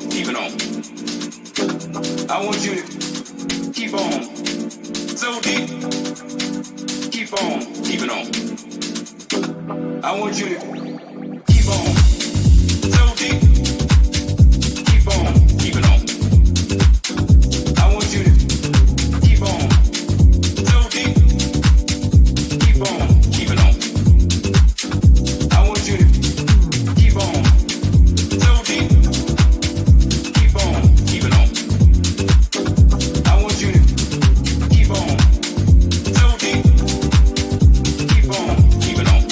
keeping on. I want you to keep on so deep. Keep on keeping on. I want you to keep on so deep. Keep on keeping on. I want you to keep on so deep. Keep on keeping on. I want you to keep on so deep. Keep on keeping on. I want you to keep on so deep. Keep on keeping on.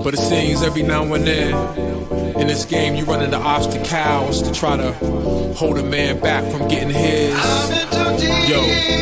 But it seems every now and then in this game you run into obstacles to try to hold a man back from getting his. Yo.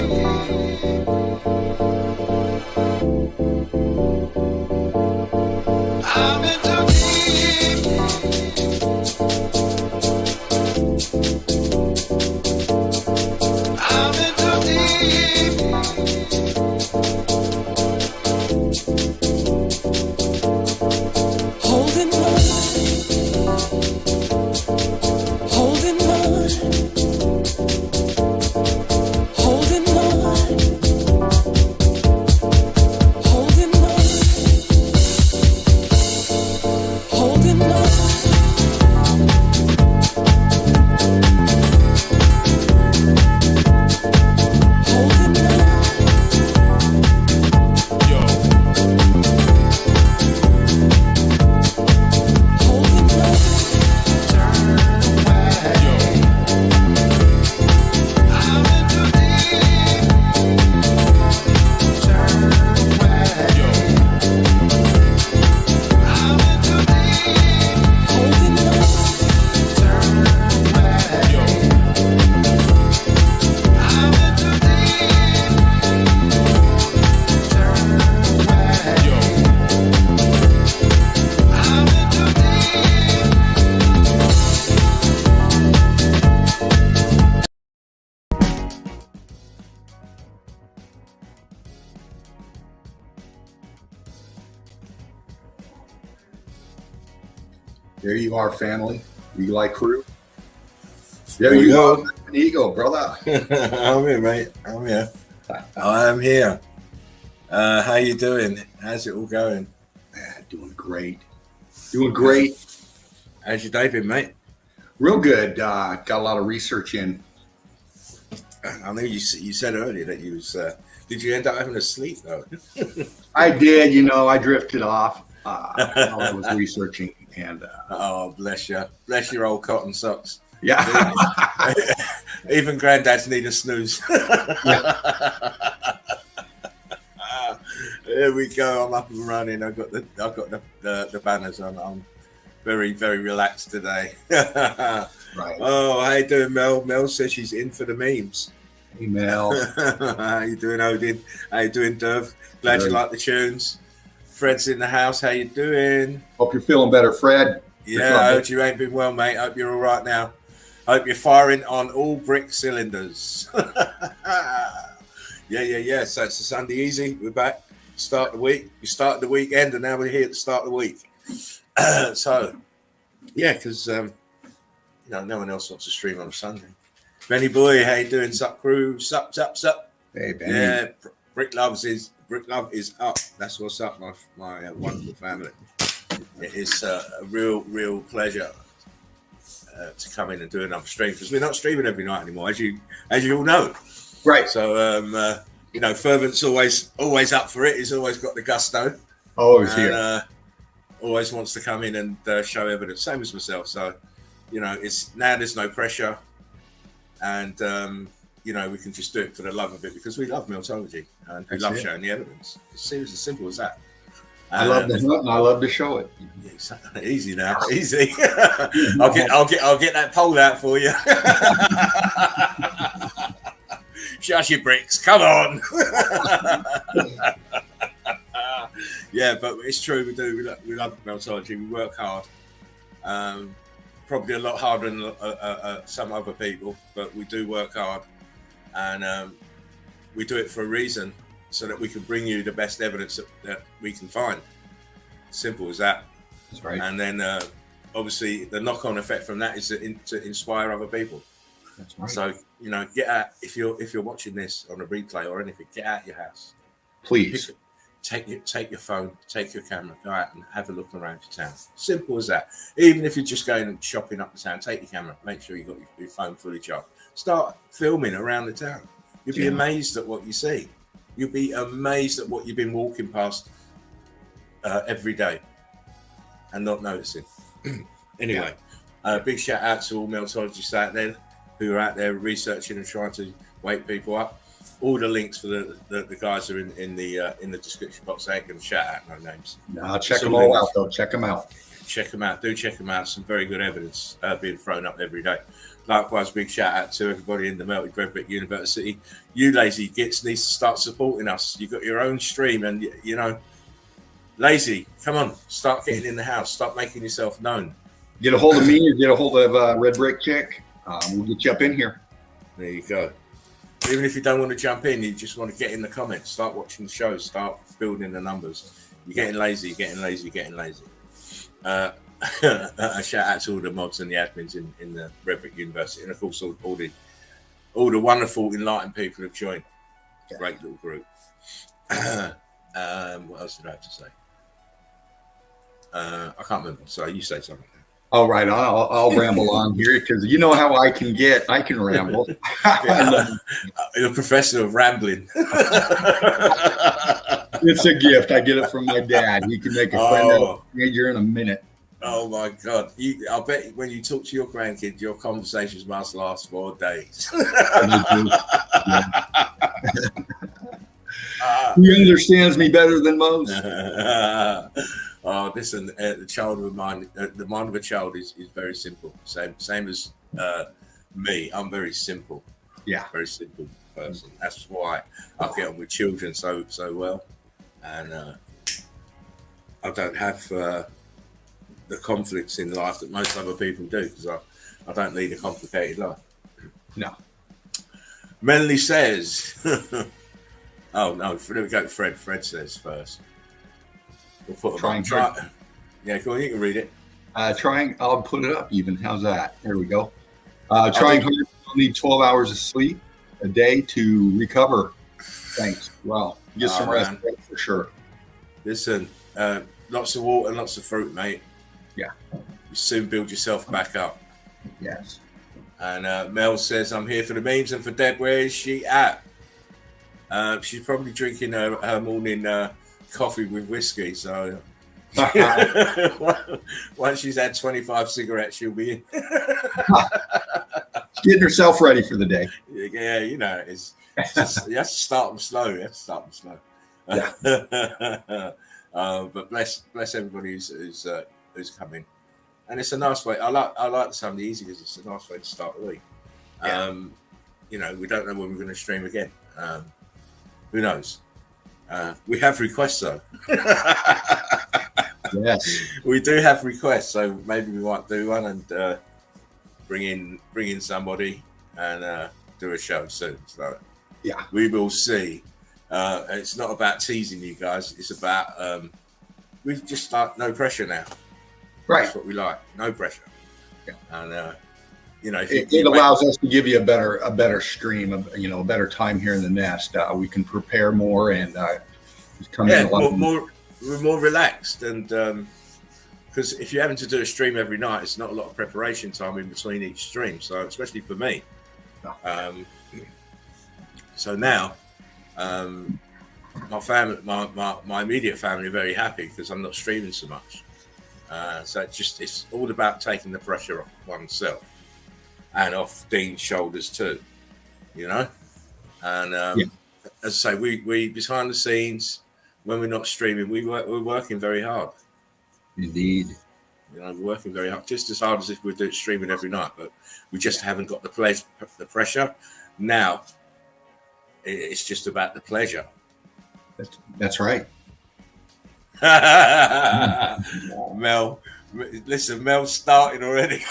There you are, family. You like crew? There you go. An ego, brother. I'm here, mate. I'm here. I'm here. How you doing? How's it all going? Doing great. Doing great. How's your day been, mate? Real good. Got a lot of research in. I know you said earlier that you was. Did you end up having a sleep though? I did. You know, I drifted off while I was researching. And oh, bless you. Bless your old cotton socks. Yeah. Even granddads need a snooze. Here we go. I'm up and running. I've got the banners on. I'm very, very relaxed today. Right. Oh, how you doing, Mel? Mel says she's in for the memes. Hey, Mel. How you doing, Odin? How you doing, Dove? Glad you like the tunes. Fred's in the house. How you doing? Hope you're feeling better, Fred. Yeah, I hope you ain't been well, mate. Hope you're all right now. Hope you're firing on all brick cylinders. Yeah. So it's a Sunday easy. We're back. Start the week. We started the weekend, and now we're here to start the week. So, yeah, because no one else wants to stream on a Sunday. Benny boy, how you doing? Sup, crew? Sup. Hey, Benny. Yeah, Brick Love is up. That's what's up, my wonderful family. It is a real pleasure to come in and do another stream because we're not streaming every night anymore, as you all know. Right. So Fervent's always up for it. He's always got the gusto. Always here. Always wants to come in and show evidence. Same as myself. So, it's now there's no pressure, and we can just do it for the love of it because we love meltology and we love showing the evidence. It's as simple as that. I love the hunt and I love to show it. Yeah, easy now, easy. I'll get that pole out for you. Shush your bricks, come on. Yeah, but it's true. We do. We love meltology. We work hard. Probably a lot harder than some other people, but we do work hard, and we do it for a reason, so that we can bring you the best evidence that we can find. Simple as that. That's right. And then, obviously, the knock-on effect from that is to inspire other people. That's right. So get out if you're watching this on a replay or anything. Get out your house, please. Take your phone, take your camera, go out and have a look around your town. Simple as that. Even if you're just going and shopping up the town, take your camera. Make sure you've got your phone fully charged. Start filming around the town. You'll be amazed at what you see. You'll be amazed at what you've been walking past every day and not noticing. Anyway, big shout out to all meltologists out there who are out there researching and trying to wake people up. all the links for the guys are in the description box. I ain't going to shout out no names. No, check them all out, though. Check them out. Check them out. Do check them out. Some very good evidence being thrown up every day. Likewise, big shout out to everybody in the Melted Red Brick University. You lazy gits needs to start supporting us. You've got your own stream, and you know, lazy, come on, start getting in the house. Start making yourself known. Get a hold of me or get a hold of Red Brick Chick. We'll get you up in here. There you go. Even if you don't want to jump in, you just want to get in the comments. Start watching the show. Start building the numbers. You're getting lazy. You're getting lazy. You're getting lazy. A shout out to all the mods and the admins in the Red Brick University, and of course all the wonderful enlightened people who've joined. Great little group. What else did I have to say? I can't remember. So you say something. All right, I'll ramble on here because you know how I can ramble. You're a professor of rambling. It's a gift. I get it from my dad. He can make a friend out of you in a minute. Oh my God! I bet when you talk to your grandkids, your conversations must last 4 days. He understands me better than most. Oh, listen, the mind of a child is very simple. Same as me. I'm very simple. Yeah, very simple person. That's why I get on with children so well, and I don't have the conflicts in life that most other people do because I don't lead a complicated life. No. Melanie says, "Oh no, there we go." Fred says first. We'll put try. Yeah, go on. You can read it. I'll put it up even. How's that? There we go. Trying hard. Need 12 hours of sleep a day to recover. Thanks. Well, get some rest for sure. Listen, lots of water, lots of fruit, mate. Yeah. You soon build yourself back up. Yes. And Mel says, "I'm here for the memes and for Deb. Where is she at?" She's probably drinking her morning coffee with whiskey. So once she's had 25 cigarettes, she'll be in. Getting herself ready for the day. Yeah, you know, it's just, you have to start them slow. Yeah. But bless everybody who's coming, and it's a nice way. I like the Sunday easy because it's a nice way to start the week. Yeah. You know, we don't know when we're going to stream again. Who knows? We have requests though. Yes, we do have requests, so maybe we might do one and bring in somebody and do a show soon. So yeah, we will see. It's not about teasing you guys. It's about we just start no pressure now. Right, that's what we like. No pressure. Yeah. And you know, it allows us to give you a better stream, a better time here in the nest. We can prepare more and come in a lot we're more relaxed, and because if you're having to do a stream every night, it's not a lot of preparation time in between each stream. So especially for me, so now my family, my immediate family are very happy because I'm not streaming so much. So it's all about taking the pressure off oneself and off Dean's shoulders too, you know. And as I say, we behind the scenes when we're not streaming, we're working very hard. Indeed. You know, we're working very hard, just as hard as if we're doing streaming every night, but we just haven't got the pressure. Now it's just about the pleasure. That's right. Mel, listen, Mel's starting already.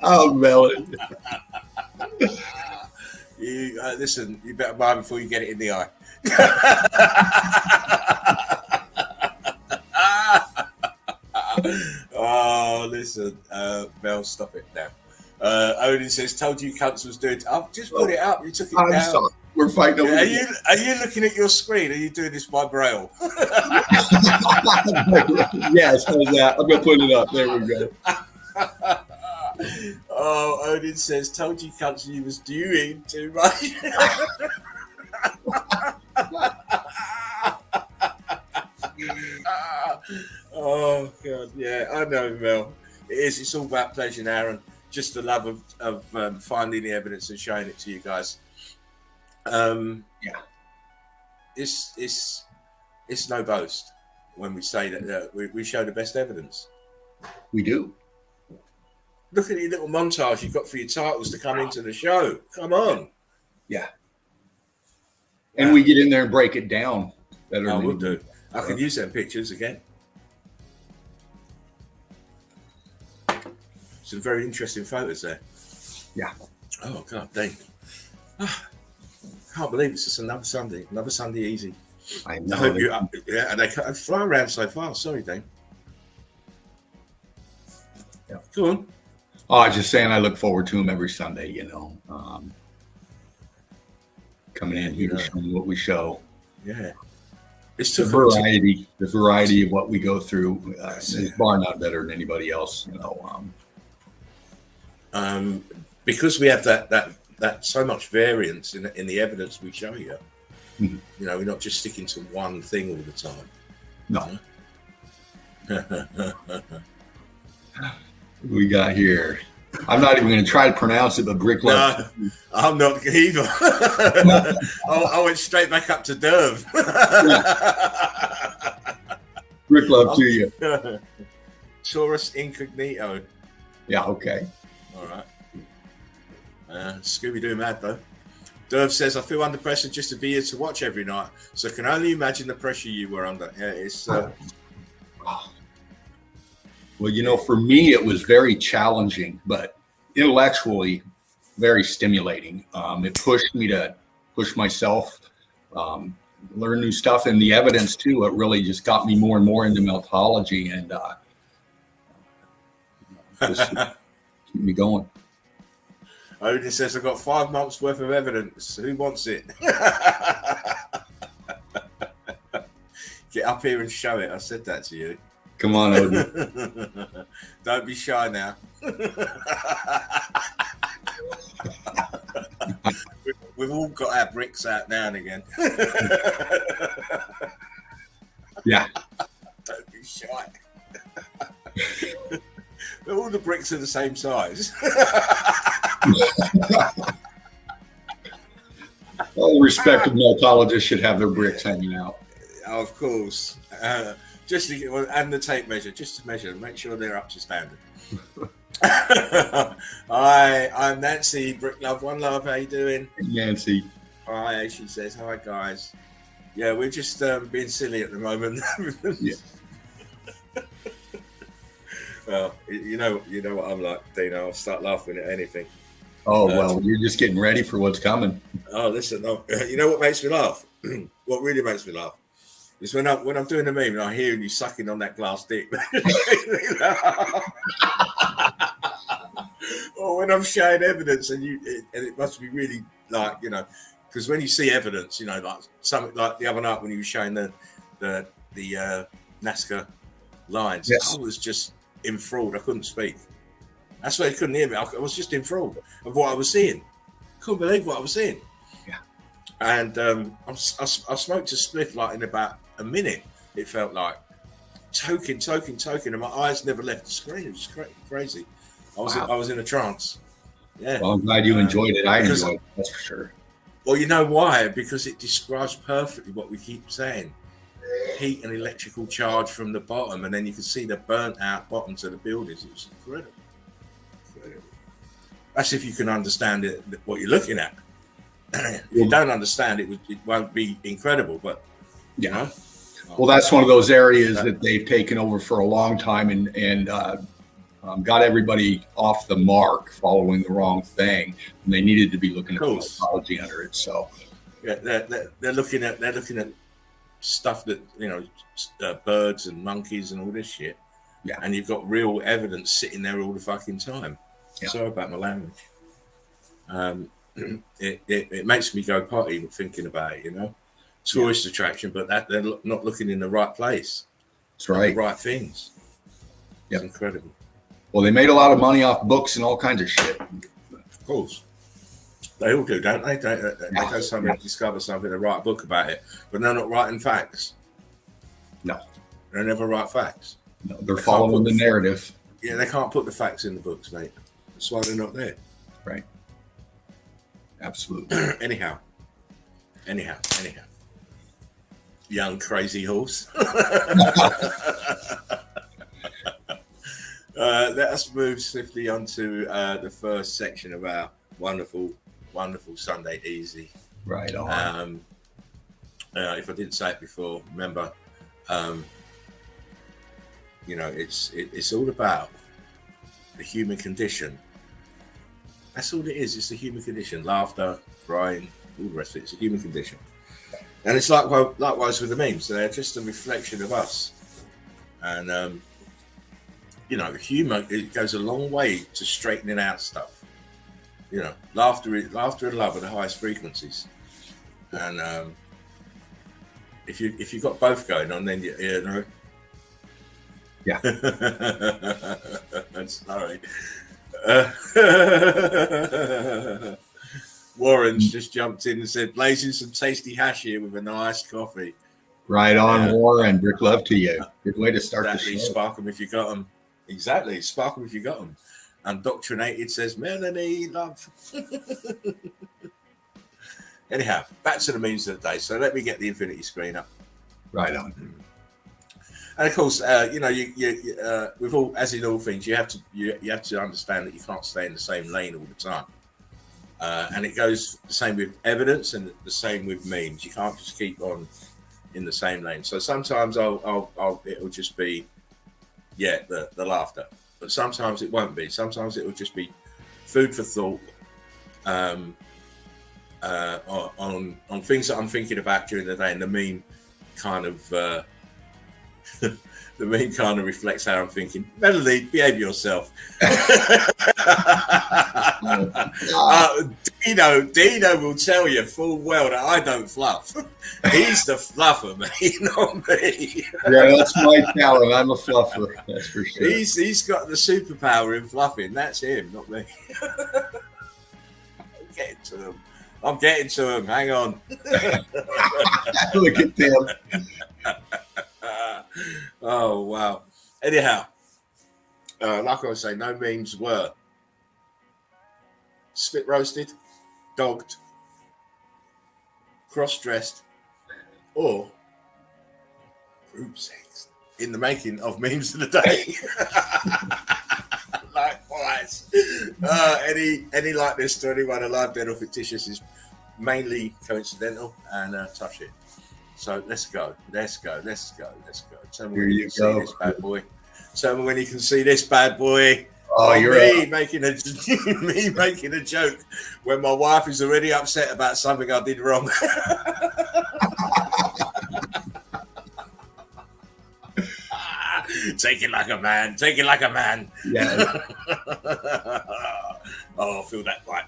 Oh, Mel. Listen, you better mind before you get it in the eye. Oh, listen, Mel, stop it now. Odin says, "Told you cunts was doing." I've just put it up. You took it down. Sorry. We're fighting over. Are you looking at your screen? Are you doing this by braille? Yes, I'm gonna put it up. There we go. Oh, Odin says, "Told you cunts you was doing too much." Oh God, yeah, I know, Mel. It's all about pleasure now, and just the love of finding the evidence and showing it to you guys. It's no boast when we say that we show the best evidence. We do. Look at your little montage you've got for your titles to come into the show. Come on. Yeah. And we get in there and break it down better. I will do. I can use them pictures again. Some very interesting photos there. Yeah. Oh, God, dang. Can't believe it's just another Sunday easy. I know. I hope you, and they fly around so fast. Sorry, Dane. Yeah. Go on. Oh, I was just saying I look forward to them every Sunday, coming in here, showing what we show. Yeah. It's the variety of what we go through is far not better than anybody else, because we have that so much variance in the evidence we show you. Mm-hmm. We're not just sticking to one thing all the time. No. We got here. I'm not even going to try to pronounce it, but Brick Love. No, I'm not either. I went straight back up to Derv. Brick Love to you. Taurus Incognito. Yeah, okay. All right. Scooby-Doo mad, though. Derv says, I feel under pressure just to be here to watch every night, so I can only imagine the pressure you were under. Yeah, it's... Well, for me, it was very challenging, but intellectually very stimulating. It pushed me to push myself, learn new stuff, and the evidence, too. It really just got me more and more into meltology and just keep me going. Odin says, I've got 5 months worth of evidence. Who wants it? Get up here and show it. I said that to you. Come on, Odin. Don't be shy now. We've all got our bricks out now and again. Yeah. Don't be shy. All the bricks are the same size. All respected meltologists should have their bricks hanging out. Of course. Just to get, and the tape measure, just to measure, make sure they're up to standard. Hi, I'm Nancy, Brick Love, One Love. How you doing? Nancy. Hi, she says, hi guys. Yeah, we're just being silly at the moment. Yeah. Well, you know what I'm like, Dino. I'll start laughing at anything. Oh, well, you're just getting ready for what's coming. Oh, listen, you know what makes me laugh? What really makes me laugh is when I'm doing the meme and I hear you sucking on that glass dick. Or when I'm showing evidence and it must be really like, because when you see evidence, like something like the other night when you were showing the NASCAR lines, yes. I was just enthralled. I couldn't speak. That's why you couldn't hear me. I was just enthralled of what I was seeing. Couldn't believe what I was seeing. Yeah. And I smoked a spliff like in about a minute. It felt like toking, and my eyes never left the screen. It was crazy. I was in a trance. Yeah. Well, I'm glad you enjoyed it. I enjoyed it. That's for sure. Well, you know why? Because it describes perfectly what we keep saying. Heat and electrical charge from the bottom, and then you can see the burnt out bottom to the buildings. It was incredible. That's if you can understand it, what you're looking at. If you don't understand it, it won't be incredible. But well, that's one of those areas that they've taken over for a long time and got everybody off the mark, following the wrong thing, and they needed to be looking at mythology under it. So, yeah, they're looking at stuff that birds and monkeys and all this shit. Yeah, and you've got real evidence sitting there all the fucking time. Yeah. Sorry about my language. It makes me go potty thinking about it. Tourist attraction, but that they're not looking in the right place. That's right. The right things. Yeah, it's incredible. Well, they made a lot of money off books and all kinds of shit. Of course, they all do, don't they? They go somewhere to discover something, they write a book about it, but they're not writing facts. No, they never write facts. No, they're following the narrative. Yeah, they can't put the facts in the books, mate. That's why they're not there. Right. Absolutely. Anyhow. Young crazy horse. Let us move swiftly on to the first section of our wonderful Sunday Easy. Right on. If I didn't say it before, remember, it's all about the human condition. That's all it is. It's the human condition. Laughter, crying, all the rest of it. It's a human condition. And it's likewise with the memes. They're just a reflection of us. And, humor, it goes a long way to straightening out stuff. Laughter and love are the highest frequencies. And if you've got both going on, then Yeah. Sorry. Warren's just jumped in and said, blazing some tasty hash here with a nice coffee. Right on, Warren. Brick love to you. Good way to start Exactly. the show. Spark them if you got them. Exactly. Spark them if you got them. Undoctrinated says, Melanie, love. Anyhow, back to the memes of the day. So let me get the infinity screen up. Right on. And of course, with all, as in all things, you have to understand that you can't stay in the same lane all the time. And it goes the same with evidence and the same with memes. You can't just keep on in the same lane. So sometimes it'll just be, the laughter, but sometimes it won't be. Sometimes it will just be food for thought on things that I'm thinking about during the day, and the meme kind of reflects how I'm thinking. Melody, behave yourself. Dino will tell you full well that I don't fluff. He's the fluffer, mate, not me. Yeah, that's my talent. I'm a fluffer, that's for sure. He's got the superpower in fluffing. That's him, not me. I'm getting to him. Hang on. Look at them. Oh, wow. Anyhow, like I was saying, no memes were spit roasted, dogged, cross-dressed, or group sex in the making of memes of the day. Likewise. Any likeness to anyone alive, dead, or fictitious is mainly coincidental and touch it. So let's go. Tell me when you can see this bad boy. Tell me when you can see this bad boy. Oh, you're me making a joke when my wife is already upset about something I did wrong. Take it like a man. Yeah. Oh, feel that bite.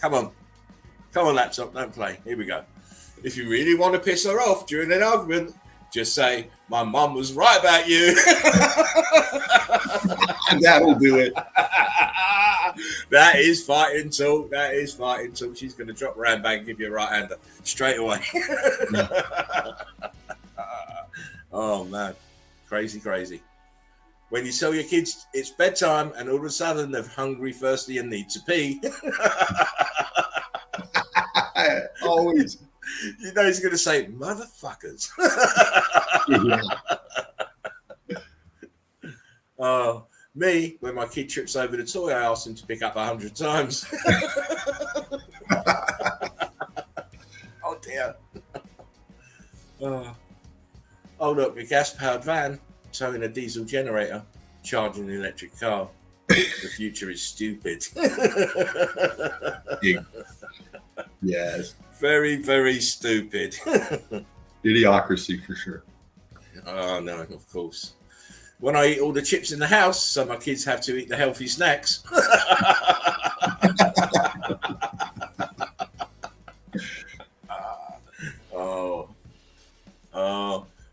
Come on, laptop, don't play. Here we go. If you really want to piss her off during an argument, just say, my mum was right about you. That'll do it. That is fighting talk. She's going to drop her handbag and give you a right hander straight away. Oh, man. Crazy. When you tell your kids it's bedtime and all of a sudden they're hungry, thirsty, and need to pee. Always. You know he's going to say, motherfuckers. Oh, me, when my kid trips over the toy, I ask him to pick up 100 times. Oh, dear. Oh, look, a gas-powered van towing a diesel generator, charging an electric car. The future is stupid. Yes. Very, very stupid. Idiocracy for sure. Oh, no, of course. When I eat all the chips in the house, so my kids have to eat the healthy snacks.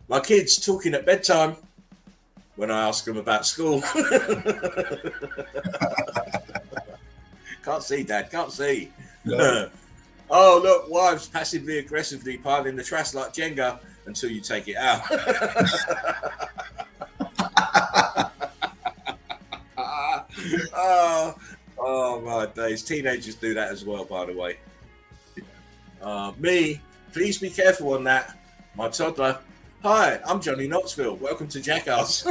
My kids talking at bedtime when I ask them about school. Can't see, Dad, can't see. No. Oh, look, wives passively aggressively piling the trash like Jenga until you take it out. Oh my days. Teenagers do that as well, by the way. Me, please be careful on that. My toddler. Hi, I'm Johnny Knoxville. Welcome to Jackass.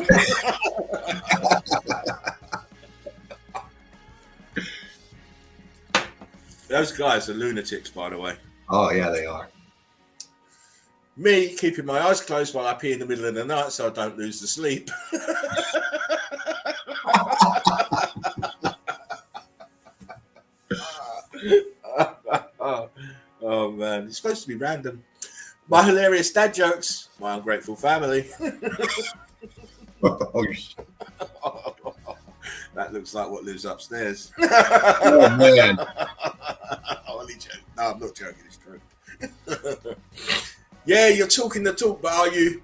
Those guys are lunatics, by the way. Oh, yeah, they are. Me, keeping my eyes closed while I pee in the middle of the night so I don't lose the sleep. Oh, man. It's supposed to be random. My hilarious dad jokes. My ungrateful family. Oh, shit. That looks like what lives upstairs. Oh, man. Only joke. No, I'm not joking. It's true. Yeah, you're talking the talk, but are you?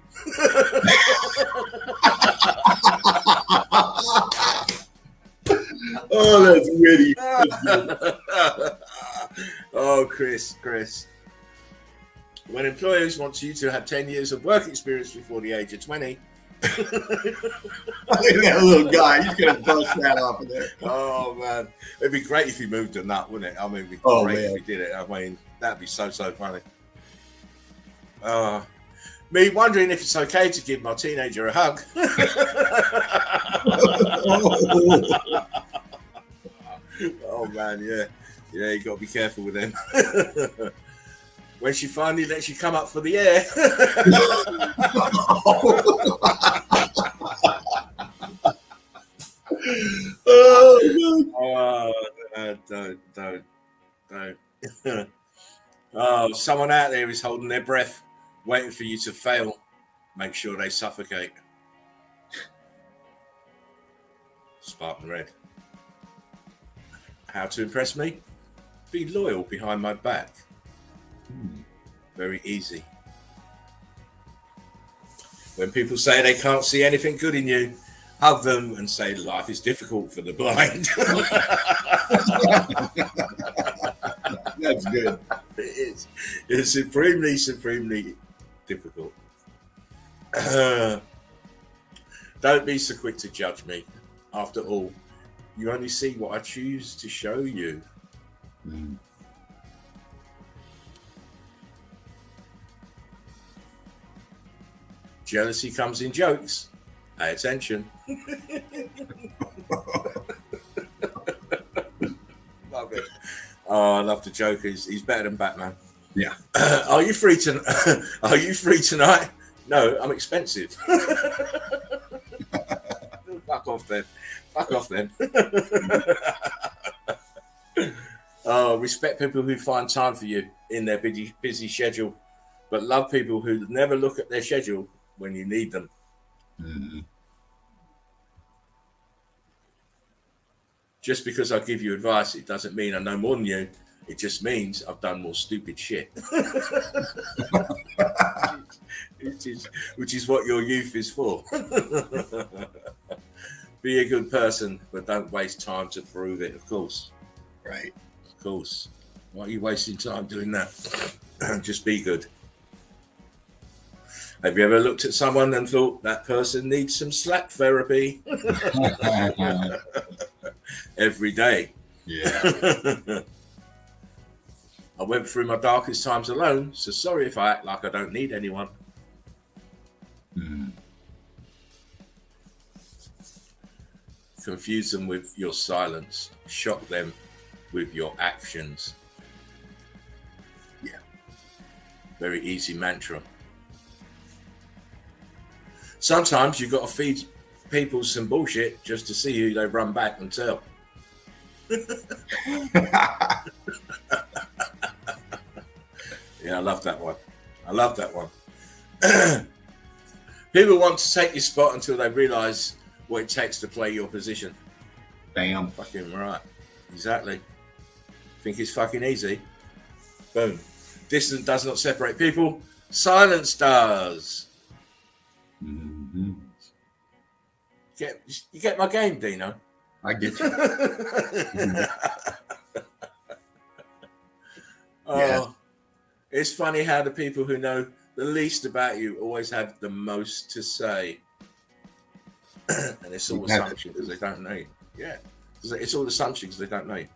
Oh, that's witty. Oh, Chris. When employers want you to have 10 years of work experience before the age of 20. Look at that little guy. He's going to bust that off of there. Oh, man. It'd be great if he moved a nut, wouldn't it? I mean, it'd be great if he did it. I mean, that'd be so funny. Me wondering if it's okay to give my teenager a hug. Oh, man, yeah. Yeah, you got to be careful with them. When she finally lets you come up for the air. Don't. Oh, someone out there is holding their breath, waiting for you to fail. Make sure they suffocate. Spartan Red. How to impress me? Be loyal behind my back. Very easy. When people say they can't see anything good in you, hug them and say life is difficult for the blind. That's good. It is. It's supremely difficult. Don't be so quick to judge me. After all, you only see what I choose to show you. Jealousy comes in jokes. Pay attention. Love it. Oh, I love the Joker. He's better than Batman. Yeah. Are you free tonight? No, I'm expensive. Fuck off then. Oh, respect people who find time for you in their busy schedule, but love people who never look at their schedule when you need them. Just because I give you advice, it doesn't mean I know more than you. It just means I've done more stupid shit. which is what your youth is for. Be a good person, but don't waste time to prove it, of course. Right. Of course. Why are you wasting time doing that? Just be good. Have you ever looked at someone and thought that person needs some slap therapy? Every day. Yeah. I went through my darkest times alone, so sorry if I act like I don't need anyone. Confuse them with your silence. Shock them with your actions. Yeah. Very easy mantra. Sometimes you've got to feed people some bullshit just to see who they run back and tell. Yeah, I love that one. People want to take your spot until they realise what it takes to play your position. Bam. Fucking right. Exactly. Think it's fucking easy? Boom. Distance does not separate people. Silence does. Mm-hmm. You get my game, Dino? I get you. Oh, it's funny how the people who know the least about you always have the most to say. And it's all assumption because they don't know you. Yeah. It's all assumptions, they don't know you.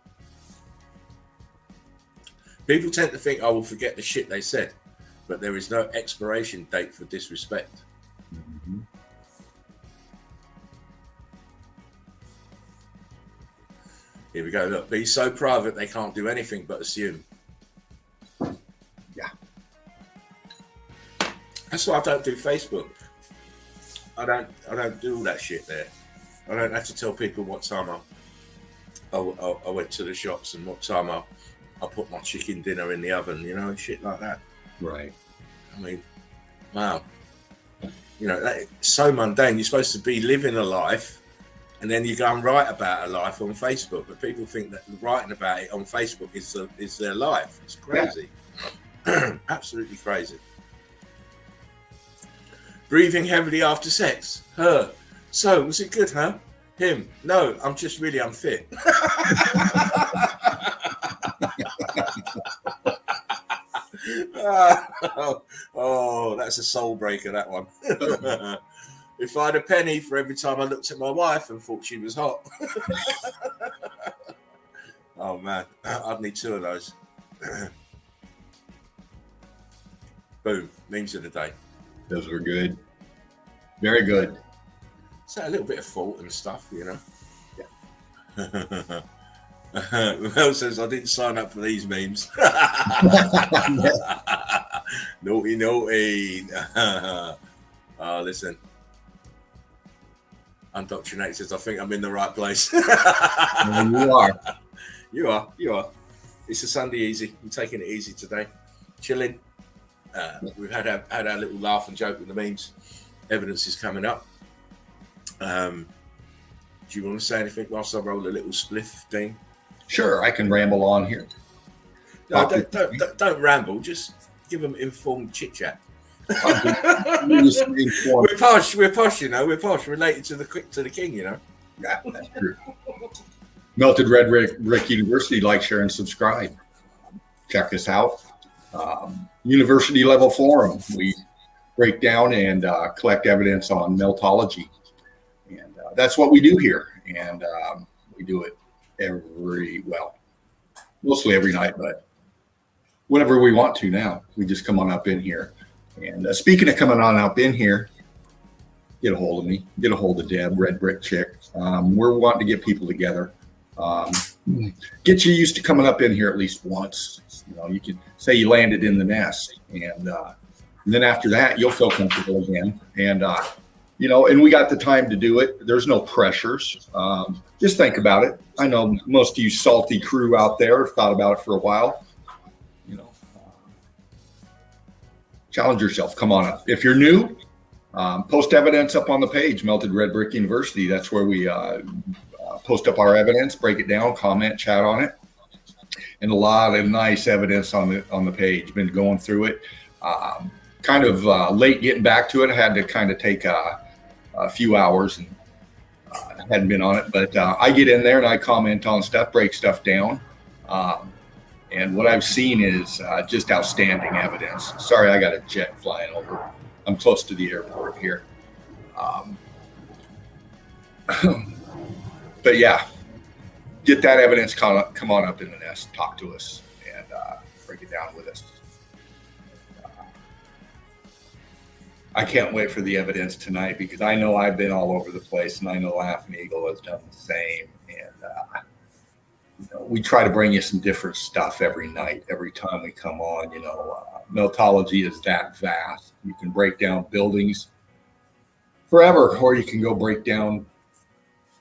People tend to think, oh, we'll forget the shit they said, but there is no expiration date for disrespect. Mhm. Here we go. Look, be so private they can't do anything but assume. Yeah. That's why I don't do Facebook. I don't do all that shit there. I don't have to tell people what time I went to the shops and what time I put my chicken dinner in the oven, you know, and shit like that. Right. I mean, wow. You know, it's so mundane. You're supposed to be living a life, and then you go and write about a life on Facebook. But people think that writing about it on Facebook is their life. It's crazy. Yeah. Absolutely crazy. Breathing heavily after sex. Her. So, was it good, huh? Him. No, I'm just really unfit. Oh, that's a soul breaker, that one. If I had a penny for every time I looked at my wife and thought she was hot. Oh, man. I'd need 2 of those. Boom. Memes of the day. Those were good. Very good. So a little bit of fault and stuff, you know. Yeah. Mel says, I didn't sign up for these memes. Naughty, naughty. Oh, listen. Undoctrinated says, I think I'm in the right place. You are. You are. It's a Sunday easy. I'm taking it easy today. Chilling. We've had our little laugh and joke with the memes. Evidence is coming up. Do you want to say anything whilst I roll a little spliff thing? Sure, I can ramble on here. No, don't ramble. Just give them informed chit chat. We're posh. You know. We're posh. Related to the king. You know. Yeah, that's true. Melted Red Brick University. Like, share, and subscribe. Check us out. University level forum. We break down and collect evidence on meltology, and that's what we do here. And we do it mostly every night, but whenever we want to now. We just come on up in here. And speaking of coming on up in here, get a hold of me, get a hold of Deb, Red Brick Chick. We're wanting to get people together. Get you used to coming up in here at least once. You know, you can say you landed in the nest, and then after that, you'll feel comfortable again. And you know, and we got the time to do it. There's no pressures. Just think about it. I know most of you salty crew out there have thought about it for a while. You know, challenge yourself. Come on up. If you're new, post evidence up on the page, Melted Red Brick University. That's where we post up our evidence, break it down, comment, chat on it, and a lot of nice evidence on the page. Been going through it. Kind of late getting back to it. I had to kind of take a few hours and hadn't been on it, but I get in there and I comment on stuff, break stuff down. And what I've seen is just outstanding evidence. Sorry, I got a jet flying over. I'm close to the airport here. But yeah, get that evidence, come on up in the nest, talk to us, and break it down with us. I can't wait for the evidence tonight because I know I've been all over the place, and I know Laughing Eagle has done the same. And you know, we try to bring you some different stuff every night, every time we come on. You know, meltology is that vast. You can break down buildings forever, or you can go break down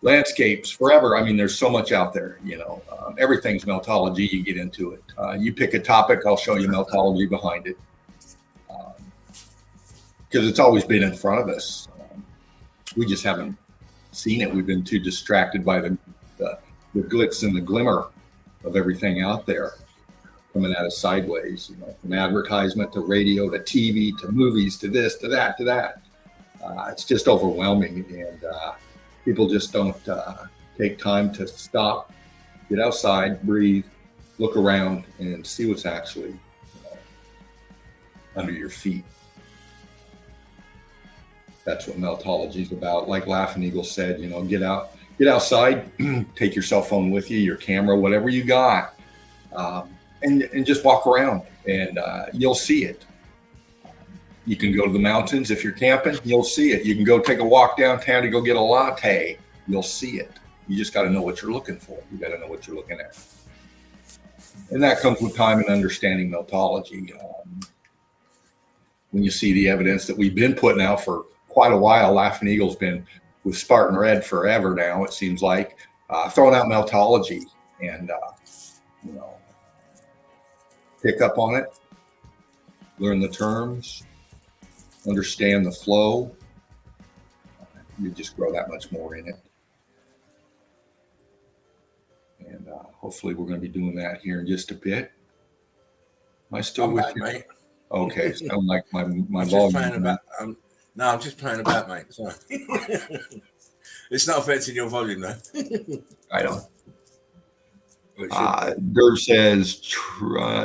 landscapes forever. I mean, there's so much out there. You know, everything's meltology. You get into it. You pick a topic, I'll show you meltology behind it. Because it's always been in front of us. We just haven't seen it. We've been too distracted by the glitz and the glimmer of everything out there coming at us sideways, you know, from advertisement to radio to TV to movies to this to that to that. It's just overwhelming, and people just don't take time to stop, get outside, breathe, look around, and see what's actually under your feet. That's what meltology is about. Like Laughing Eagle said, you know, get out get outside, take your cell phone with you, your camera, whatever you got, and just walk around, and you'll see it. You can go to the mountains if you're camping, you'll see it. You can go take a walk downtown to go get a latte, you'll see it. You just got to know what you're looking for. You got to know what you're looking at. And that comes with time and understanding meltology. When you see the evidence that we've been putting out for quite a while, Laughing Eagle's been with Spartan Red forever now, it seems like, throwing out meltology, and pick up on it, learn the terms, understand the flow. You just grow that much more in it. And hopefully we're going to be doing that here in just a bit. Am I still with you? Mate. Okay, sound like my I'm volume. I'm just playing about, mate. Sorry. It's not affecting your volume, though. I don't. Derv says,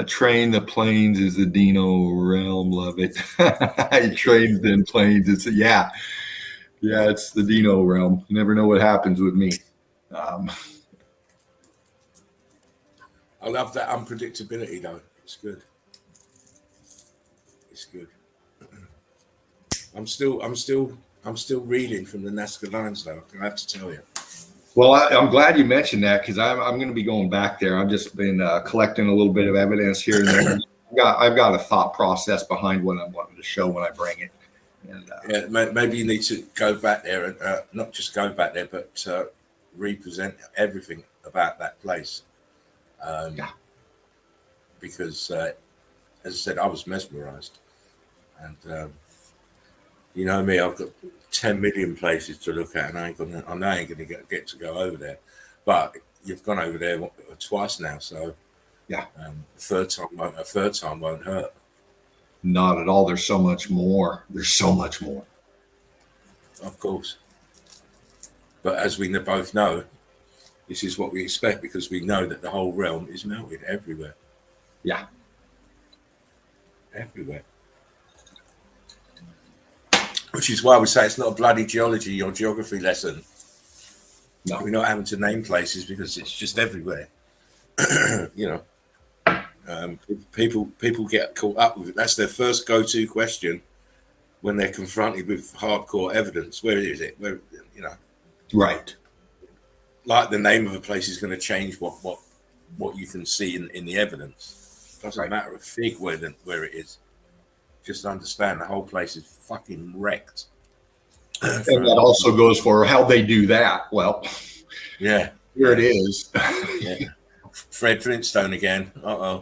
train the planes is the Dino realm. Love it. Trains and planes. It's it's the Dino realm. You never know what happens with me. I love that unpredictability, though. It's good. It's good. I'm still reeling from the Nazca lines, though. I have to tell you. Well, I'm glad you mentioned that, because I'm going to be going back there. I've just been collecting a little bit of evidence here and there. I've got a thought process behind what I'm wanting to show when I bring it. And, maybe you need to go back there and not just go back there, but represent everything about that place. Because, as I said, I was mesmerized, and you know me, I've got 10 million places to look at, and I ain't gonna get to go over there. But you've gone over there twice now, so a third time won't hurt. Not at all. There's so much more. Of course. But as we both know, this is what we expect, because we know that the whole realm is melted everywhere. Yeah. Everywhere. Which is why we say it's not a bloody geology or geography lesson. No. We're not having to name places because it's just everywhere. People get caught up with it. That's their first go-to question when they're confronted with hardcore evidence. Where is it? Where, Right. Like the name of a place is going to change what you can see in the evidence. It doesn't matter a fig where it is. Just understand the whole place is fucking wrecked. And that also goes for how they do that. Well, here it is. Yeah. Fred Flintstone again. Yeah.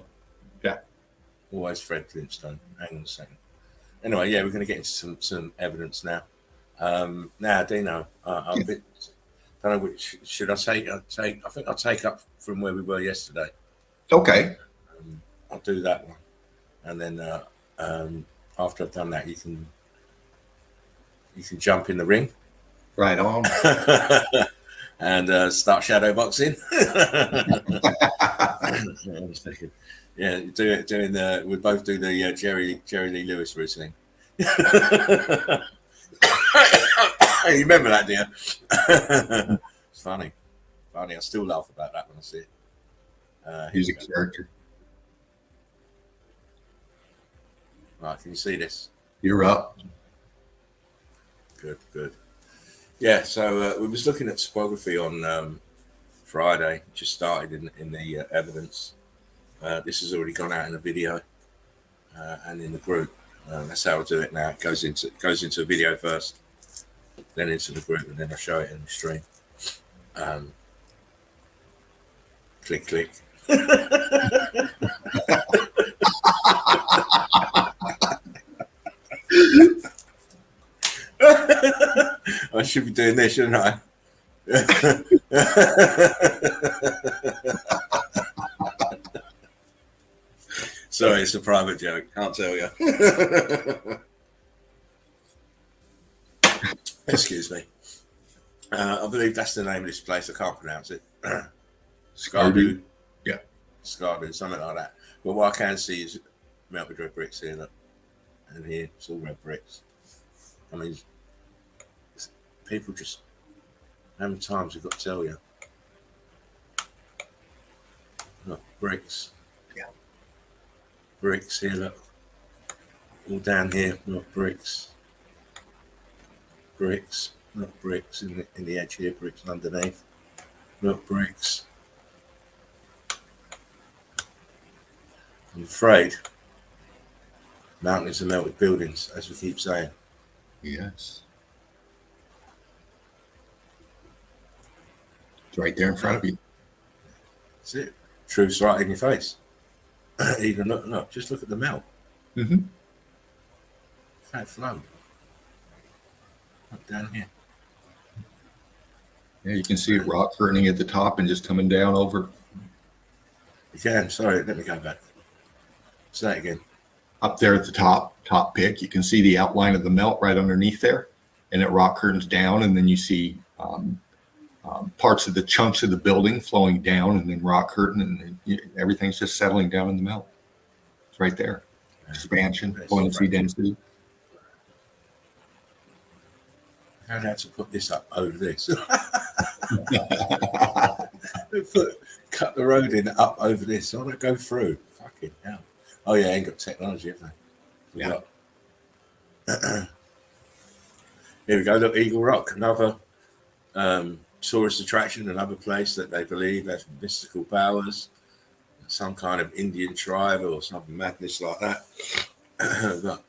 Always Fred Flintstone. Hang on a second. Anyway, we're going to get into some evidence now. Now, Dino, I'm a bit. Don't know which should I take. I think I'll take up from where we were yesterday. Okay. I'll do that one, and then after I've done that, you can jump in the ring. Right on. And start shadow boxing. We both do the Jerry Lee Lewis routine. You remember that, dear? It's funny. I still laugh about that when I see it. He's a character. Right, can you see this? You're up. Good. Yeah, so we was looking at topography on Friday. Just started in the evidence. This has already gone out in a video and in the group. That's how I'll do it now. It goes into a video first, then into the group, and then I show it in the stream. Click. I should be doing this, shouldn't I? Sorry, it's a private joke. Can't tell you. Excuse me. I believe that's the name of this place. I can't pronounce it. Skardu. Yeah. Skardu, something like that. But what I can see is melted red bricks here. Look. And here, it's all red bricks. I mean, people just How many times we've got to tell you? Look, bricks. Yeah. Bricks here, look. All down here, look, bricks. Bricks. Look, bricks in the edge here, bricks underneath. Look, bricks. I'm afraid mountains are melted buildings, as we keep saying. Yes. It's right there in front of you. That's it. Truth's right in your face. Even look, just look at the melt. Mm-hmm. Fat flow. Look down here. Yeah, you can see it rock curtaining at the top and just coming down over. You can, sorry, let me go back. Say that again. Up there at the top pick, you can see the outline of the melt right underneath there, and it rock curtains down, and then you see parts of the chunks of the building flowing down, and then rock curtain, and everything's just settling down in the melt. It's right there. Expansion, buoyancy, density. I had to put this up over this. Cut the road in up over this. So I go through. Fucking hell. Oh yeah, ain't got technology, have they? Yeah. Here we go. Look, Eagle Rock, another tourist attraction, another place that they believe has mystical powers, some kind of Indian tribe or something madness like that. But,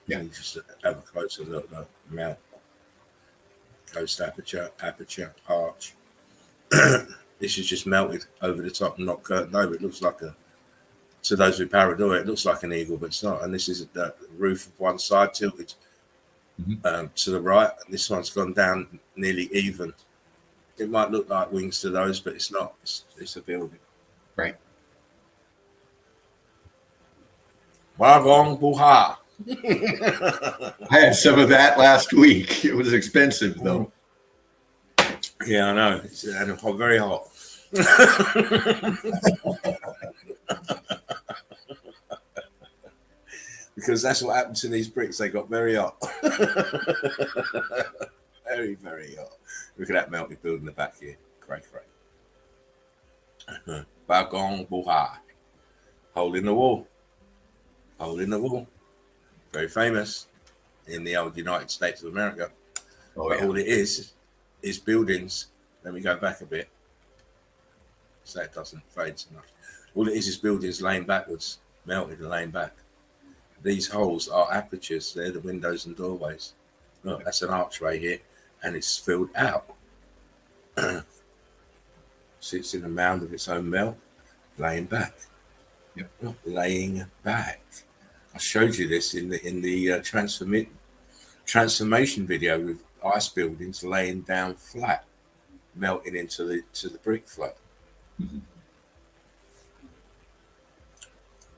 yeah, just have a closer look. Look, mount, coast aperture, arch. This is just melted over the top and not curtained over. It looks like to those with paranoia, it looks like an eagle, but it's not. And this is the roof of one side tilted to the right. And this one's gone down nearly even. It might look like wings to those, but it's not. It's a building. Right. Wagong Buha. I had some of that last week. It was expensive, though. Yeah, I know. It's very hot. Because that's what happened to these bricks. They got very hot. Very, very hot. Look at that melted building in the back here. Great. Bagong Buha. Hole in the wall. Hole in the wall. Very famous in the old United States of America. Oh, but yeah. all it is buildings. Let me go back a bit so it doesn't fade so much. All it is buildings laying backwards, melted and laying back. These holes are apertures. They're the windows and doorways. Look, that's an archway here, and it's filled out. Sits in a mound of its own melt, laying back. Yep. Look, laying back. I showed you this in the transformation video with ice buildings laying down flat, melting into the brick flow. Mm-hmm.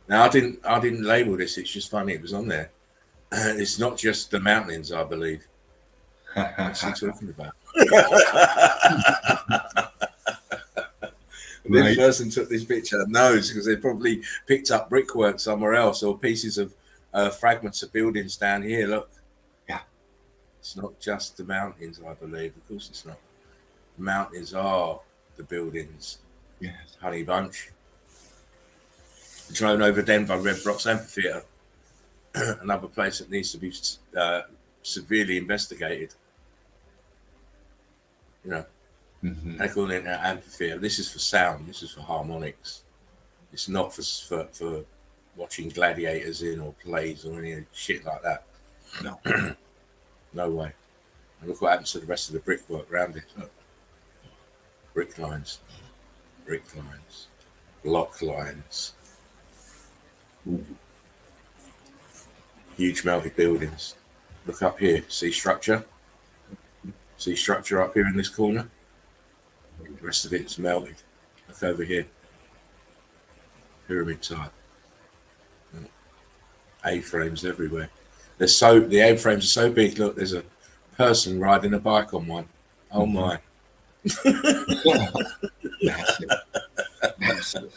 Now I didn't label this. It's just funny. It was on there. It's not just the mountains, I believe. What's he talking about? This person took this picture knows because they probably picked up brickwork somewhere else or pieces of fragments of buildings down here. Look. Yeah. It's not just the mountains, I believe. Of course it's not. The mountains are the buildings. Yes. Honey Bunch. Drone over Denver, Red Rocks Amphitheatre. Another place that needs to be severely investigated. You know, they call it an amphitheatre. This is for sound. This is for harmonics. It's not for watching gladiators in or plays or any shit like that. No. No way. And look what happens to the rest of the brickwork around it. Look. Brick lines, block lines. Ooh. Huge melted buildings. Look up here. See structure? See structure up here in this corner? The rest of it is melted. Look over here. Pyramid type. A-frames everywhere. The A-frames are so big. Look, there's a person riding a bike on one. Oh my. Massive.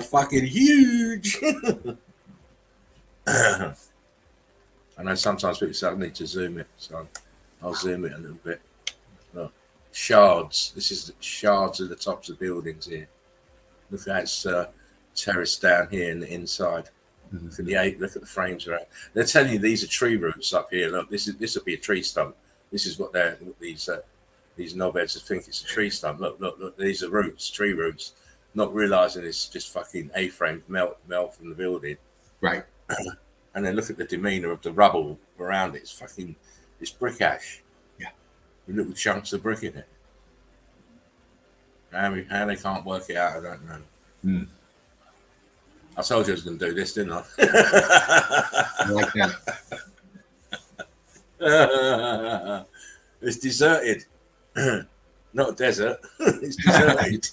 Fucking huge. I know sometimes people say I need to zoom it, so I'll zoom it a little bit. Look, shards. This is the shards of the tops of buildings here. Look at it's terraced down here in the inside. Look at the frames around. They're telling you these are tree roots up here. Look, this will be a tree stump. This is what these knobheads think it's a tree stump. Look, these are roots, tree roots. Not realizing it's just fucking A-frame melt from the building. Right. And then look at the demeanor of the rubble around it. It's brick ash. Yeah. With little chunks of brick in it. How they can't work it out, I don't know. I told you I was going to do this, didn't I? I like that. It's deserted. Not a desert. It's deserted.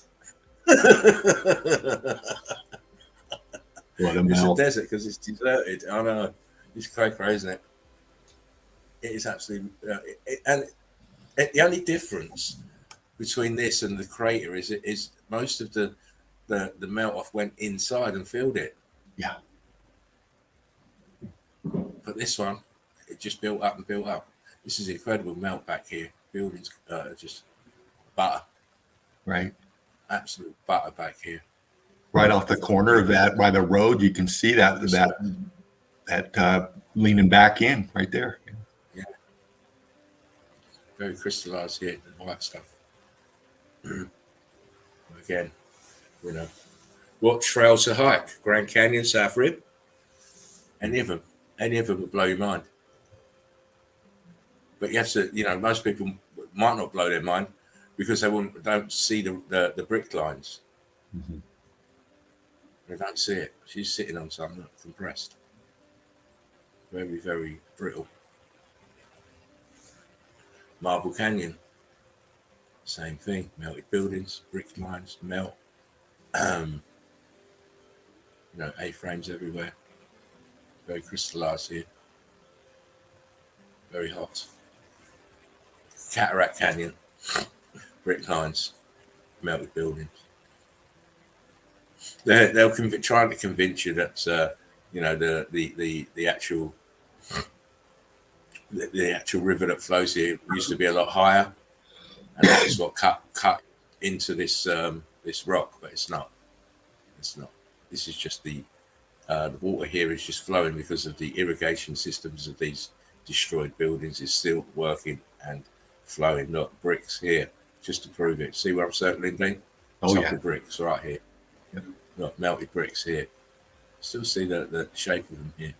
What a It's melt. a desert because it's deserted. I know. It's crazy, isn't it? It is absolutely. The only difference between this and the crater is most of the melt off went inside and filled it. Yeah. But this one, it just built up and built up. This is incredible melt back here. Buildings just butter. Right. Absolute butter back here. Right off the corner of that by the road, you can see that leaning back in right there. Yeah. Very crystallized here, the white stuff. Again, what trail to hike? Grand Canyon, South Rim? Any of them will blow your mind. But you have to, most people might not blow their mind because they don't see the brick lines. Mm-hmm. They don't see it. She's sitting on something compressed. Very, very brittle. Marble Canyon. Same thing. Melted buildings, brick lines, melt. A-frames everywhere. Very crystallized here. Very hot. Cataract Canyon. Brick lines, melted buildings. They'll trying to convince you that the actual river that flows here used to be a lot higher, and that is what cut into this rock, but it's not. It's not. This is just the water here is just flowing because of the irrigation systems of these destroyed buildings is still working and flowing. Look, bricks here just to prove it. See where I'm circling, Dean? Oh, Top yeah. of bricks right here. Yep. Look, melted bricks here. Still see the shape of them here.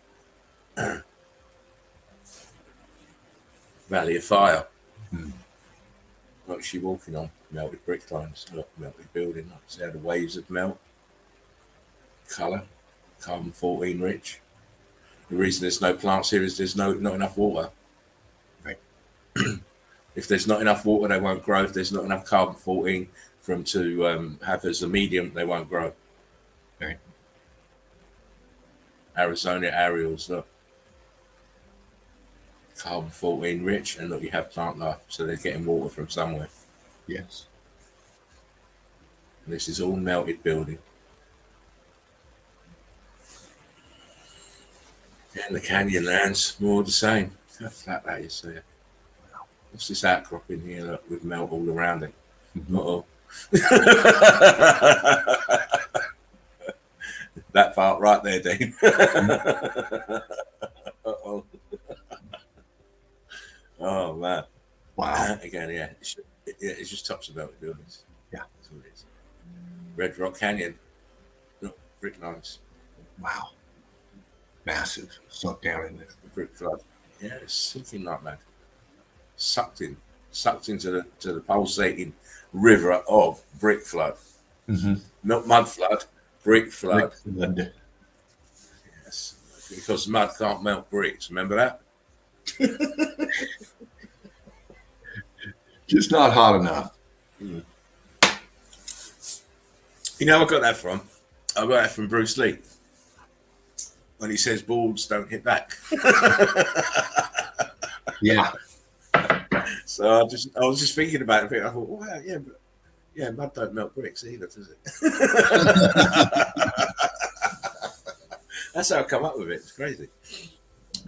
Valley of Fire. What's she walking on? Melted brick lines. Look, melted building. Look, see how the waves of melt. Colour. Carbon-14 rich. The reason there's no plants here is there's not enough water. Right. If there's not enough water, they won't grow. If there's not enough carbon-14 for them to have as a medium, they won't grow. Right. Arizona aerials, look. Carbon-14 rich, and look, you have plant life, so they're getting water from somewhere. Yes. And this is all melted building. And the canyon lands, more of the same. How flat that is there. What's this outcropping here? Look, with melt all around it. Uh-oh. That part right there, Dean. Uh-oh. Oh, man. Wow. Again, yeah. It's just tops of melted buildings. Yeah. That's what it is. Red Rock Canyon. Look, brick lines. Wow. Massive. Sunk down in there. Brick flood. Yeah, it's sinking like mad. Sucked into the pulsating river of brick flood. Mm-hmm. Not mud flood, brick flood. Flood. Yes, because mud can't melt bricks. Remember that? Just not hot enough. You know, I got that from? I got that from Bruce Lee when he says balls don't hit back. Yeah. So I was just thinking about it. I thought, wow, yeah, but yeah, mud don't melt bricks either, does it? That's how I come up with it. It's crazy.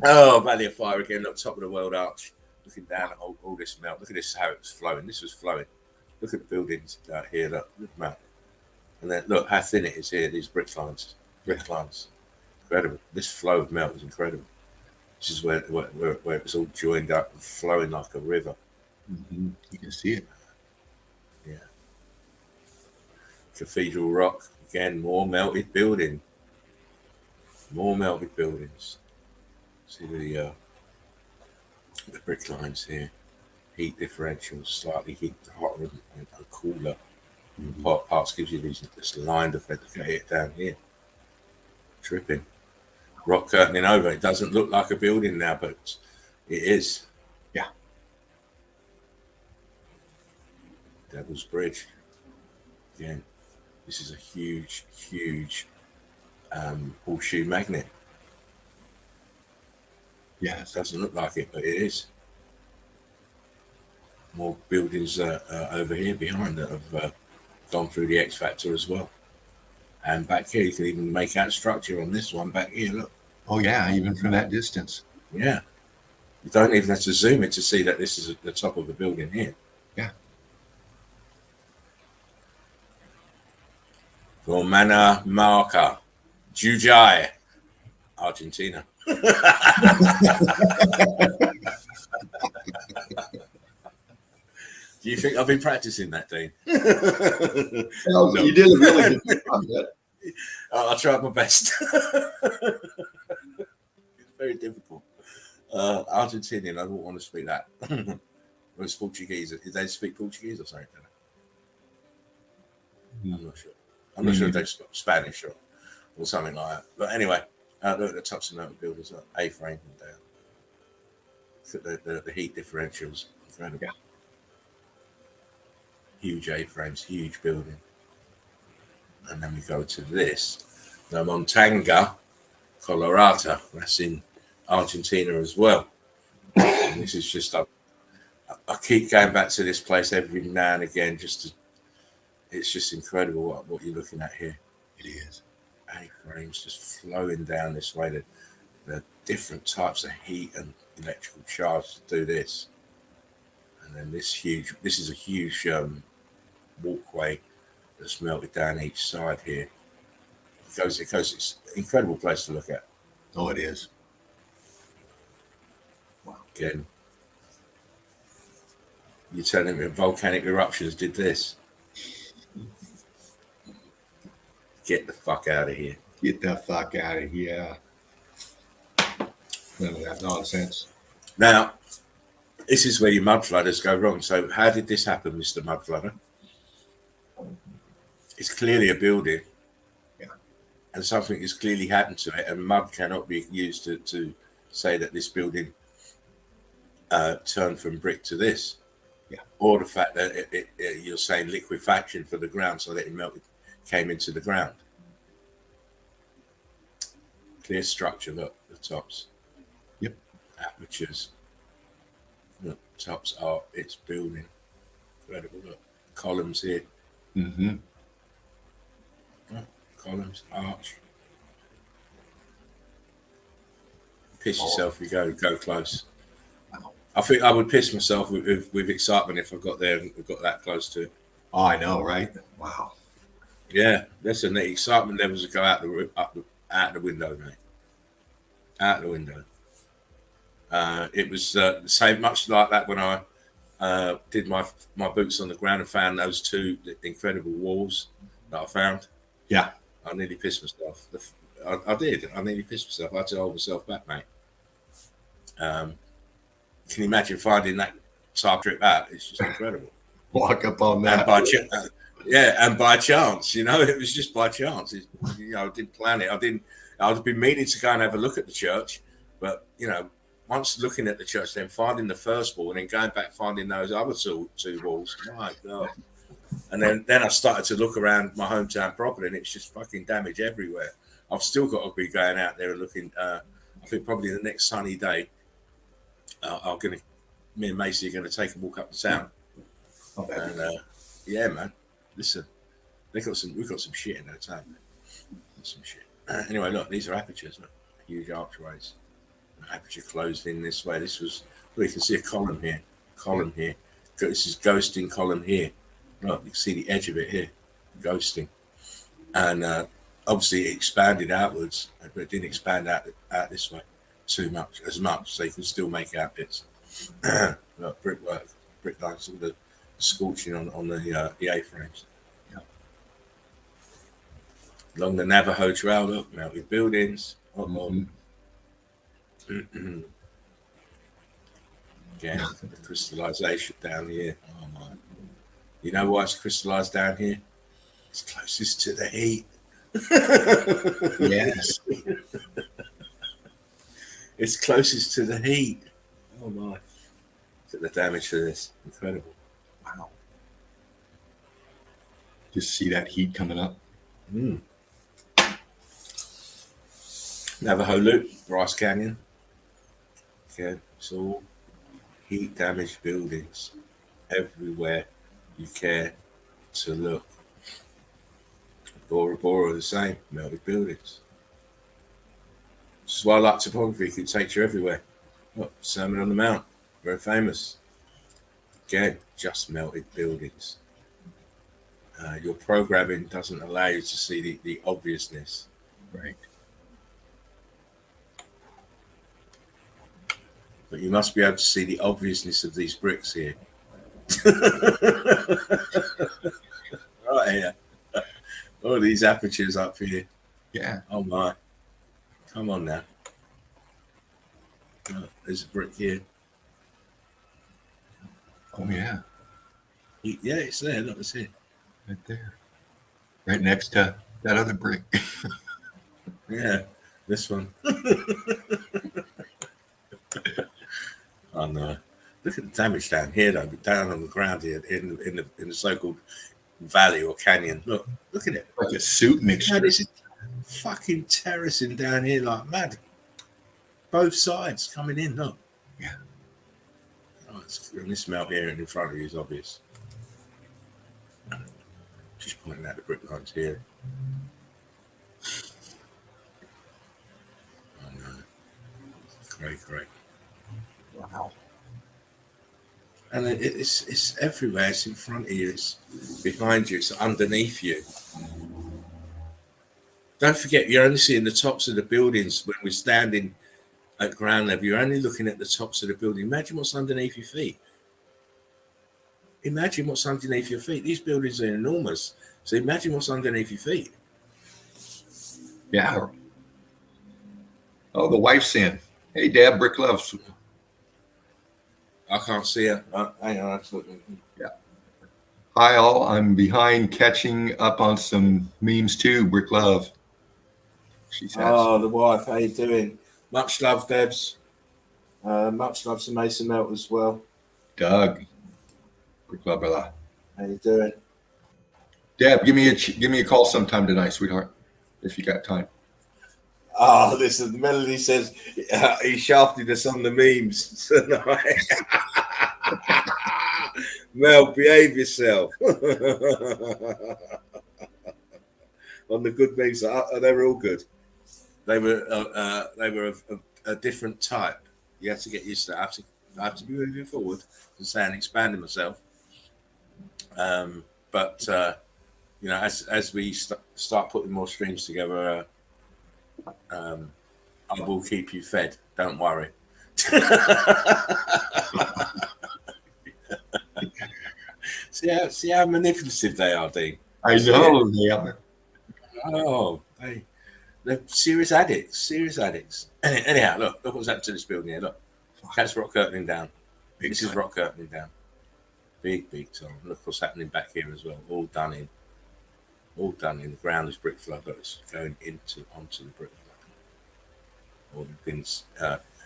Oh, Valley of Fire again, look, top of the world arch, looking down at all this melt. Look at this, how it was flowing. This was flowing. Look at the buildings out here, look at the map. And then look how thin it is here, these brick lines. Incredible. This flow of melt is incredible. This is where it's all joined up and flowing like a river. Mm-hmm. You can see it. Yeah. Cathedral Rock, again, more melted building. More melted buildings. See the brick lines here. Heat differentials, slightly hotter and cooler. Mm-hmm. Parts gives you this lined effect. Look at it down here. Tripping. Rock curtaining over. It doesn't look like a building now, but it is. Yeah. Devil's Bridge. Again, this is a huge horseshoe magnet. Yes. It doesn't look like it, but it is. More buildings over here behind that have gone through the X Factor as well. And back here, you can even make out structure on this one back here, look. Oh, yeah, even from that distance. Yeah. You don't even have to zoom in to see that this is at the top of the building here. Yeah. Romana Marca, Jujuy, Argentina. Do you think I've been practicing that, Dean? Well, no. You did a really good job. I tried my best. It's very difficult. Argentinian, I don't want to speak that. Or it's Portuguese. Did they speak Portuguese or something? I'm not sure. I'm not sure if they speak Spanish or something like that. But anyway, look at the tops of the buildings, A-frame and down. Look at the heat differentials. Incredible. Yeah. Huge A-frames, huge building. And then we go to this. The Montanga Colorado. That's in Argentina as well. And this is just, I keep going back to this place every now and again. It's just incredible what you're looking at here. It is. A-frames just flowing down this way. The different types of heat and electrical charge to do this. And then this is a huge walkway that's melted down each side here. It's an incredible place to look at. Oh, it is. Wow. Again, you're telling me volcanic eruptions did this? Get the fuck out of here. Get the fuck out of here. None of that nonsense. Now, this is where your mud flooders go wrong. So how did this happen, Mr. Mud Flooder? It's clearly a building. Yeah. And something has clearly happened to it, and mud cannot be used to say that this building turned from brick to this. Yeah. Or the fact that you're saying liquefaction for the ground, so that it melted, came into the ground. Clear structure, look, the tops. Yep. Apertures. Look, tops are its building. Incredible, look. Columns here. Mm-hmm. Look, columns, arch. Piss yourself if you go close. Wow. I think I would piss myself with excitement if I got there and got that close to it. Oh, I know, right? Wow. Yeah, listen, the excitement levels would go out the window, mate. Out the window. It was the same, much like that when I did my boots on the ground and found those two incredible walls that I found. Yeah. I nearly pissed myself. I did. I nearly pissed myself. I had to hold myself back, mate. Can you imagine finding that type trip out? It's just incredible. Walk up on that. And by chance, it was just by chance. I didn't plan it. I'd been meaning to go and have a look at the church, but once looking at the church, then finding the first wall, and then going back finding those other two walls. My God! And then I started to look around my hometown property, and it's just fucking damage everywhere. I've still got to be going out there and looking. I think probably the next sunny day, me and Macy are going to take a walk up the town. And yeah, man. Listen, we've got some shit in that town, man. Some shit. Anyway, look, these are apertures, look. Huge archways. Aperture closed in this way. This was, well, you can see a column here. This is ghosting column here. Look, you can see the edge of it here, ghosting. And obviously it expanded outwards, but it didn't expand out this way as much, so you can still make out bits. Look, brickwork, brick lines, all the scorching on the A-frames. Yeah. Along the Navajo Trail, look, melted buildings. Again, the crystallization down here. Oh my! You know why it's crystallized down here? It's closest to the heat. Yes. It's closest to the heat. Oh my! Look at the damage to this. Incredible. Wow. Just see that heat coming up. Navajo Loop, Bryce Canyon. Okay, it's all heat damaged buildings everywhere you care to look. Bora Bora, the same, melted buildings. This is why I like topography, it takes you everywhere. Look, Sermon on the Mount, very famous. Again, just melted buildings. Your programming doesn't allow you to see the obviousness. Right. But you must be able to see the obviousness of these bricks here. Right here. All these apertures up here. Yeah. Oh my. Come on now. Oh, there's a brick here. Oh yeah. Yeah, it's there. Look, it's here. Right there. Right next to that other brick. Yeah, this one. Oh no! Look at the damage down here, though. Down on the ground here, in the so-called valley or canyon. Look at it. Like a soup mixture. Man, this is fucking terracing down here like mad. Both sides coming in. Look. Yeah. Oh, and this melt here in front of you is obvious. Just pointing out the brick lines here. Oh no! Great. Wow. And it's everywhere. It's in front of you. It's behind you. It's underneath you. Don't forget, you're only seeing the tops of the buildings when we're standing at ground level. You're only looking at the tops of the building. Imagine what's underneath your feet. Imagine what's underneath your feet. These buildings are enormous. So imagine what's underneath your feet. Yeah. Oh, the wife's in. Hey, Dad, Brick Loves. I can't see her. Hang on. Yeah. Hi, all. I'm behind catching up on some memes too. Brick Love. She says. Oh, the wife. How you doing? Much love, Debs. Much love to Mason Melt as well. Doug. Brick Love, brother. How you doing? Deb, give me a call sometime tonight, sweetheart, if you got time. Oh, listen, Melody says he shafted us on the memes tonight. Mel, behave yourself. On the good memes, they were all good. They were of a different type. You have to get used to that. I have to be moving forward and saying expanding myself. But you know, as we start putting more streams together. I will keep you fed. Don't worry. see how manipulative they are, Dean. I know they are. Oh, they're serious addicts. Anyhow, look what's happened to this building here. Look, that's rock curtaining down. This is rock curtaining down. Big time. Look what's happening back here as well. All done in. The ground is brick flood, but it's going onto the brick flood. Or we've been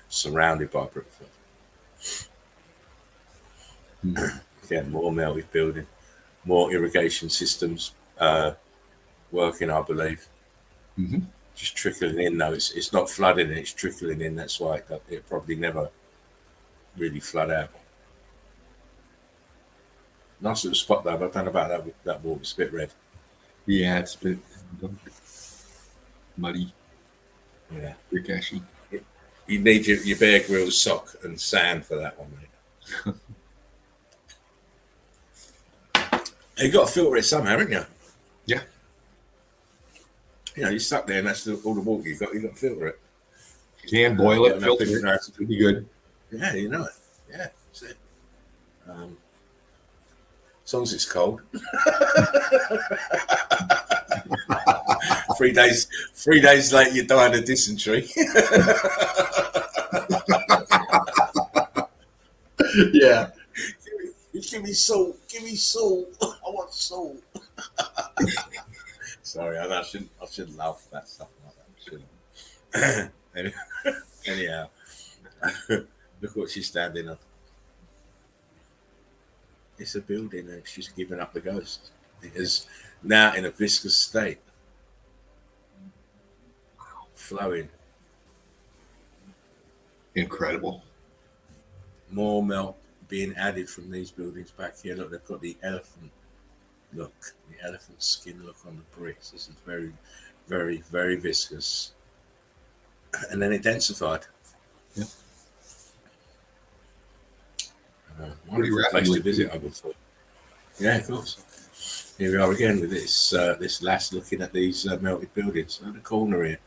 surrounded by brick flood. Again, more melted building, more irrigation systems working, I believe. Mm-hmm. Just trickling in, though. It's not flooding, it's trickling in. That's why it probably never really flood out. Nice little spot, though. But I don't know about that water. It's a bit red. Yeah, it's a bit muddy. Yeah. Brick ashy. You need your Bear Grylls sock and sand for that one, mate. You got to filter it somehow, haven't you? Yeah. You know, you're stuck there, and that's all the water you got. You got to filter it. You can boil it, filter it. It It'll be good. Yeah, you know it. Yeah, that's it. As long as it's cold. 3 days. 3 days later, you die of dysentery. Yeah. Give me salt. Give me salt. I want salt. Sorry, I shouldn't laugh at that stuff like that. Anyhow, look what she's standing on. It's a building and she's given up the ghost. It is now in a viscous state. Flowing. Incredible. More melt being added from these buildings back here. Look, they've got the elephant look, the elephant skin look on the bricks. This is very, very, very viscous. And then it densified. Yeah. Wonderful place to visit, I would thought. Yeah, of course. Here we are again with this lass looking at these melted buildings. Look at the corner here.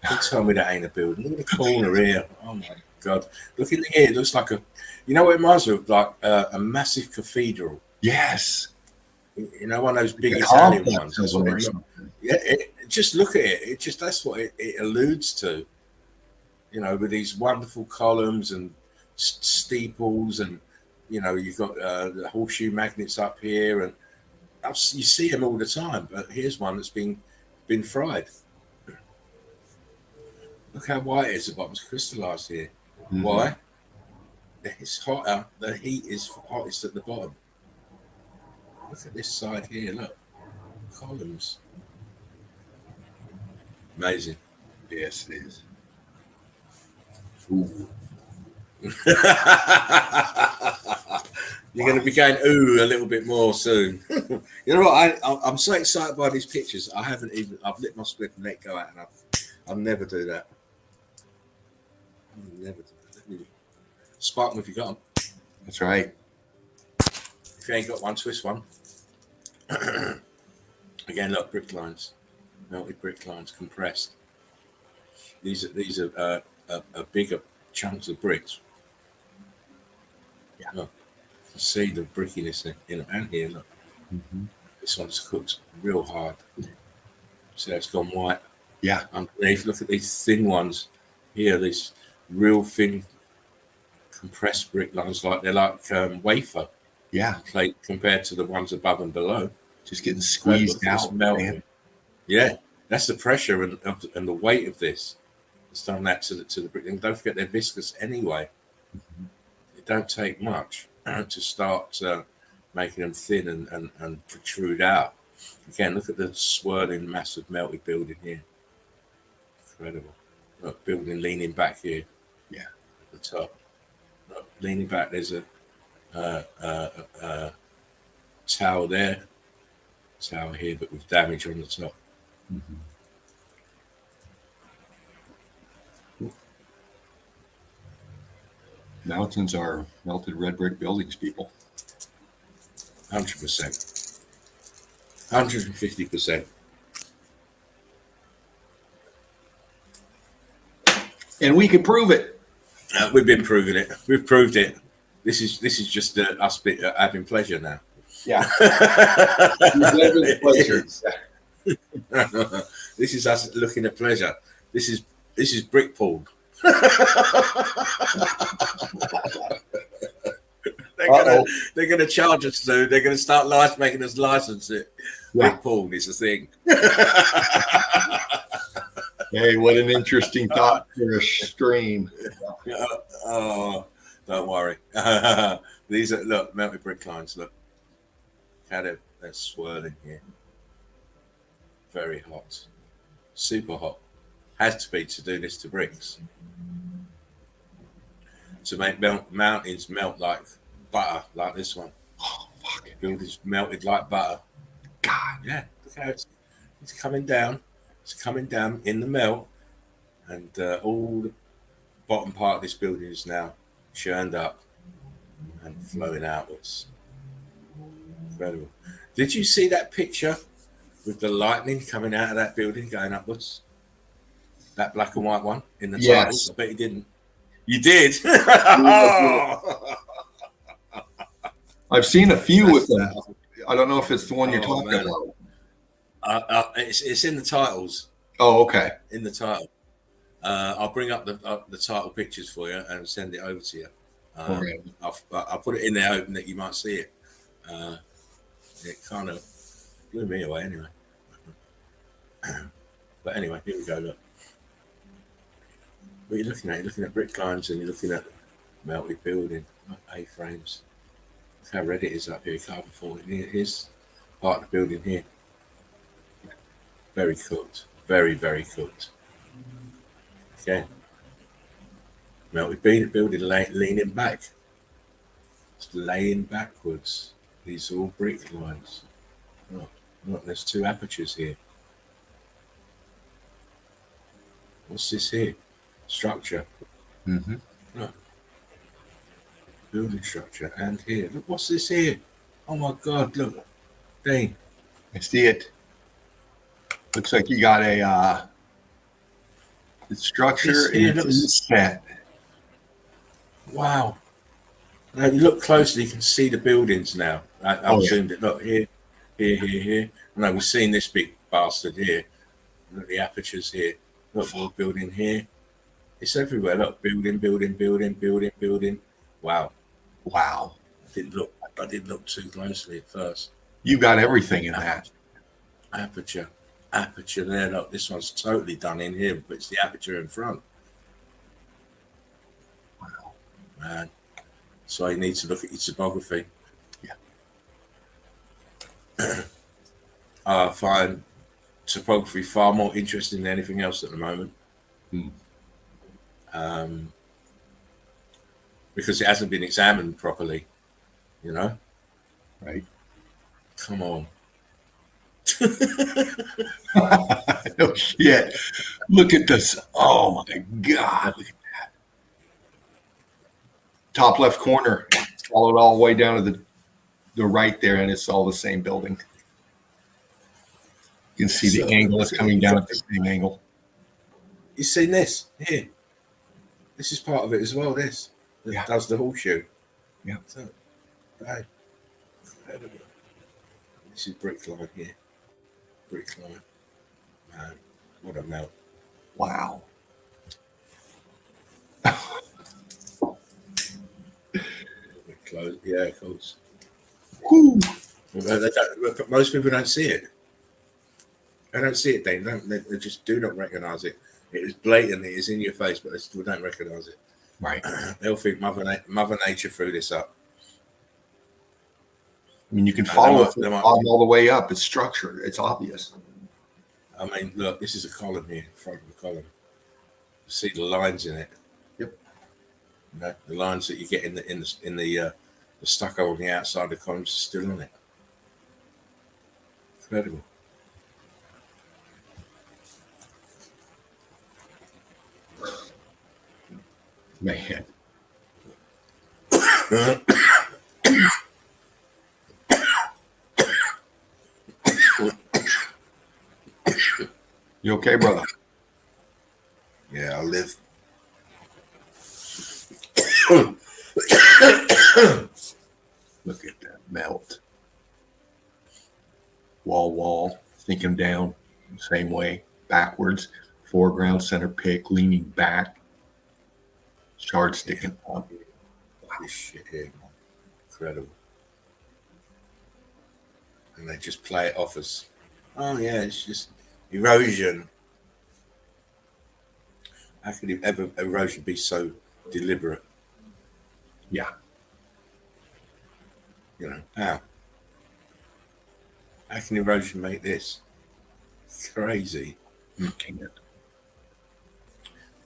Don't tell me that ain't a building. Look at the corner here. Oh my God. Look in here. It looks like you know what it reminds me of? Like a massive cathedral. Yes. You know, one of those big Italian ones. Yeah. Just look at it. That's what it alludes to. You know, with these wonderful columns and steeples, and you know, you've got the horseshoe magnets up here, and you see them all the time. But here's one that's been fried. Look how white it is. The bottom's crystallized here. Mm-hmm. Why? It's hotter. The heat is hottest at the bottom. Look at this side here. Look, columns. Amazing. Yes, it is. Ooh. You're going to be going ooh a little bit more soon. You know what? I'm so excited by these pictures. I've lit my split and let go out, and I'll never do that. I'll never do that. Spark them if you got them. That's right. If you ain't got one, twist one. Again, look, brick lines, melted brick lines, compressed. These are bigger chunks of bricks. Yeah. Look, you see the brickiness in and here. Look, This one's cooked real hard. See how it's gone white. Yeah. Underneath, look at these thin ones here. These real thin compressed brick lines, they're like wafer. Yeah. Plate compared to the ones above and below. Just getting squeezed out. Man. Yeah, that's the pressure and the weight of this. It's done that to the brick. And don't forget they're viscous anyway. Mm-hmm. It don't take much to start making them thin and protrude out. Again, look at the swirling, massive melted building here. Incredible. Look, building leaning back here. Yeah. At the top. Look, leaning back, there's a tower there. Tower here, but with damage on the top. Mm-hmm. Mountains are melted red brick buildings, people. 100%. 150%. And we can prove it. We've been proving it. We've proved it. This is just us having pleasure now. Yeah. Pleasure. This is us looking at pleasure. This is brick pulled. They're gonna charge us soon. They're gonna start making us license it. Yeah. Brick pulled is the thing. Hey, what an interesting thought for a stream. Oh, don't worry. These are melted brick lines. Look how they're swirling here. Very hot, super hot. Has to be to do this to bricks. To make mountains melt like butter, like this one. Oh, fuck. Buildings melted like butter. God. Yeah, look how it's coming down. It's coming down in the melt, and all bottom part of this building is now churned up and flowing outwards. Incredible. Did you see that picture with the lightning coming out of that building going upwards? That black and white one in the titles? I bet you didn't. You did? I've seen a few with them. I don't know if it's the one you're talking about. It's in the titles. Oh, okay. In the title. I'll bring up the title pictures for you and send it over to you. I'll put it in there hoping that you might see it. It kind of blew me away anyway. But anyway, here we go. Look. What are you looking at? You're looking at brick lines and you're looking at melted building, A-frames. Look how red it is up here, carbon 14. Here's part of the building here. Very cooked. Very, very cooked. Okay. Melted building leaning back. It's laying backwards. These are all brick lines. Look, there's 2 apertures here. What's this here? Structure. Mm-hmm. Look. Building structure. And here. Look, what's this here? Oh my God, look. Dean. I see it. Looks like you got a structure and it's set. Wow. Now, you look closely, you can see the buildings now. I've zoomed it. Look, here. No, we've seen this big bastard here. Look at the apertures here. Look, more building here. It's everywhere. Look, building. Wow. I didn't look too closely at first. You got everything in that. Aperture there. Look, this one's totally done in here, but it's the aperture in front. Wow. Man. So you need to look at your topography. Yeah. I find topography far more interesting than anything else at the moment. Because it hasn't been examined properly, you know? Right. Come on. No shit. Look at this. Oh my God. Look at that. Top left corner. Followed all the way down to the right there, and it's all the same building. You can see the angle is coming down at the same angle. You seen this? Here. This is part of it as well, this. Yeah. Does the horseshoe. Yeah. So, right. Incredible. This is brick line here. Brick line. Man, what a melt. Wow. Close. Yeah, of course. Whew. Most people don't see it. They don't see it, they just do not recognise it. It is blatant, it is in your face, but they still don't recognise it. Right. They'll think Mother Nature threw this up. I mean, you can follow it all the way up. It's structured. It's obvious. I mean, look, this is a column here, front of the column. You see the lines in it. Yep. You know, the lines that you get in the stucco on the outside of the columns are still on it. Incredible. Man. You okay, brother? Yeah, I'll live. Look at that melt. Wall, sink him down, same way, backwards, foreground, center pick, leaning back, shard sticking up. This shit here, incredible. And they just play it off as, oh yeah, it's just erosion. How could erosion be so deliberate? Yeah. You know, how? How can erosion make this? It's crazy. You can't.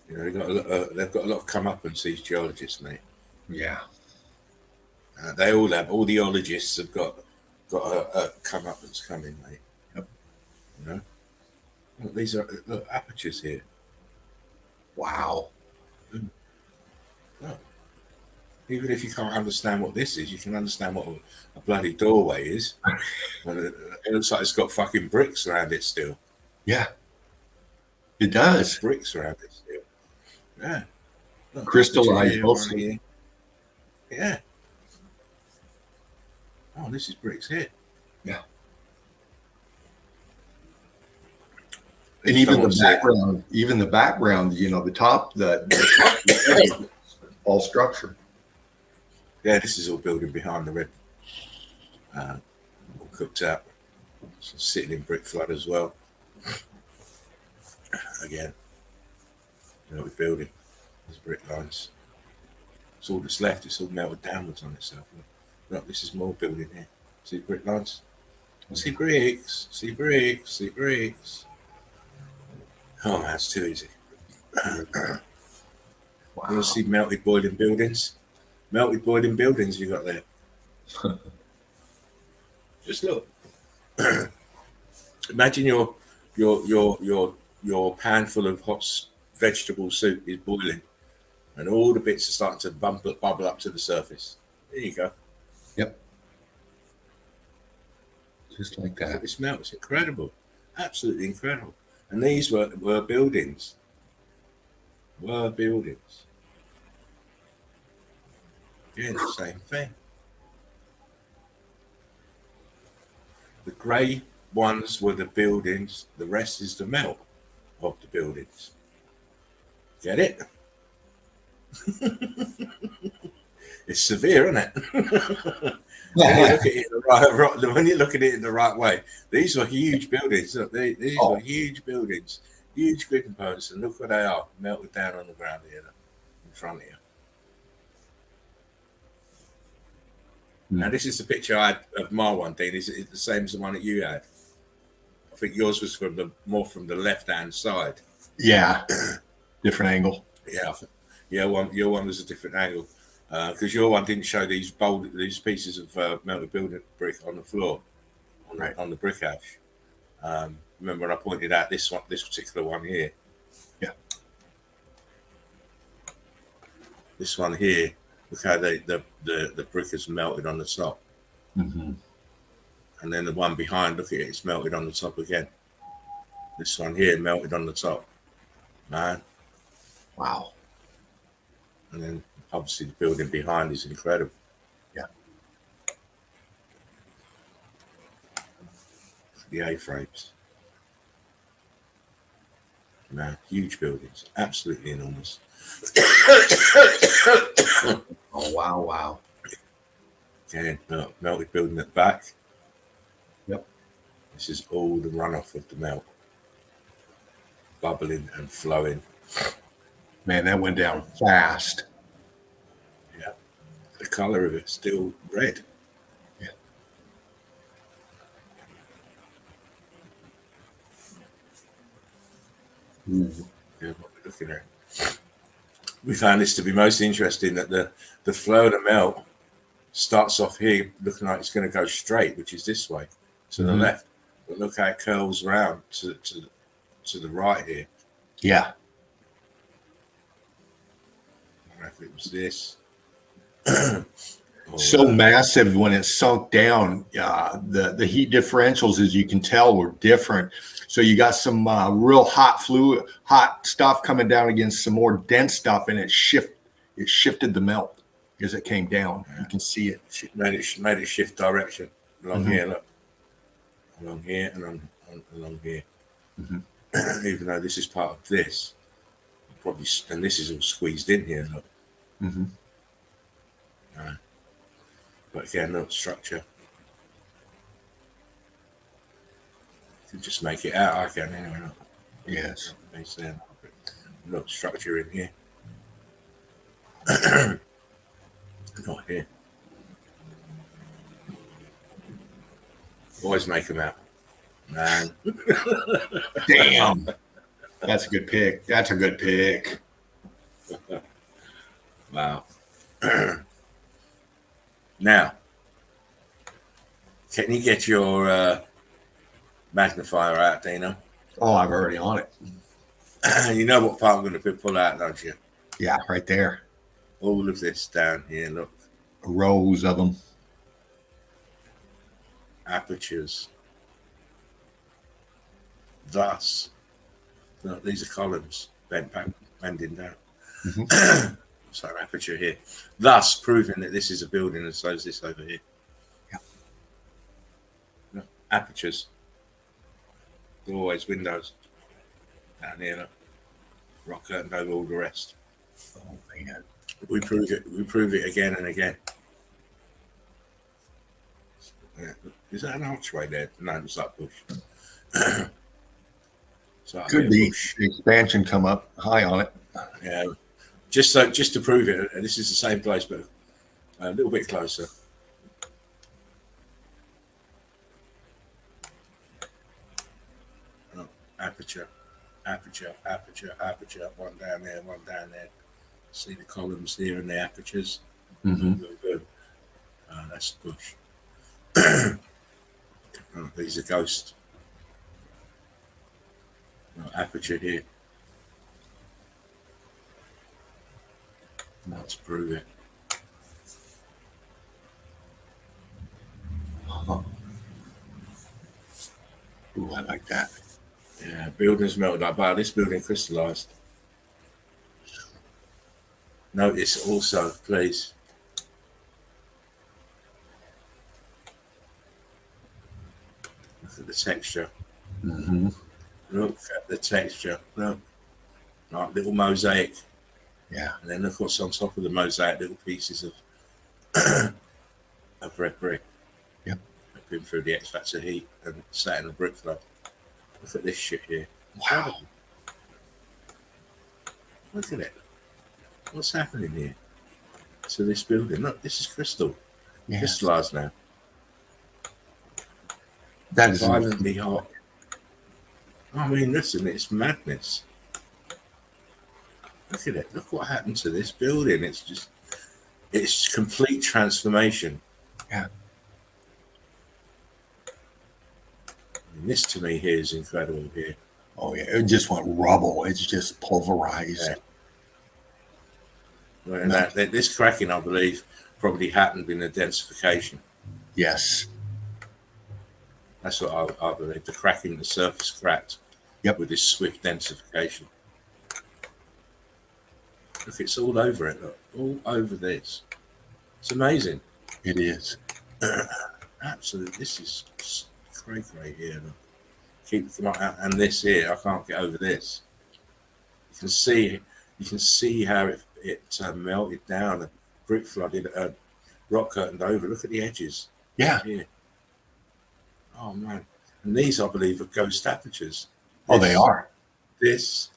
You know, they've got a lot of comeuppance, these geologists, mate. Yeah. They all have. All the geologists have got a comeuppance coming, mate. Yep. You know, look, these are apertures here. Wow. Even if you can't understand what this is, you can understand what a bloody doorway is. And it looks like it's got fucking bricks around it still. Yeah, it does. Bricks around it still. Yeah. Look, Crystallized here, mostly. here. Yeah. Oh, this is bricks here. Yeah. And even the background, you know, the top, the all structure. Yeah, this is all building behind the red. All cooked up. So sitting in brick flood as well. Again, you know, we're building. There's brick lines. It's all that's left. It's all melted downwards on itself. Look, this is more building here. See brick lines? See bricks. See bricks. See bricks. Oh man, it's too easy. Wow. You want to see melted boiling buildings? Melted boiling buildings you got there. Just look. Imagine your pan full of hot vegetable soup is boiling, and all the bits are starting to bubble up to the surface. There you go. Yep. Just like that. It smells. It's incredible. Absolutely incredible. And these were buildings. Were buildings. Again, the same thing. The grey ones were the buildings. The rest is the melt of the buildings. Get it? It's severe, isn't it? When you look at it in the right way, these were huge buildings. Look, these were huge buildings, huge grid components, and look where they are, melted down on the ground here, in front of you. Now, this is the picture I had of my one, Dean. Is it the same as the one that you had? I think yours was more from the left-hand side. Yeah, different angle. Yeah, your one was a different angle. Because your one didn't show these pieces of melted building brick on the floor, on the brick ash. Remember when I pointed out this particular one here? Yeah. This one here, look how the brick is melted on the top. Mm-hmm. And then the one behind, look at it, it's melted on the top again. This one here melted on the top. Man. Wow. And then obviously the building behind is incredible. Yeah. The A-frames. Man, huge buildings. Absolutely enormous. Oh, wow. Again, melted building at the back. Yep. This is all the runoff of the melt. Bubbling and flowing. Man, that went down fast. Yeah. The colour of it's still red. Yeah. Ooh. Yeah, what we're looking at. We found this to be most interesting, that the flow of the melt starts off here looking like it's going to go straight, which is this way to the left. But look how it curls around to the right here. Yeah. I don't know if it was this. So massive when it sunk down. The heat differentials, as you can tell, were different. So you got some real hot stuff coming down against some more dense stuff, and it shifted the melt as it came down. Yeah. You can see it. Made it shift direction along here. Look, along here and along here. Mm-hmm. Even though this is part of this, probably, and this is all squeezed in here. Look. Mm-hmm. But again, look, structure. You can just make it out. I can anyway. Look. Yes. Look, structure in here. Not here. Always make them out. Man. Damn. That's a good pick. That's a good pick. Wow. Now, can you get your magnifier out, Dino? Oh, I'm already on it. You know what part I'm going to pull out, don't you? Yeah, right there. all of this down here. Look, Rows of them. apertures. Thus, look, these are columns bent back, bending down. Mm-hmm. So aperture here, thus proving that this is a building, and so is this over here. Yeah. Look, apertures. Doorways, windows. Down here, look. Rock curtain over all the rest. Oh man. We prove it. We prove it again and again. Yeah. Is that an archway there? No, it's like bush. So Could be expansion come up high on it. Yeah. Just to prove it, this is the same place, but a little bit closer. Oh, aperture, aperture, aperture, aperture. One down there, one down there. See the columns here and the apertures. Mm-hmm. Good. That's the bush. Oh, these are ghosts. Oh, aperture here. Let's prove it. Oh. Ooh, I like that. Yeah, buildings melted like butter. This building crystallized. Notice also, please. Look at the texture. Mm-hmm. Look at the texture. Look, like little mosaic. Yeah. And then look what's on top of the mosaic, little pieces of of red brick. Yep. They've been through the X-factor heat and sat in the brick flow. Look at this shit here. Wow. Look at it. What's happening here to this building? Look, this is crystal. Yes. Crystallized now. That is Violently hot. I mean, listen, it's madness. Look at it. Look what happened to this building. It's complete transformation. Yeah. And this to me here is incredible here. Oh yeah, it just went rubble. It's just pulverized. Yeah. And this cracking, I believe, probably happened in the densification. Yes. That's what I believe. The cracking, the surface cracked. Yep. With this swift densification. Look, it's all over it. Look, all over this. It's amazing. It is. Absolutely. This is cray here. Look. Keep them out, and this here, I can't get over this. You can see how it melted down, brick flooded, rock curtained over. Look at the edges. Yeah. Here. Oh man! And these, I believe, are ghost apertures. Oh, they are. This.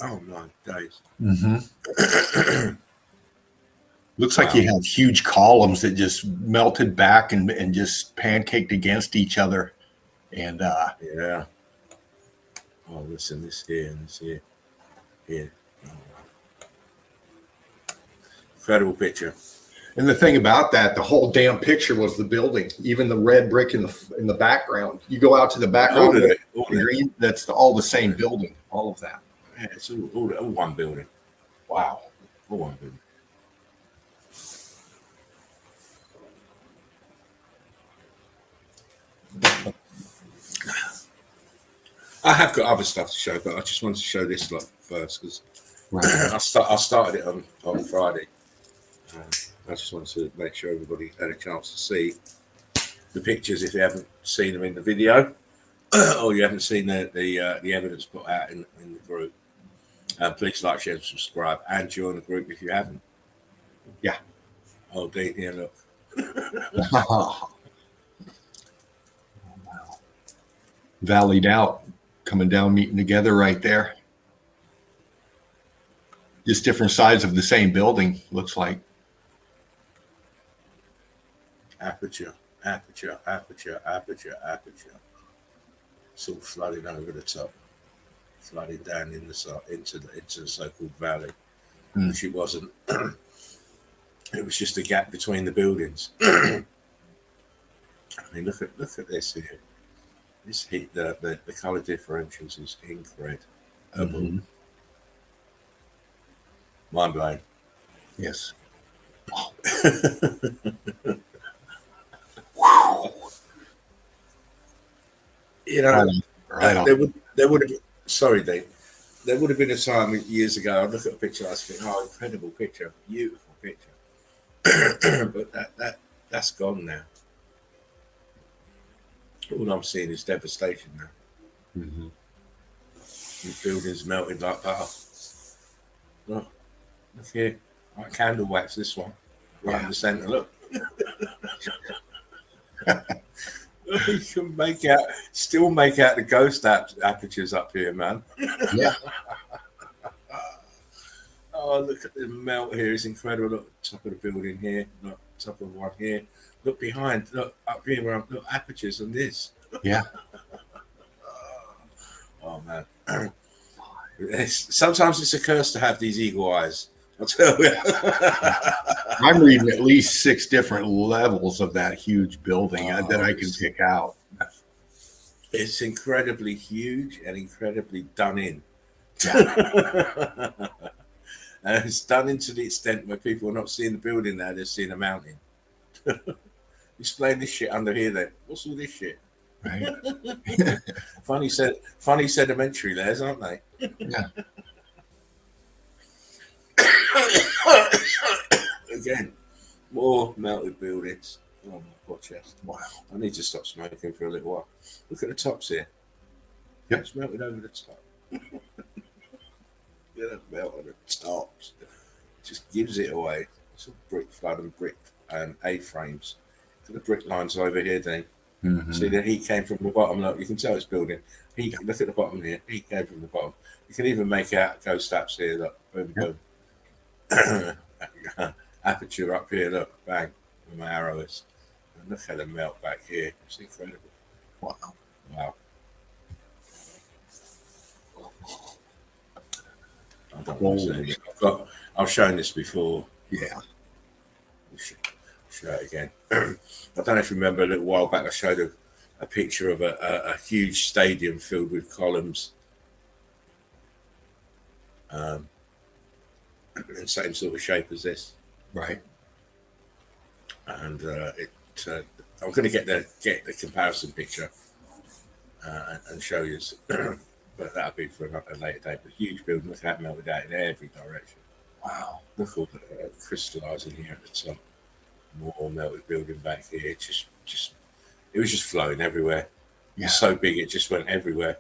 Oh my days. Mm-hmm. Looks like you have huge columns that just melted back and just pancaked against each other. And yeah. Oh, listen, this here and this here. Here. Oh. Incredible picture. And the thing about that, the whole damn picture was the building, even the red brick in the background. You go out to the background, All green, that's all the same building, all of that. Yeah, it's all one building. Wow. All one building. I have got other stuff to show, but I just wanted to show this lot first because I started it on Friday. I just wanted to make sure everybody had a chance to see the pictures if you haven't seen them in the video or you haven't seen the evidence put out in the group. Please like, share, and subscribe, and join the group if you haven't. Yeah. Oh, Dean, here, look. Valleyed out, coming down, meeting together right there. Just different sides of the same building, looks like. Aperture. It's all flooding over the top, flooding down into the so-called valley, which it wasn't. It was just a gap between the buildings. I mean, look at this here. This heat, the color differentials is incredible. Mind blowing. Yes. You know, Right on. there would have. Sorry, Dave. There would have been a time years ago. I'd look at a picture, I was thinking, "Oh, incredible picture, beautiful picture," but that's gone now. All I'm seeing is devastation now. Mm-hmm. These buildings melted like butter. Look here. Like candle wax, this one. Right in the centre, look. You can still make out the ghost apertures up here, man. Yeah. Oh, look at the melt here. It's incredible. Look, top of the building here. Look, top of one here. Look behind. Look up here where look, apertures on this. Yeah. Oh, man. Sometimes it's a curse to have these eagle eyes. I'll tell you. I'm reading at least 6 different levels of that huge building that I can pick out. It's incredibly huge and incredibly done in. Yeah. And it's done in to the extent where people are not seeing the building now, they're seeing a mountain. Explain this shit under here then. What's all this shit? Right. Funny sedimentary layers, aren't they? Yeah. Again, more melted buildings. Oh my God, chest. Wow. I need to stop smoking for a little while. Look at the tops here. Yep. It's melted over the top. Yeah, melt on the tops. Just gives it away. It's a brick flood and brick and A-frames. Look at the brick lines over here, Dean. Mm-hmm. See, the heat came from the bottom. Look, you can tell it's building. Look at the bottom here. Heat came from the bottom. You can even make out ghost steps here. Look, boom, boom. Aperture up here. Look, bang, where my arrow is. And look at the melt back here. It's incredible. Wow. Wow. I don't want to say it. I've shown this before. Yeah. Show it again. I don't know if you remember a little while back, I showed a picture of a huge stadium filled with columns. And same sort of shape as this. Right. And I'm going to get the comparison picture and show you. But that'll be for a later date. But huge building, look how it melted out in every direction. Wow. Look all the crystallising here at the top. More melted building back here. It was just flowing everywhere. Yeah. It was so big, it just went everywhere.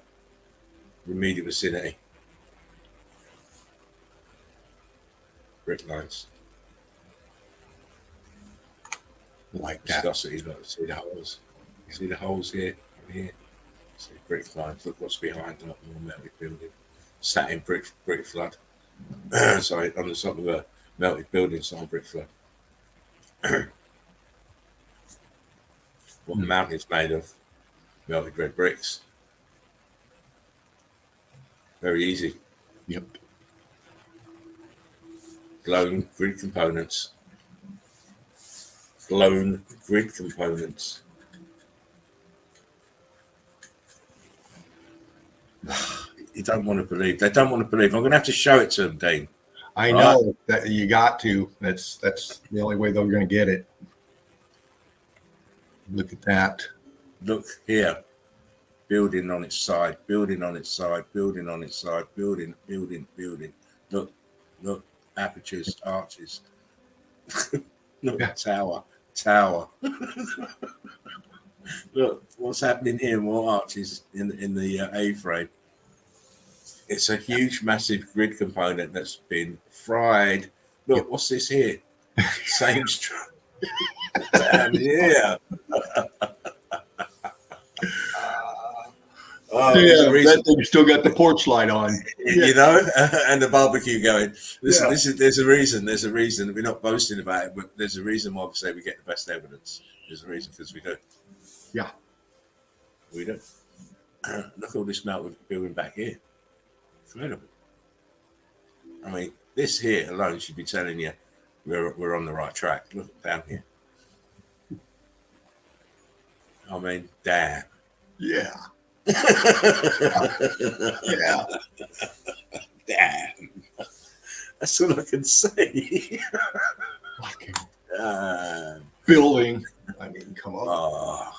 Immediate vicinity. Brick lines. Like that. Viscosity, look, see the holes. See the holes here and here. See brick lines. Look what's behind. Look, more melted building. Sat in brick flood. Sorry, on the top of a melted building, sat on brick flood. What the mountain's made of? Melted red bricks. Very easy. Yep. Blown grid components. Blown grid components. You don't want to believe. They don't want to believe. I'm going to have to show it to them, Dane. I know that you got to. That's the only way they're going to get it. Look at that. Look here. Building on its side, building on its side, building on its side, building. Look, apertures, arches. Look, Yeah. tower. Look, what's happening here? More arches in the A-frame. It's a huge, massive grid component that's been fried. Look, what's this here? Same structure. Damn, yeah. That thing still got the porch light on. You know, and the barbecue going. Listen, there's a reason. There's a reason. We're not boasting about it, but there's a reason why we say we get the best evidence. There's a reason, because we do. Yeah. We do. Look at all this melted building back here. Incredible. I mean, this here alone should be telling you we're on the right track. Look down here. I mean, damn. Yeah. Yeah. Damn. That's all I can say. Fucking Um, building. I mean, come on. oh,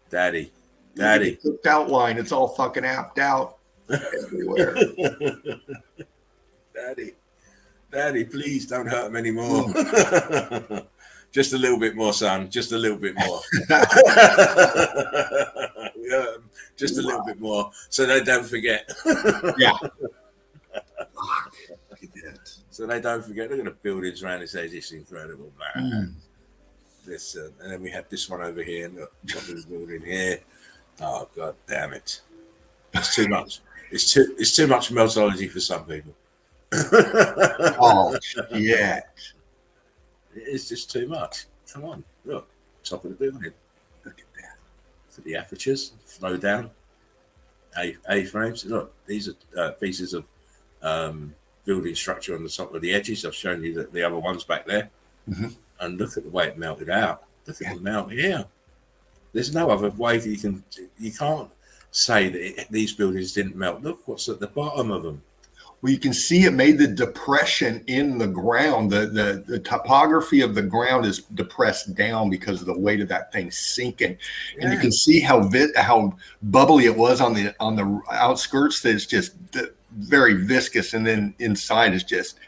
Daddy. Look at the cooked outline. It's all fucking apped out everywhere. Daddy, please don't hurt him anymore. Just a little bit more, son. Just a little bit more. Just a little bit more, so they don't forget. Yeah. Fuck. Look at that. So they don't forget. Look at the buildings around this edge. It's incredible, man. This, and then we have this one over here. Look, top of the building here. Oh, god damn it! It's too much. It's too much meltology for some people. Oh shit! It's just too much. Come on, look, top of the building. Look at that. For the apertures, flow down. A frames. Look, these are pieces of building structure on the top of the edges. I've shown you the other ones back there. And look at the way it melted out. Look at the melt here. There's no other way that you can't say that these buildings didn't melt. Look what's at the bottom of them. Well, you can see it made the depression in the ground. The topography of the ground is depressed down because of the weight of that thing sinking. Yeah. And you can see how bubbly it was on the outskirts. That it's just very viscous, and then inside is just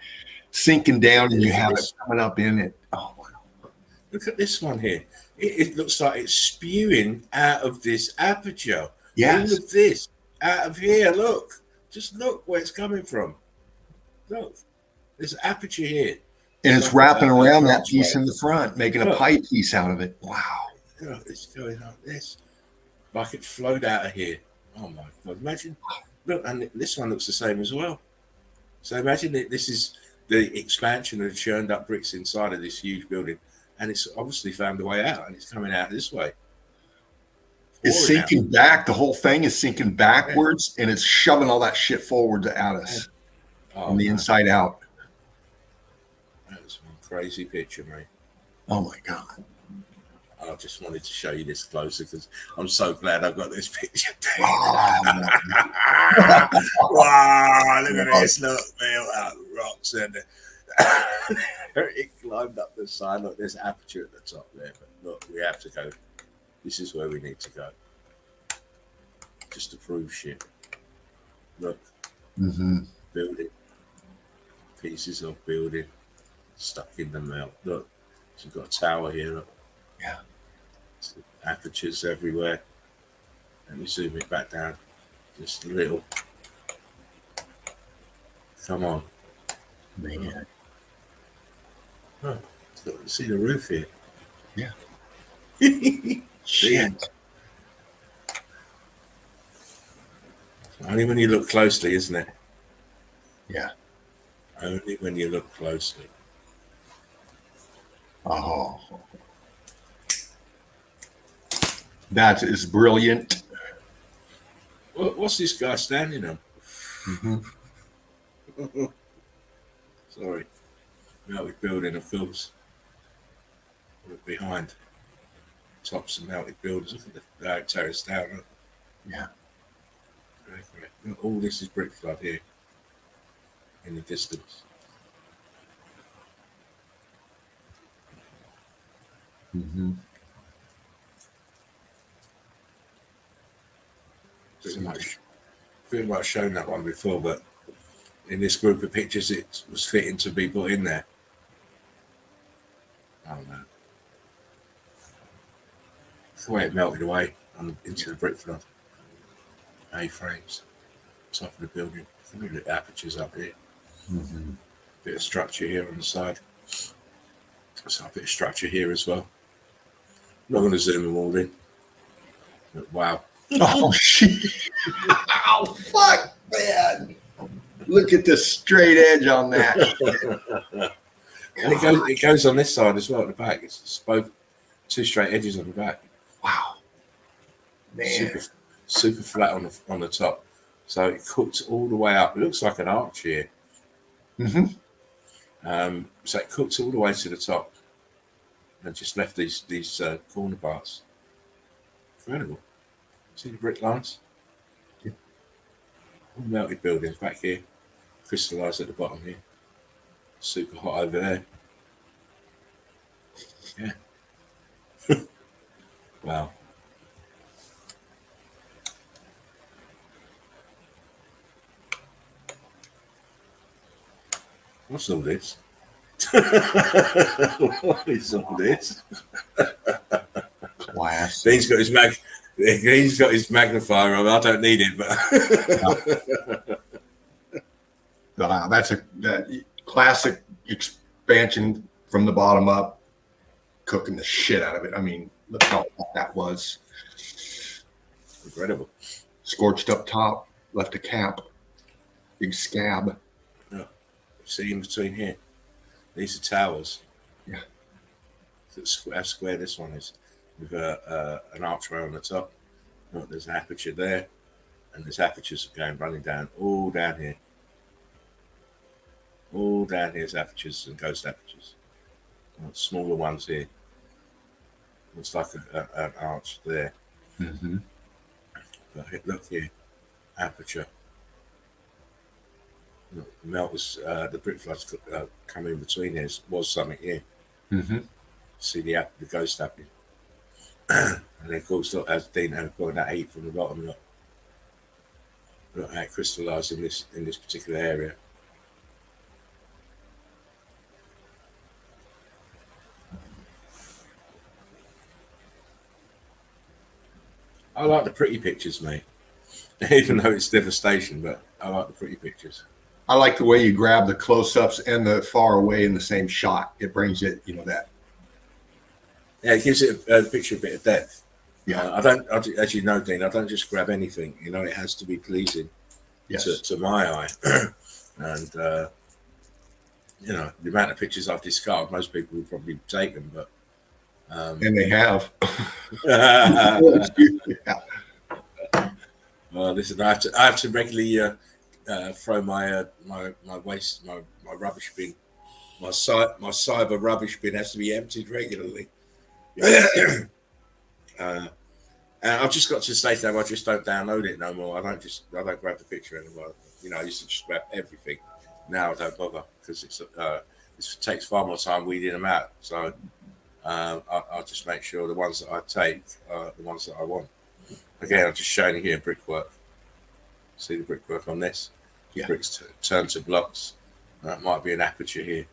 sinking down, and you have it coming up in it. Oh wow! Look at this one here. It looks like it's spewing out of this aperture. Yes. All of this out of here. Look. Just look where it's coming from. Look, there's an aperture here. And it's wrapping around that piece in the front, making a pipe piece out of it. Wow. Look, it's going like this. Like it flowed out of here. Oh my God. Imagine. Look, and this one looks the same as well. So imagine this is the expansion of the churned up bricks inside of this huge building. And it's obviously found a way out, and it's coming out this way. It's sinking back. The whole thing is sinking backwards, and it's shoving all that shit forward at us from the inside out. That was one crazy picture, mate. Oh my God. I just wanted to show you this closer because I'm so glad I got this picture. Oh, wow, look at this. Look, man, rocks and it climbed up the side. Look, there's aperture at the top there, but look, we have to go. This is where we need to go. Just to prove shit. Look. Building. Pieces of building stuck in the melt. Look. So we've got a tower here. Look. Yeah. Apertures everywhere. Let me zoom it back down. Just a little. Come on. Man. Oh, see the roof here. Yeah. Shit. Only when you look closely, isn't it? Yeah. Only when you look closely. Oh. That is brilliant. What's this guy standing on? Sorry. Melted building, of course. Look behind. Tops and melted buildings. Look at the terrace down. Look. Yeah. Look, all this is brick flood here in the distance. I feel like I've shown that one before, but in this group of pictures, it was fitting to be put in there. I don't know. The way it melted away into the brick flood. A-frames, top of the building. Look at the apertures up here. Bit of structure here on the side. So a bit of structure here as well. I'm not going to zoom them all in. But wow. Oh shit. Oh fuck, man. Look at the straight edge on that. And it goes on this side as well at the back. It's both two straight edges on the back. Wow. Man. Super flat on the top. So it cooked all the way up. It looks like an arch here. So it cooked all the way to the top. And just left these corner parts. Incredible. See the brick lines? Yeah. All melted buildings back here. crystallized at the bottom here. Super hot over there. Yeah. Wow. What's all this? What is all this? Class. Dean's got his magnifier on. I don't need it, but That's that classic expansion from the bottom up, cooking the shit out of it. I mean, look how hot that was. incredible. Scorched up top, left a cap, big scab. Yeah. See in between here. These are towers. Yeah. How square this one is. With an archway on the top. Look, there's an aperture there, and there's apertures running down all down here. All down here's apertures and ghost apertures. Smaller ones here. Looks like an arch there. Mm-hmm. But look here, aperture. Look, melt was the brick floods come in between here. Was something here. Mm-hmm. See the ghost happening. And then of course, look, as Dean had put that heat from the bottom. Look how it crystallized in this particular area. I like the pretty pictures, mate. Even though it's devastation, but I like the pretty pictures. I like the way you grab the close-ups and the far away in the same shot. It brings it, that. Yeah, it gives it a picture a bit of depth. Yeah. As you know, Dean, I don't just grab anything. It has to be pleasing to my eye. And, the amount of pictures I've discarded, most people would probably take them, but. And they have. Well, listen, I have to regularly throw my waste, my rubbish bin, my cyber rubbish bin has to be emptied regularly. And I've just got to the stage now I just don't download it no more. I don't grab the picture anymore. I used to just grab everything. Now I don't bother because it takes far more time weeding them out. So I'll just make sure the ones that I take are the ones that I want. Again, I'm just showing you here brickwork. See the brickwork on this? Yeah. Bricks turned to blocks. That might be an aperture here.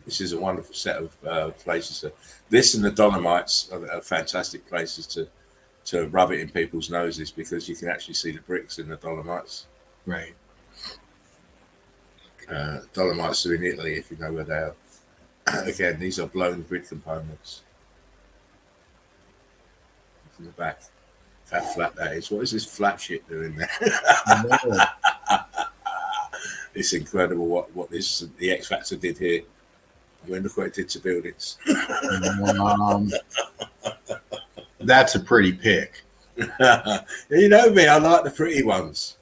This is a wonderful set of places. This and the Dolomites are fantastic places to rub it in people's noses because you can actually see the bricks in the Dolomites. Right. Dolomites are in Italy, if you know where they are. Again, these are blown grid components. From the back. How flat that is. What is this flat shit doing there? It's incredible what the X Factor did here. I mean, look what it did to buildings. That's a pretty pick. You know me, I like the pretty ones.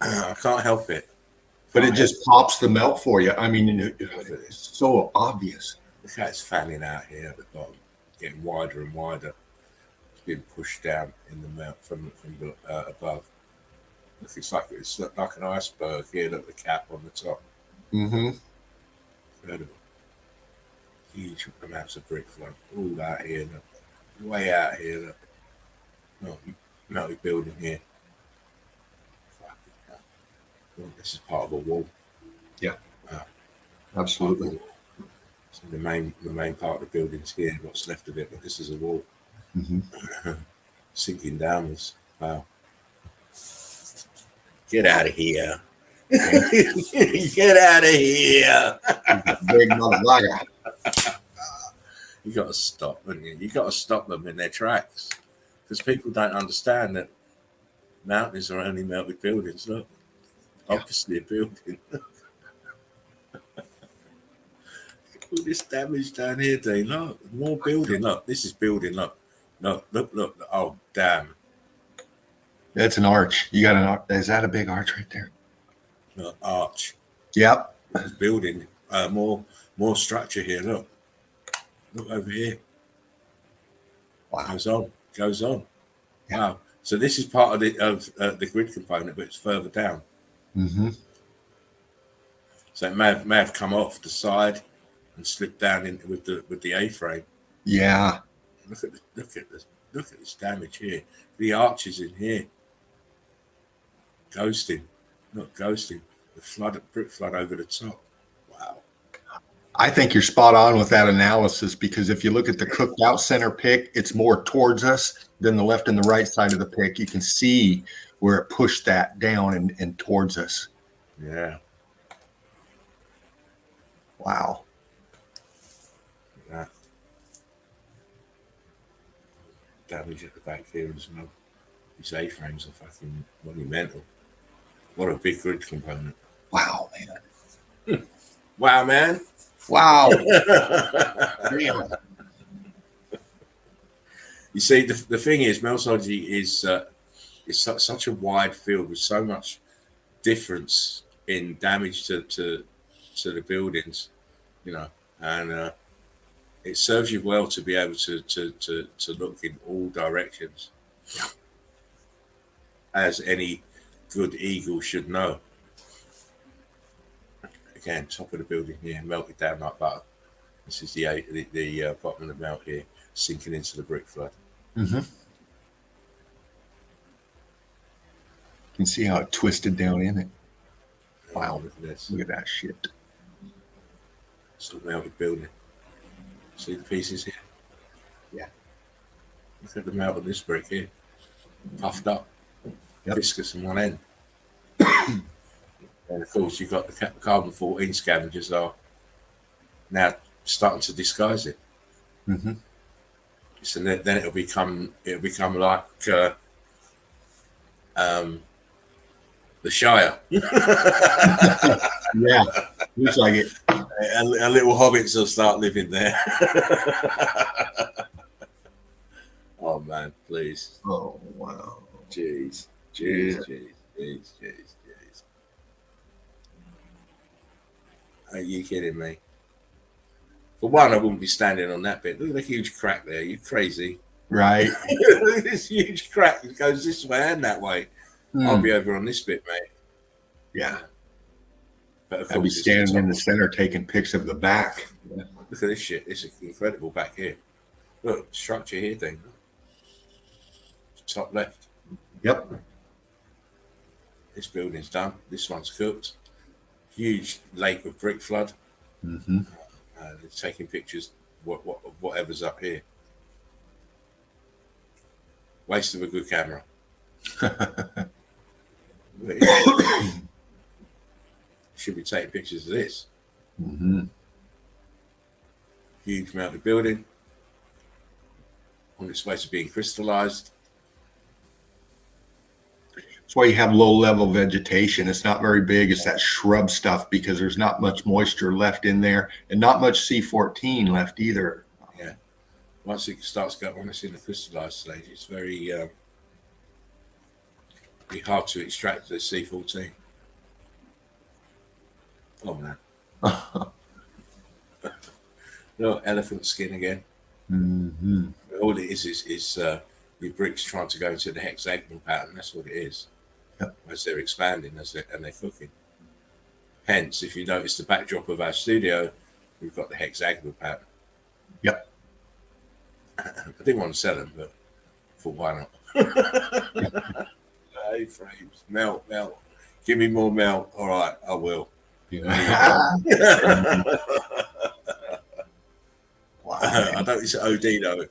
I can't help it. But it just pops the melt for you. I mean, it's so obvious. Look how it's fanning out here at the bottom, getting wider and wider. It's being pushed down in the melt from above. Look, it's like an iceberg here. Look, the cap on the top. Mm-hmm. Incredible. Huge amounts of brick flow. All that here, look. Way out here, look. Oh, melted building here. Oh, this is part of a wall. Yeah. Absolutely. So the main part of the building's here, what's left of it, but this is a wall. Mm-hmm. Sinking downwards. Wow. Get out of here. Get out of here. Big motherfucker. You got to stop, haven't you? You got to stop them in their tracks because people don't understand that mountains are only melted buildings. Look, obviously a building. All this damage down here, Dean. Look, more building. Look, this is building. Look. Look. Oh, damn. That's an arch. You got an arch. Is that a big arch right there? Look, arch. Yep. Building. More structure here. Look over here. Wow. Goes on. Yeah. Wow. So this is part of the grid component, but it's further down. Mm-hmm. So it may have come off the side and slipped down in with the A-frame. Yeah. Look at this damage here. The arches in here. Ghosting. Not ghosting. The brick flood over the top. Wow. I think you're spot on with that analysis, because if you look at the cooked out center pick, it's more towards us than the left and the right side of the pick. You can see where it pushed that down and towards us. Yeah. Wow. Yeah. Damage at the back here as well. These A-frames are fucking monumental. What a big grid component. Wow, man. Wow, man. Wow. You see, the thing is, Meltology is such a wide field with so much difference in damage to the buildings, you know, and it serves you well to be able to look in all directions, as any good eagle should know. Again, top of the building here, melted down like butter. This is the bottom of the melt here, sinking into the brick flood. Mm-hmm. You can see how it twisted down in it. Wow. Look at this. Look at that shit. It's a melted building. See the pieces here? Yeah. Look at the melt of this brick here. Puffed up. Yep. Viscous on one end. And of course, you've got the carbon 14 scavengers are now starting to disguise it. Mm-hmm. So then it'll become like the Shire. Yeah, looks like it. And little hobbits will start living there. Oh man, please. Oh wow. Jeez. Are you kidding me? For one, I wouldn't be standing on that bit. Look at the huge crack there. You crazy? Right. Look at this huge crack. It goes this way and that way. I'll be over on this bit, mate. Yeah. But of I'll be course, standing in the center taking pics of the back. Yeah. Look at this shit. It's incredible back here. Look, structure here thing. Top left. Yep. This building's done. This one's cooked. Huge lake of brick flood. Mm-hmm. They're taking pictures. Whatever's up here. Waste of a good camera. Should be taking pictures of this. Mm-hmm. Huge melted building. On its way to being crystallized. That's why you have low-level vegetation. It's not very big. It's that shrub stuff because there's not much moisture left in there and not much C14 left either. Yeah. Once it starts going, when it's in the crystallized stage, it's very be hard to extract the C14. Oh man. No, elephant skin again. Mm-hmm. All it is your bricks trying to go into the hexagonal pattern. That's what it is. Yep. As they're expanding, and they're cooking. Hence, if you notice the backdrop of our studio, we've got the hexagonal pattern. Yep. I didn't want to sell them, but I thought, why not? A-frames, melt. Give me more melt. All right, I will. Yeah. Wow. I don't need to OD though.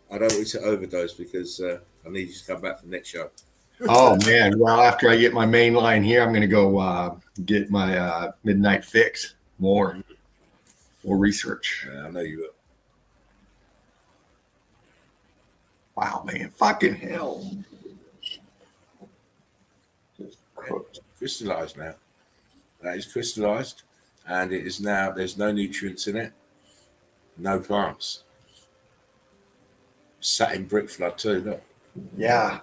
I don't need to overdose because I need you to come back for the next show. Oh man! Well, after I get my main line here, I'm going to go get my midnight fix. More research. Yeah, I know you will. Wow, man! Fucking hell! Crystallized now. That is crystallized, and it is now. There's no nutrients in it. No plants. Sat in brick flood too. Look. Yeah.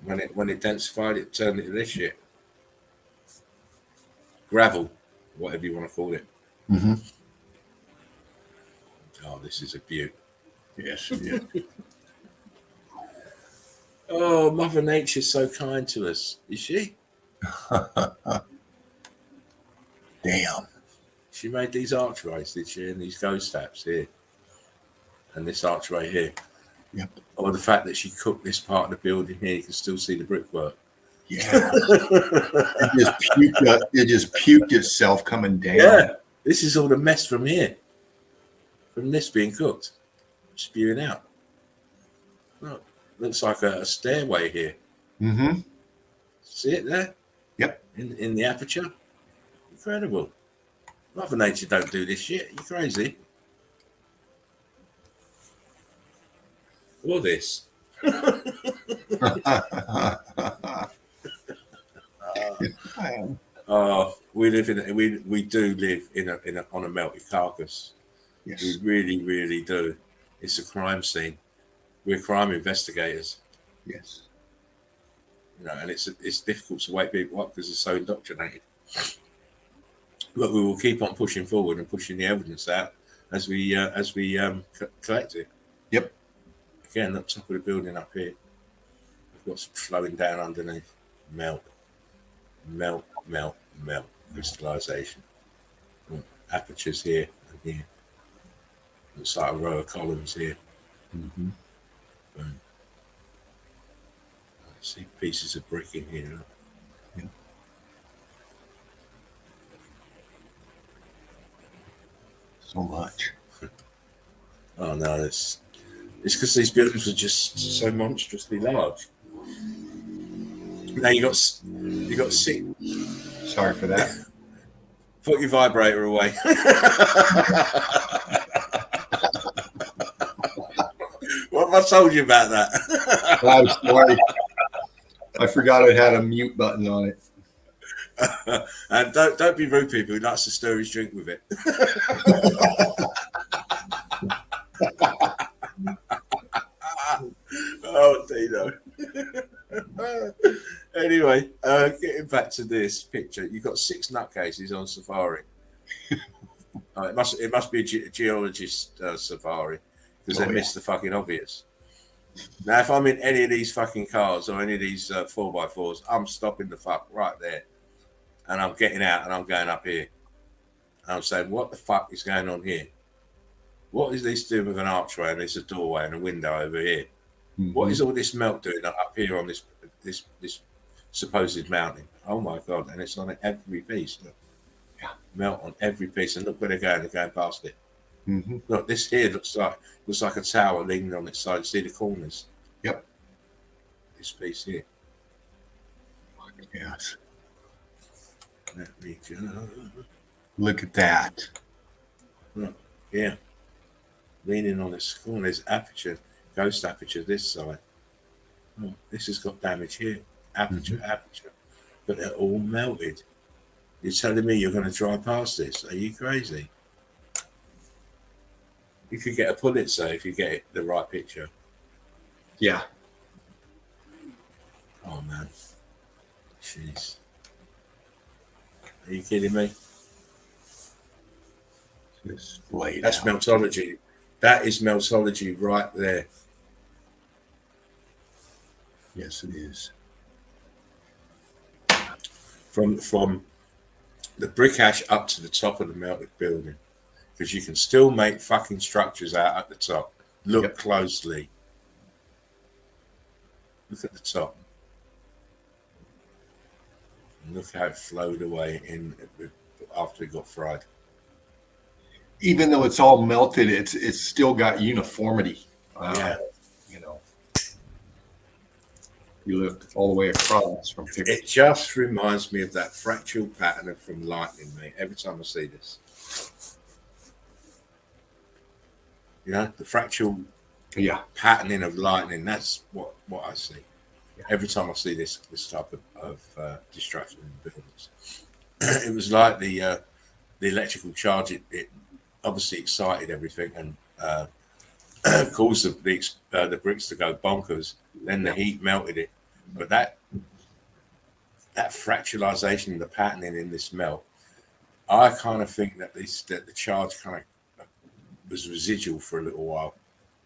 When it densified, it turned into this shit. Gravel, whatever you want to call it. Mm-hmm. Oh, this is a beaut. Yes. Yeah. Oh, Mother Nature's so kind to us. Is she? Damn. She made these archways, did she? And these ghost taps here. And this archway here. Yep. Or the fact that she cooked this part of the building here, you can still see the brickwork. Yeah. It just puked itself coming down. Yeah. This is all the mess from here. From this being cooked. Spewing out. Look, looks like a stairway here. Mm-hmm. See it there? Yep. In the aperture. Incredible. Mother Nature don't do this shit. You crazy? All this. We do live on a melted carcass. Yes. We really, really do. It's a crime scene. We're crime investigators. Yes. You know, and it's difficult to wake people up because they're so indoctrinated. But we will keep on pushing forward and pushing the evidence out as we collect it. Yep. Again, up top of the building up here, we've got some flowing down underneath. Melt, crystallization. Apertures here and here. Looks like a row of columns here. Mm-hmm. Boom. I see pieces of brick in here. Yeah. So much. Oh no, it's because these buildings are just so monstrously large. Now you got six. Sorry for that. Put your vibrator away. What have I told you about that? I'm sorry. I forgot it had a mute button on it. And don't be rude, people who likes to stir his drink with it. Oh, Dino. Anyway, getting back to this picture, you've got 6 nutcases on safari. It must be a geologist safari because they missed the fucking obvious. Now, if I'm in any of these fucking cars or any of these 4x4s, I'm stopping the fuck right there, and I'm getting out and I'm going up here. And I'm saying, what the fuck is going on here? What is this doing with an archway and there's a doorway and a window over here? Mm-hmm. What is all this melt doing up here on this supposed mountain? Oh my god! And it's on every piece. Look. Yeah. Melt on every piece, and look where they're going. They're going past it. Mm-hmm. Look, this here looks like a tower leaning on its side. See the corners? Yep. This piece here. Yes. Let me just... Look at that. Look, yeah. Leaning on this corner. There's aperture, ghost aperture this side. Oh, this has got damage here. Aperture. But they're all melted. You're telling me you're going to drive past this? Are you crazy? You could get a Pulitzer if you get the right picture. Yeah. Oh, man. Jeez. Are you kidding me? That's meltology. That is meltology right there. Yes, it is. From the brick ash up to the top of the melted building, because you can still make fucking structures out at the top. Look closely. Look at the top. And look how it flowed away after it got fried. Even though it's all melted, it's still got uniformity. Yeah. You look all the way across from pictures. It just reminds me of that fractal pattern from lightning, mate. Every time I see this, the fractal patterning of lightning. That's what I see every time I see this type of destruction in buildings. It was like the electrical charge. It obviously excited everything and caused the bricks to go bonkers. Then the heat melted it, but that fractalization, the patterning in this melt, I kind of think that the charge kind of was residual for a little while.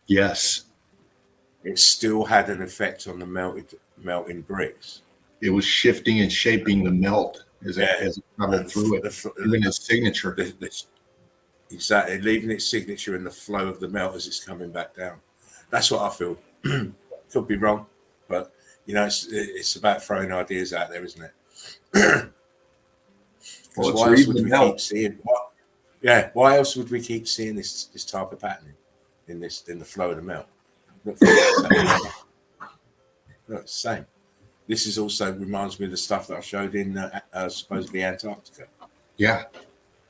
Yes. it still had an effect on the melting bricks. It was shifting and shaping the melt as it traveled through it, even its signature. Exactly, leaving its signature in the flow of the melt as it's coming back down. That's what I feel. Could be wrong, but it's about throwing ideas out there, isn't it? Well, why else would we keep seeing? Why else would we keep seeing this type of patterning in the flow of the melt? Look, it's the same. This is also reminds me of the stuff that I showed in supposedly Antarctica. Yeah.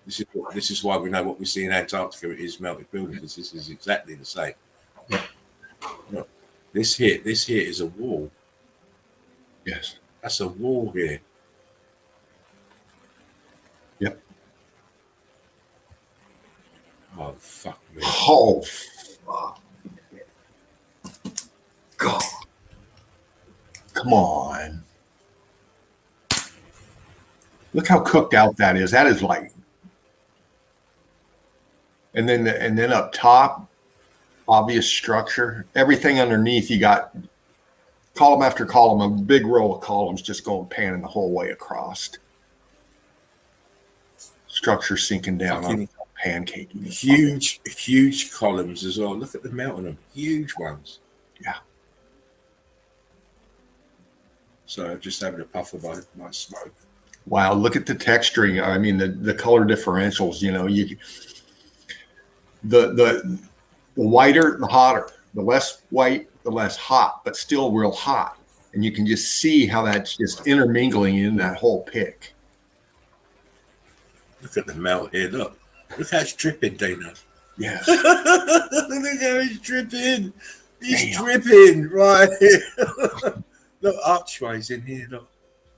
This is why we know what we see in Antarctica is melted buildings. This is exactly the same. Yeah. Look, this here is a wall. Yes. That's a wall here. Yep. Oh fuck me. Oh fuck. God. Come on. Look how cooked out that is. That is like. And then up top, obvious structure. Everything underneath, you got column after column, a big row of columns just going panning the whole way across. Structure sinking down on pancaking. Huge columns as well. Look at the melt on them. Huge ones. Yeah. So I'm just having a puff of my smoke. Wow, look at the texturing. I mean, the color differentials, the whiter, the hotter. The less white, the less hot, but still real hot. And you can just see how that's just intermingling in that whole pick. Look at the melt here. Look how it's dripping, Dana. Yes. Look how it's dripping. It's dripping right here. Look, archways in here. Look.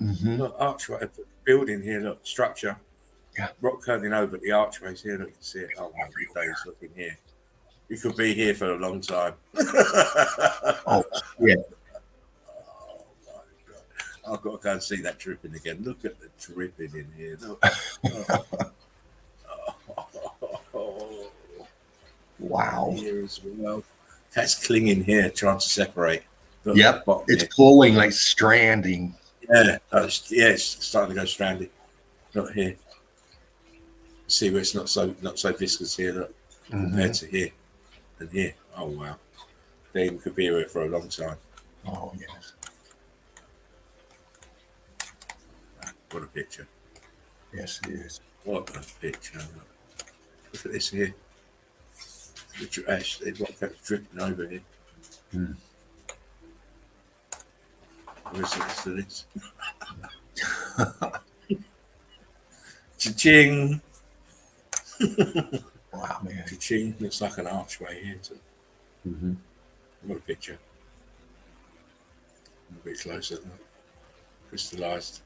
Mm-hmm. Look, archway building here. Look, structure. Yeah. Rock curtain over the archways here. Look, you can see it. Oh my days, look in here. You could be here for a long time. Oh, yeah. Oh my God. I've got to go and see that dripping again. Look at the dripping in here. Look. Oh. Wow. Here as well. That's clinging here, trying to separate. Look, yep. It's here. Pulling, like stranding. Yeah. It's starting to go stranded. Not here. See where it's not so viscous here, look, compared to here and here. Oh wow. They could be here for a long time. Oh yes. What a picture. Yes it is. What a picture. Look at this here. Actually, what kept dripping over here. Where's the rest of this? Cha-ching. Wow, man. Cha-ching. Looks like an archway here too. Mm-hmm. What a picture. A bit closer. Look. Crystallized.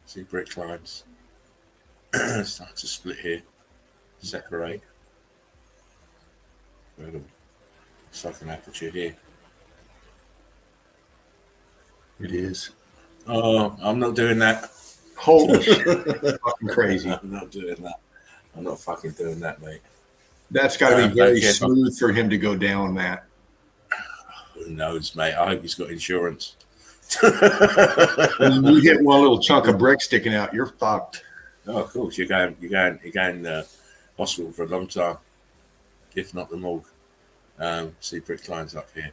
See brick lines. Starting to split here. Separate. It's like an aperture here. It is. Oh, I'm not doing that. Holy shit. Fucking crazy. I'm not doing that. I'm not fucking doing that, mate. That's got to be very smooth for him to go down that. Who knows, mate? I hope he's got insurance. When you hit one little chunk of brick sticking out, you're fucked. Oh, of course. You're going hospital for a long time, if not the morgue. See brick lines up here.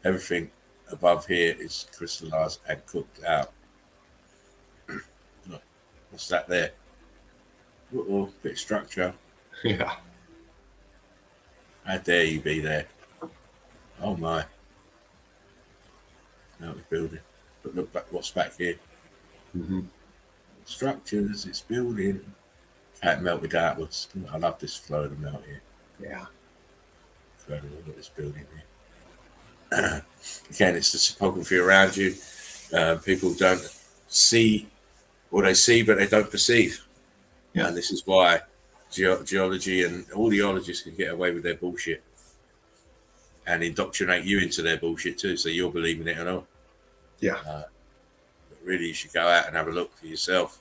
Everything above here is crystallized and cooked out. Look, what's that there? Uh-oh, bit of structure. Yeah. How dare you be there? Oh my. Now we're building. But look back, what's back here? Mm-hmm. Structures, it's building. How it melted outwards. I love this flow of the melt here. Yeah. Incredible. Look at this building here. Again, it's the topography around you. People don't see, or they see, but they don't perceive. Yeah. And this is why geology and all the geologists can get away with their bullshit and indoctrinate you into their bullshit too, so you're believing it or not. Yeah. But really, you should go out and have a look for yourself,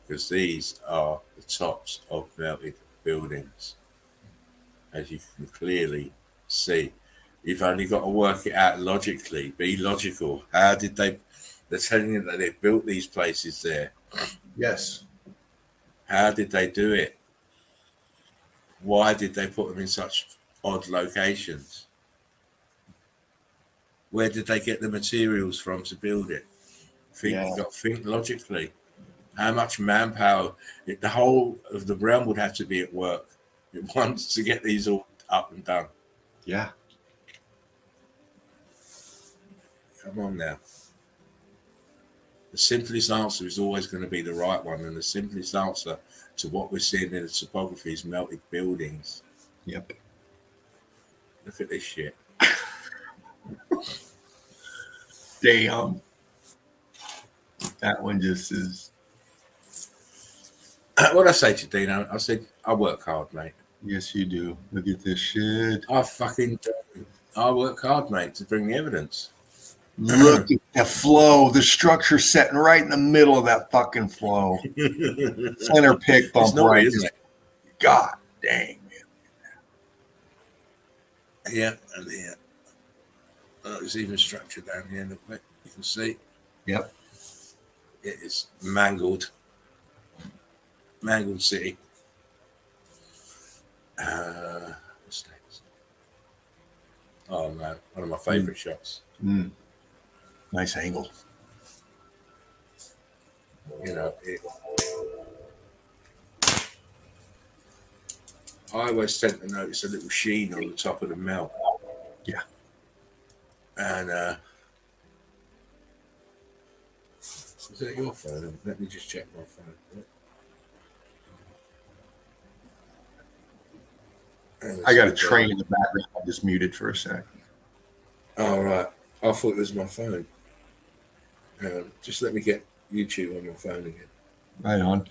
because these are the tops of melted buildings, as you can clearly see. You've only got to work it out logically. Be logical. How did they? They're telling you that they built these places there. Yes. How did they do it? Why did they put them in such odd locations? Where did they get the materials from to build it? You've got to think logically. How much manpower? The whole of the realm would have to be at work at once to get these all up and done. Yeah. Come on now. The simplest answer is always going to be the right one, and the simplest answer to what we're seeing in the topography is melted buildings. Yep. Look at this shit. Damn. That one just is. What I say to Dino, I said, I work hard, mate. Yes, you do. Look at this shit. I fucking do. I work hard, mate, to bring the evidence. Look at the flow. The structure setting right in the middle of that fucking flow. Center pick bump right. Isn't it? God dang, man. Yeah, and yeah. There's even structure down here. Look, mate. You can see. Yep. It is mangled. Mangled city. What's next? Oh man, one of my favorite shots. Nice angle. You know, I always tend to notice a little sheen on the top of the melt. Yeah. And is that your phone? Let me just check my phone. I got a train in the background. I just muted for a sec. All right. I thought it was my phone. Just let me get YouTube on my phone again. Right on.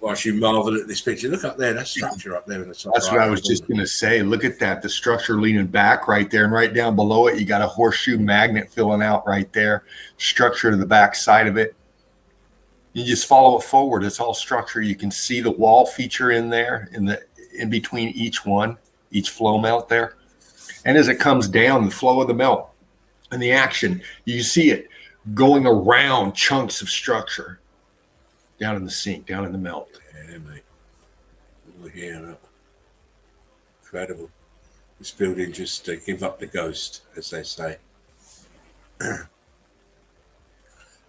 Whilst you marvel at this picture, look up there. That structure up there in the top. That's what I was just going to say. Look at that. The structure leaning back right there, and right down below it, you got a horseshoe magnet filling out right there. Structure to the back side of it. You just follow it forward. It's all structure. You can see the wall feature in there, in between each flow melt there. And as it comes down, the flow of the melt and the action, you see it going around chunks of structure down in the sink, down in the melt. Yeah, mate. Over here, look. Incredible. This building just give up the ghost, as they say.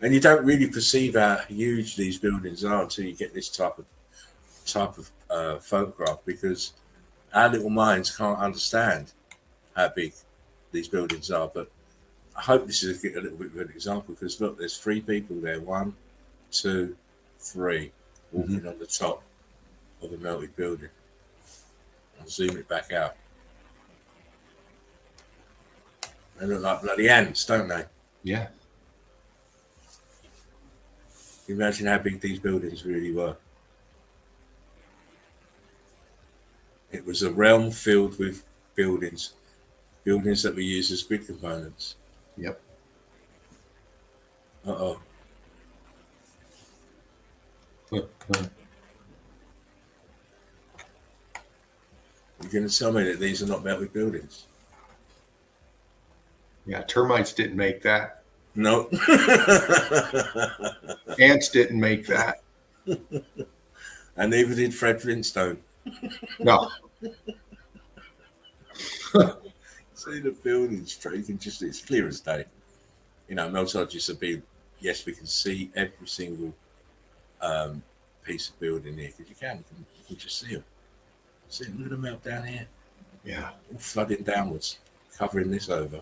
And you don't really perceive how huge these buildings are until you get this type of photograph, because our little minds can't understand how big these buildings are. But I hope this is a little bit of an example, because look, there's 3 people there. 1, 2, 3 walking on the top of a melted building. I'll zoom it back out. They look like bloody ants, don't they? Yeah. Imagine how big these buildings really were. It was a realm filled with buildings that were used as grid components. Yep. Uh-oh. You're going to tell me that these are not melted buildings? Yeah, termites didn't make that. No. Ants didn't make that. And neither did Fred Flintstone. No. See the buildings, you can just, it's clear as day. You know, meltologists will be, yes, we can see every single piece of building here, because you can just see them. See, look at the melt down here. Yeah. All flooding downwards, covering this over.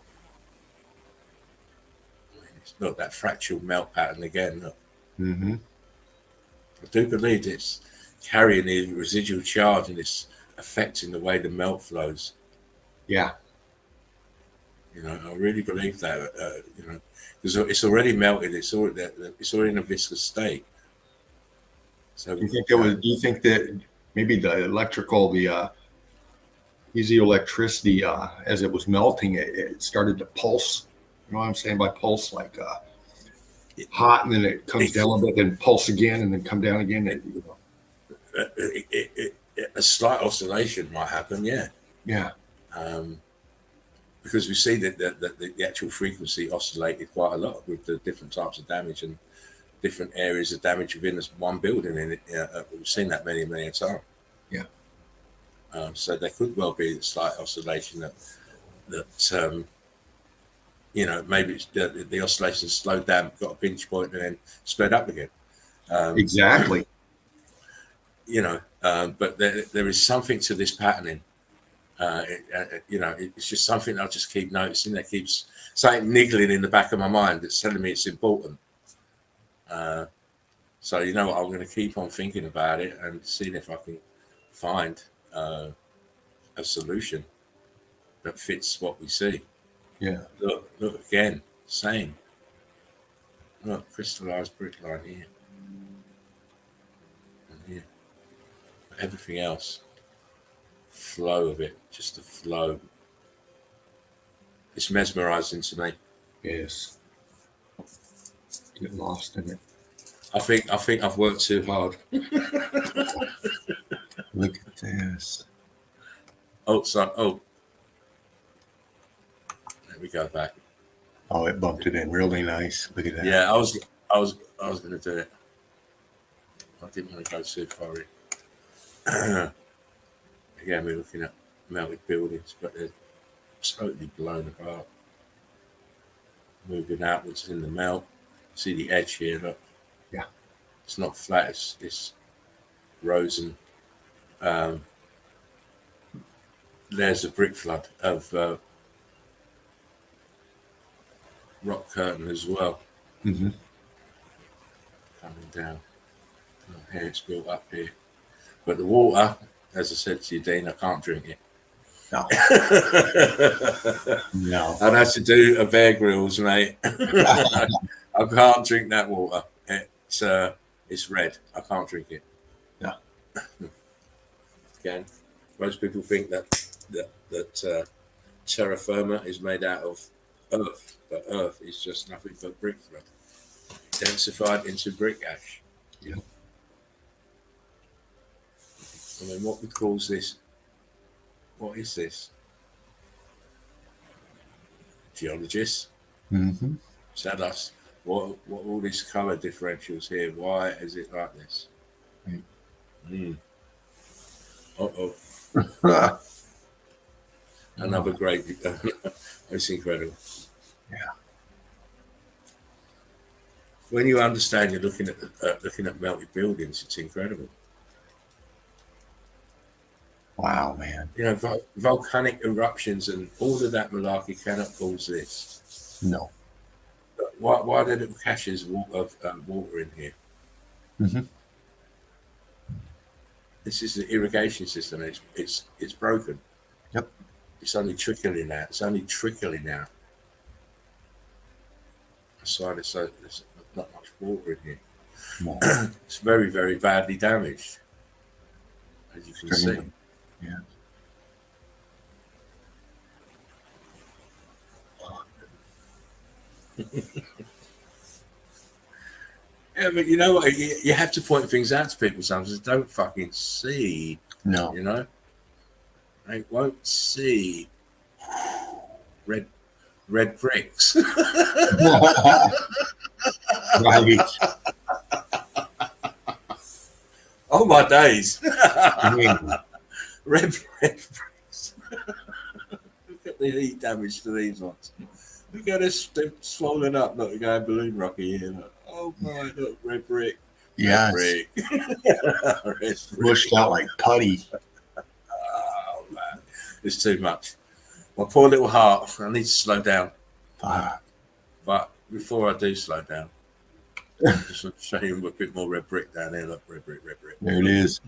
Look, that fractal melt pattern again. Look. Mm-hmm. I do believe it's carrying the residual charge, and it's affecting the way the melt flows. Yeah. You know, I really believe that. You know, because it's already melted. It's already in a viscous state. So, Do you think that maybe the electrical, the electricity, as it was melting, it started to pulse? You know what I'm saying by pulse? Like hot, and then it comes down a little bit, then pulse again, and then come down again. A slight oscillation might happen, yeah. Yeah. because we see that the actual frequency oscillated quite a lot with the different types of damage and different areas of damage within this one building. And we've seen that many times. Yeah. So there could well be a slight oscillation that maybe it's the oscillation slowed down, got a pinch point, and then sped up again. Exactly. But there is something to this patterning. It's just something I just keep noticing. That keeps something niggling in the back of my mind that's telling me it's important. So you know what, I'm going to keep on thinking about it and seeing if I can find a solution that fits what we see. Yeah. Look again, same. Look, crystallized brick line here and here. But everything else, flow of it, just the flow. It's mesmerizing to me. Yes. Get lost in it. I think I've worked too hard. Look at this. Oh, there we go back. Oh, it bumped it in really nice. Look at that. Yeah, I was going to do it. I didn't want to go too far in. Again, we're looking at melted buildings, but they're totally blown apart. Moving outwards in the melt. See the edge here, look. Yeah. It's not flat, it's rose and there's a brick flood of rock curtain as well. Mm-hmm. Coming down. Here it's built up here. But the water, as I said to you, Dean, I can't drink it. No. No. I'd have to do a Bear Grylls, mate. I can't drink that water. It's red. I can't drink it. No. Again, most people think that terra firma is made out of earth, but earth is just nothing but brick flood, densified into brick ash. Yeah. I mean, what we call this? What is this? Geologists, Mm-hmm. tell us what all these color differentials here. Why is it like this? Right. Another great. It's incredible. Yeah. When you understand, you're looking at melted buildings. It's incredible. Wow, man. You know, volcanic eruptions and all of that malarkey cannot cause this. No. Why are there little caches of water in here? Mm-hmm. This is the irrigation system. It's broken. Yep. It's only trickling out. That's why there's not much water in here. No. It's very, very badly damaged, as you can see. Yeah. Yeah, but you know what? You have to point things out to people sometimes. They don't fucking see. No. You know? They won't see red bricks. Right. Oh my days. Mm. Red bricks. Look at the heat damage to these ones. Look at this, they've swollen up. Look, they're going balloon rocky here. Look. Oh my, look, red brick. Yes. Red brick. Pushed out like putty. Oh man, it's too much. My poor little heart. I need to slow down. But before I do slow down, I'm just going to show you a bit more red brick down here. Look, red brick. There it is.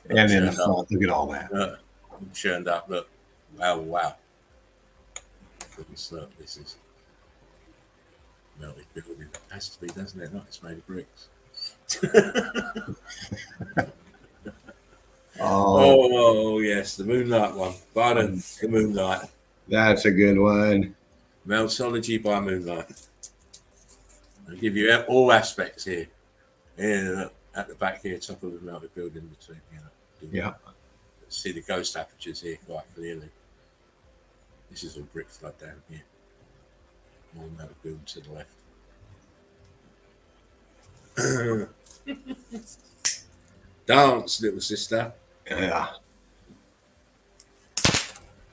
And in the front, look at all that. Look, I'm churned up. Look, wow. Goodness, look, this is melted building. It has to be, doesn't it? Not, it's made of bricks. Oh yes, the Moonlight one. Pardon, the Moonlight. That's a good one. Meltology by Moonlight. I'll give you all aspects here. Here, at the back here, top of the melted building between, Yeah. See the ghost apertures here quite clearly. This is all brick flood down here. More metal building to the left. Dance, little sister. Yeah.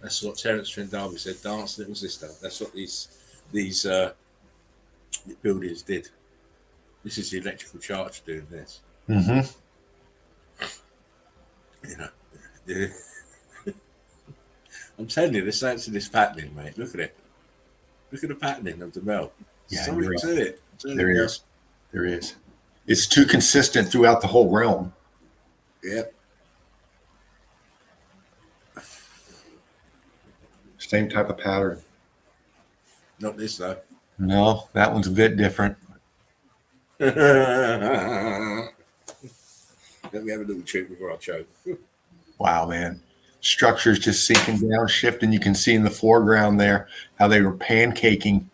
That's what Terence Trent D'Arby said. Dance, little sister. That's what these buildings did. This is the electrical charge doing this. Mm-hmm. You know, I'm telling you, there's something to this patterning, mate. Look at it. Look at the patterning of the melt. Yeah, Something you're right. to it. There is. There is. It's too consistent throughout the whole realm. Yep. Same type of pattern. Not this though. No, that one's a bit different. Let me have a little chew before I choke. Wow, man. Structure's just sinking down, shifting. You can see in the foreground there how they were pancaking,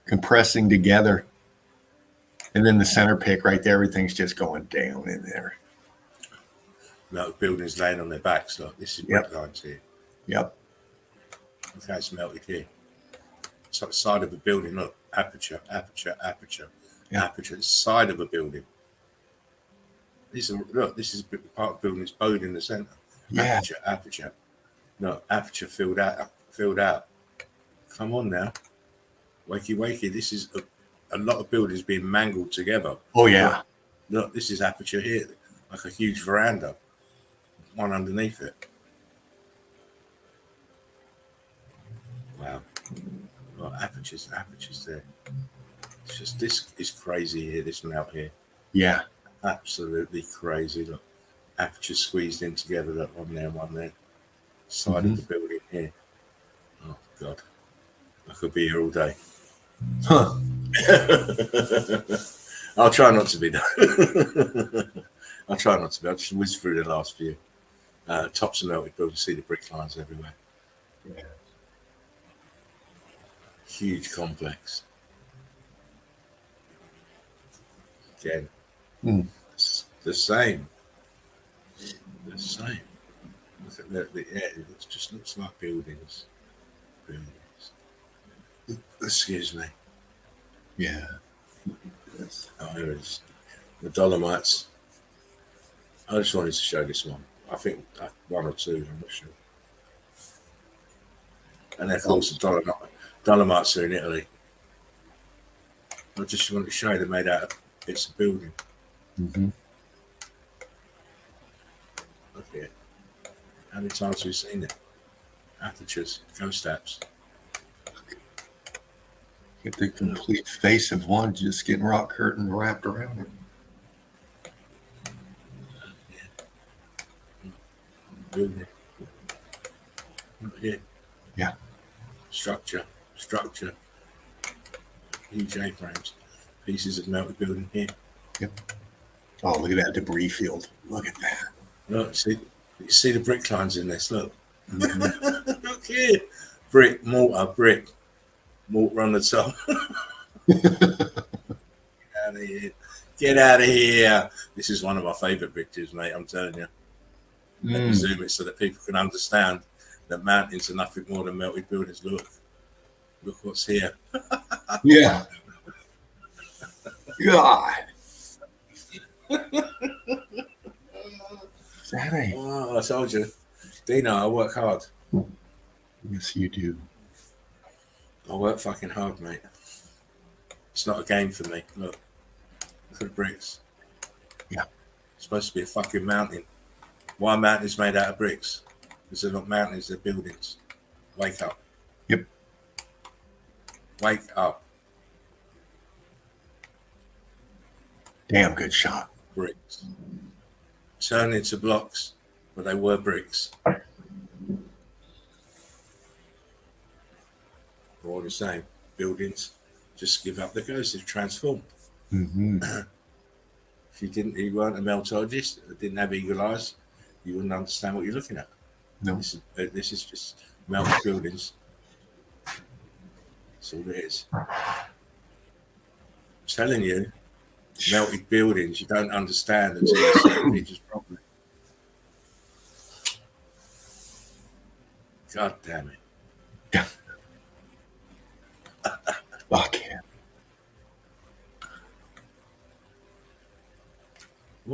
compressing together. And then the center pick right there, everything's just going down in there. No, buildings laying on their backs. Look, this is brick lines here. Yep. Look how it's melted here. It's like the side of a building. Look, aperture, aperture, aperture, aperture. It's side of a building. This is part of the building. It's bowed in the center. Yeah. Aperture, aperture. No, aperture filled out, filled out. Come on now, wakey, wakey. This is a lot of buildings being mangled together. Oh yeah. Look, this is aperture here, like a huge veranda. One underneath it. Wow. Well, apertures there. It's just, this is crazy here, this melt here. Yeah. Absolutely crazy. Look, aperture squeezed in together. Look, one there. Side of the building here. Oh, God. I could be here all day. Huh. I'll try not to be though. I'll try not to be. I'll just whiz through the last few. Tops are melted, but you see the brick lines everywhere. Yeah. Huge complex. Again, it's the same. The same. Look at it just looks like buildings. Excuse me. Yeah. Oh, here it is. The Dolomites. I just wanted to show this one. I think one or two, I'm not sure. And of course, the Dolomites are in Italy. I just wanted to show you they're made out of bits of building. Mm-hmm. Look at it. How many times have we seen it? Apertures, ghost apps. Get the complete face of one just getting rock curtain wrapped around it. Building. Look here. Yeah. Structure. Huge A-frames. Pieces of melted building here. Yep. Oh, look at that debris field. Look at that. Look, you see the brick lines in this. Look. Look here. Brick, mortar on the top. Get out of here. This is one of my favourite pictures, mate. I'm telling you. Let me zoom it so that people can understand that mountains are nothing more than melted buildings. Look what's here. Yeah. God. Sammy. Oh, I told you. Dino, I work hard. Yes, you do. I work fucking hard, mate. It's not a game for me. Look at the bricks. Yeah. It's supposed to be a fucking mountain. Why mountains made out of bricks? Because they're not mountains, they're buildings. Wake up. Yep. Wake up. Damn good shot. Bricks. Turn into blocks, but they were bricks. All the same, buildings just give up the ghost. They've transformed. Mm-hmm. If you weren't a meltologist, didn't have eagle eyes, you wouldn't understand what you're looking at. No. This is just melted buildings. That's all it is. I'm telling you, melted buildings you don't understand until you see the pictures properly. God damn it. Yeah.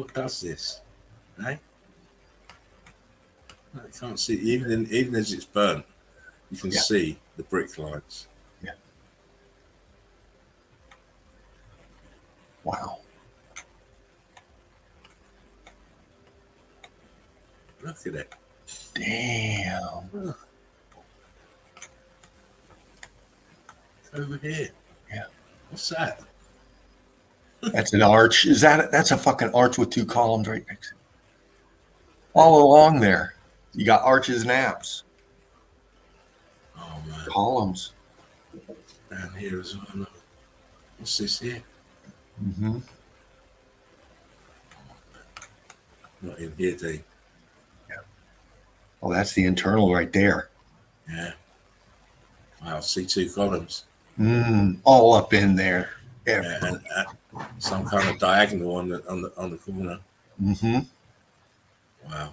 what does this? Eh? I can't see even as it's burnt, you can see the brick lines. Yeah. Wow. Look at it. Damn. Look. Over here. Yeah. What's that? That's an arch. That's a fucking arch with 2 columns right next to it. All along there. You got arches and apse. Oh man. Columns. Down here as well. Look. What's this here? Mm-hmm. Not in here, Dave. Yeah. Oh, that's the internal right there. Yeah. Wow, I see 2 columns. All up in there. Yeah, and some kind of diagonal on the corner. Mm-hmm. Wow.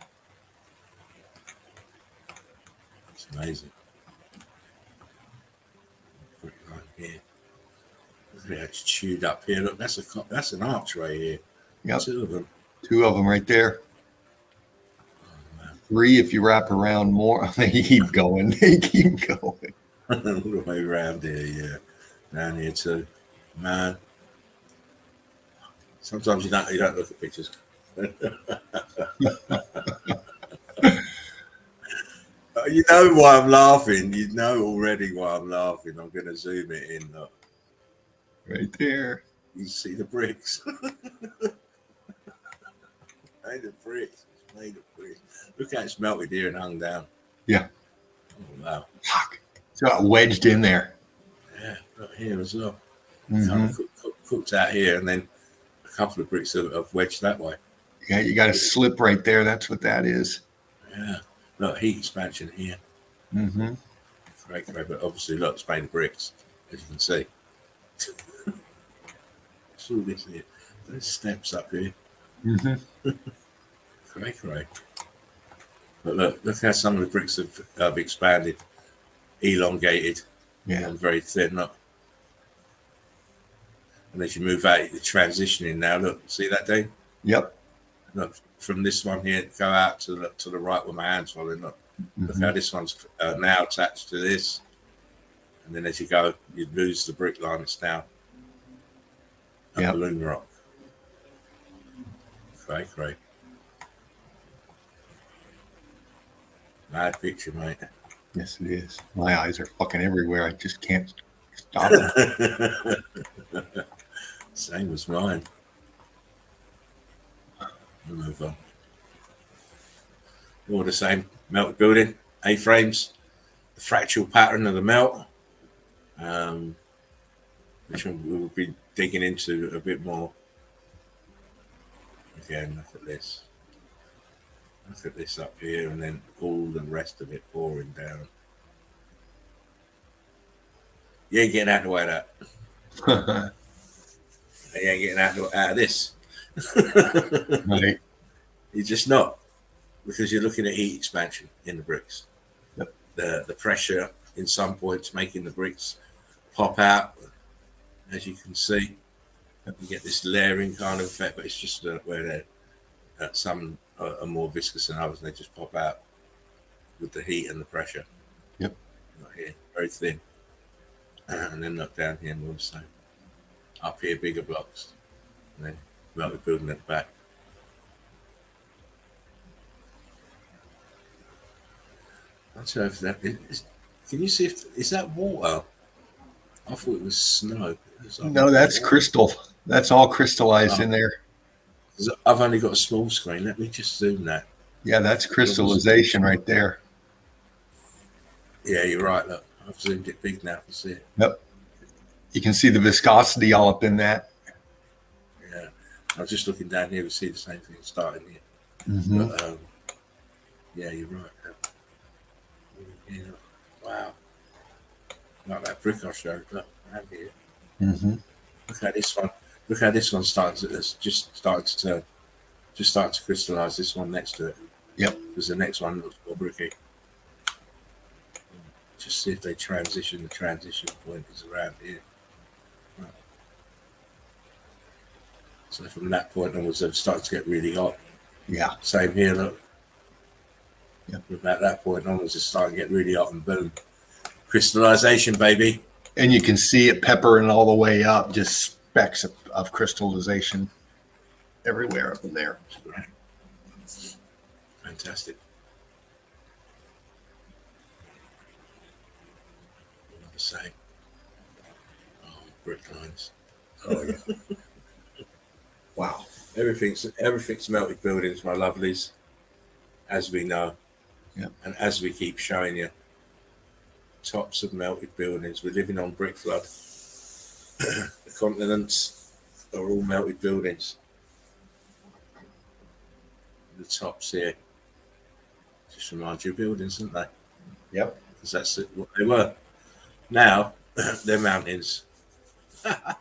It's amazing. Put it on here. Look at that, it's chewed up here. Look, that's an arch right here. Yep. 2 of them. 2 of them right there. Oh, man. 3 if you wrap around more. They keep going. They keep going. All the way around here, yeah. Down here too. Man. Sometimes you don't look at pictures. You know why I'm laughing. You know already why I'm laughing. I'm going to zoom it in. Look. Right there. You see the bricks. Made of bricks. It's made of bricks. Look how it's melted here and hung down. Yeah. Oh, wow. Fuck. It's got wedged in there. Yeah, right here as well. Mm-hmm. Kind of cooked out here, and then a couple of bricks have wedged that way. Yeah, you got a slip right there. That's what that is. Yeah. Look, heat expansion here. Mm-hmm. Great, but obviously, look, it's made of bricks, as you can see. It's all this here. There's steps up here. Mm-hmm. Great. But look how some of the bricks have expanded, elongated, Yeah. and very thin. Look. And as you move out, you're transitioning now. Look, see that, Dave? Yep. Look, from this one here, go out to the right with my hands following. Look how this one's now attached to this. And then as you go, you lose the brick line. It's now a balloon rock. Great. Mad picture, mate. Yes, it is. My eyes are fucking everywhere. I just can't stop it. Same as mine. We'll move on. All the same. Melt building, A-frames, the fractal pattern of the melt, which we'll be digging into a bit more. Again, look at this. Look at this up here, and then all the rest of it pouring down. You ain't getting out of the way of that. You ain't getting out of this. Right. You're just not, because you're looking at heat expansion in the bricks. Yep. The pressure in some points making the bricks pop out, as you can see. You get this layering kind of effect, but it's just where some are more viscous than others, and they just pop out with the heat and the pressure. Yep. Right here, very thin. And then look down here, more the same. Up here, bigger blocks. And then like we're building at the back. I'm not sure if that is. Can you see is that water? I thought it was snow. No, that's crystal. That's all crystallized in there. I've only got a small screen. Let me just zoom that. Yeah, that's crystallization right there. Yeah, you're right. Look, I've zoomed it big now. You can see it. Yep. You can see the viscosity all up in that. Yeah. I was just looking down here to see the same thing starting here. Mm-hmm. But, yeah, you're right. Yeah. Wow. Like that brick I showed. Look, down here. Mm-hmm. Look how this one. Look how this one starts. It's just starting to turn. Just starting to crystallize. This one next to it. Yep. Because the next one looks more bricky. Just see if they transition. The transition point is around here. Right. So from that point onwards, they've started to get really hot. Yeah. Same here, look. Yep. About that point onwards, it's starting to get really hot, and boom, crystallization, baby. And you can see it peppering all the way up, just specks of crystallization everywhere up in there. Fantastic. What to say? Oh, brick lines. Oh yeah. Wow. Everything's melted buildings, my lovelies, as we know. Yep. And as we keep showing you, tops of melted buildings. We're living on brick flood. The continents are all melted buildings. The tops here just remind you of buildings, don't they? Yep. Because that's what they were. Now they're mountains. But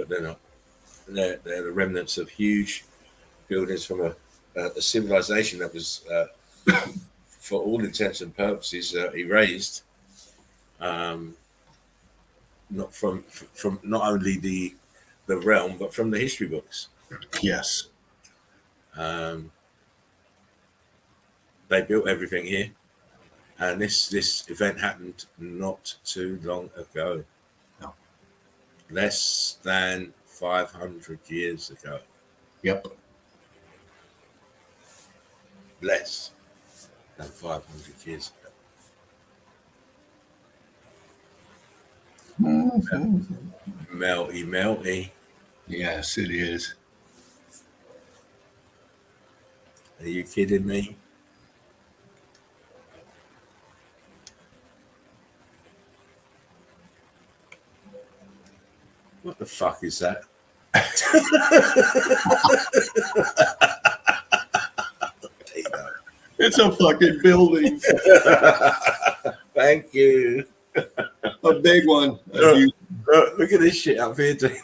they're not. They're the remnants of huge buildings from a civilization that was, for all intents and purposes, erased. Not from not only the realm, but from the history books. Yes. They built everything here, and this event happened not too long ago. No. Less than 500 years ago. Yep. Less than 500 years ago. Mm-hmm. Melty. Yes, it is. Are you kidding me? What the fuck is that? It's a fucking building. Thank you. A big one. Look at this shit up here, dude.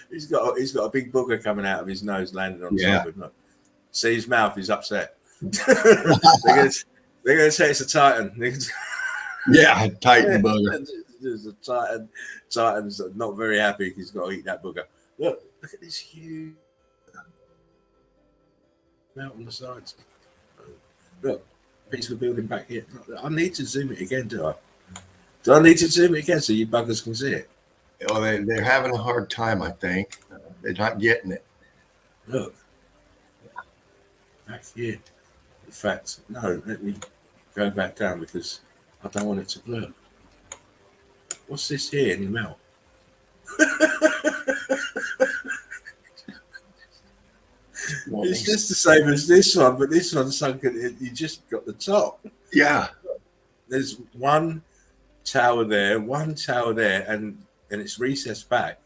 He's got a big booger coming out of his nose, landing on top of him. Look. See his mouth, he's upset. They're gonna say it's a Titan. Yeah, Titan booger. There's a Titan's not very happy he's got to eat that booger. Look at this huge mount on the sides. Look, piece of the building back here. I need to zoom it again, do I? Do I need to zoom it again so you buggers can see it? Well, they're having a hard time, I think. They're not getting it. Look. Back here. In fact, no, let me go back down because I don't want it to blur. What's this here in the mount? It's just the same as this one, but this one's sunken. You just got the top. Yeah. There's one tower there, and it's recessed back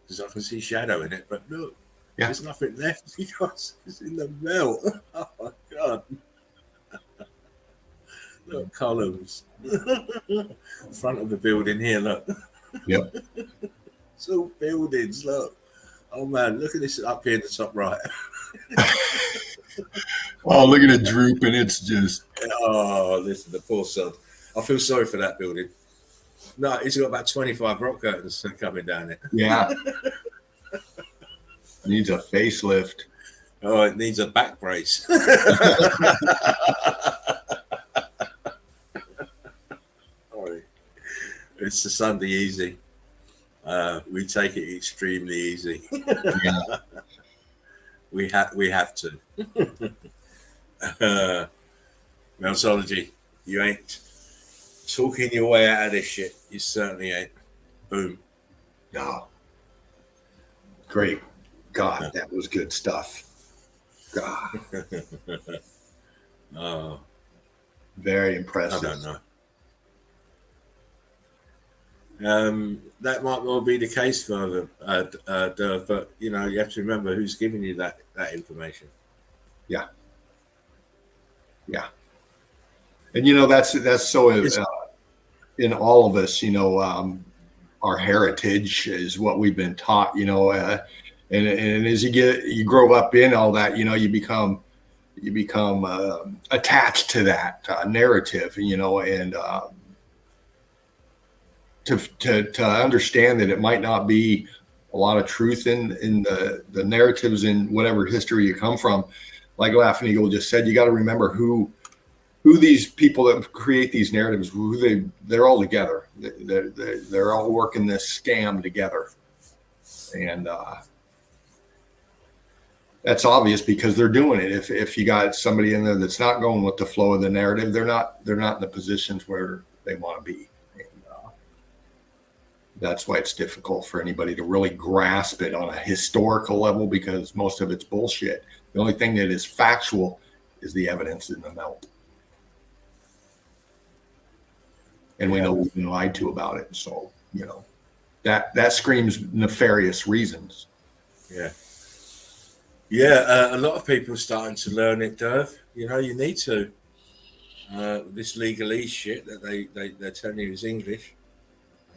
because I can see shadow in it. But look, there's nothing left because it's in the melt. Oh my god! Look, columns. Front of the building here. Look. Yep. It's all buildings. Look. Oh man, look at this up here in the top right. Oh, look at it drooping. It's just. Oh, listen, the poor son. I feel sorry for that building. No, he's got about 25 rock curtains coming down it. Yeah. Needs a facelift. Oh, it needs a back brace. It's the Sunday easy. We take it extremely easy. Yeah. We have to. Meltology, you ain't talking your way out of this shit. You certainly ain't. Boom. No. Great. God, that was good stuff. God. Oh. Very impressive. I don't know. That might well be the case for Derv, but you know, you have to remember who's giving you that information. Yeah. Yeah. And you know, that's so in all of us, you know, our heritage is what we've been taught, you know, and as you grow up in all that, you know, you become attached to that narrative, you know, and to understand that it might not be a lot of truth in the narratives in whatever history you come from. Like Laughing Eagle just said, you got to remember who these people that create these narratives, they're all together. They're all working this scam together, and that's obvious because they're doing it. If you got somebody in there that's not going with the flow of the narrative, they're not in the positions where they want to be. And, that's why it's difficult for anybody to really grasp it on a historical level, because most of it's bullshit. The only thing that is factual is the evidence in the melt. And we know we've been lied to about it. So, that screams nefarious reasons. Yeah. Yeah, a lot of people are starting to learn it, Derv. You need to. This legalese shit that they're telling you is English.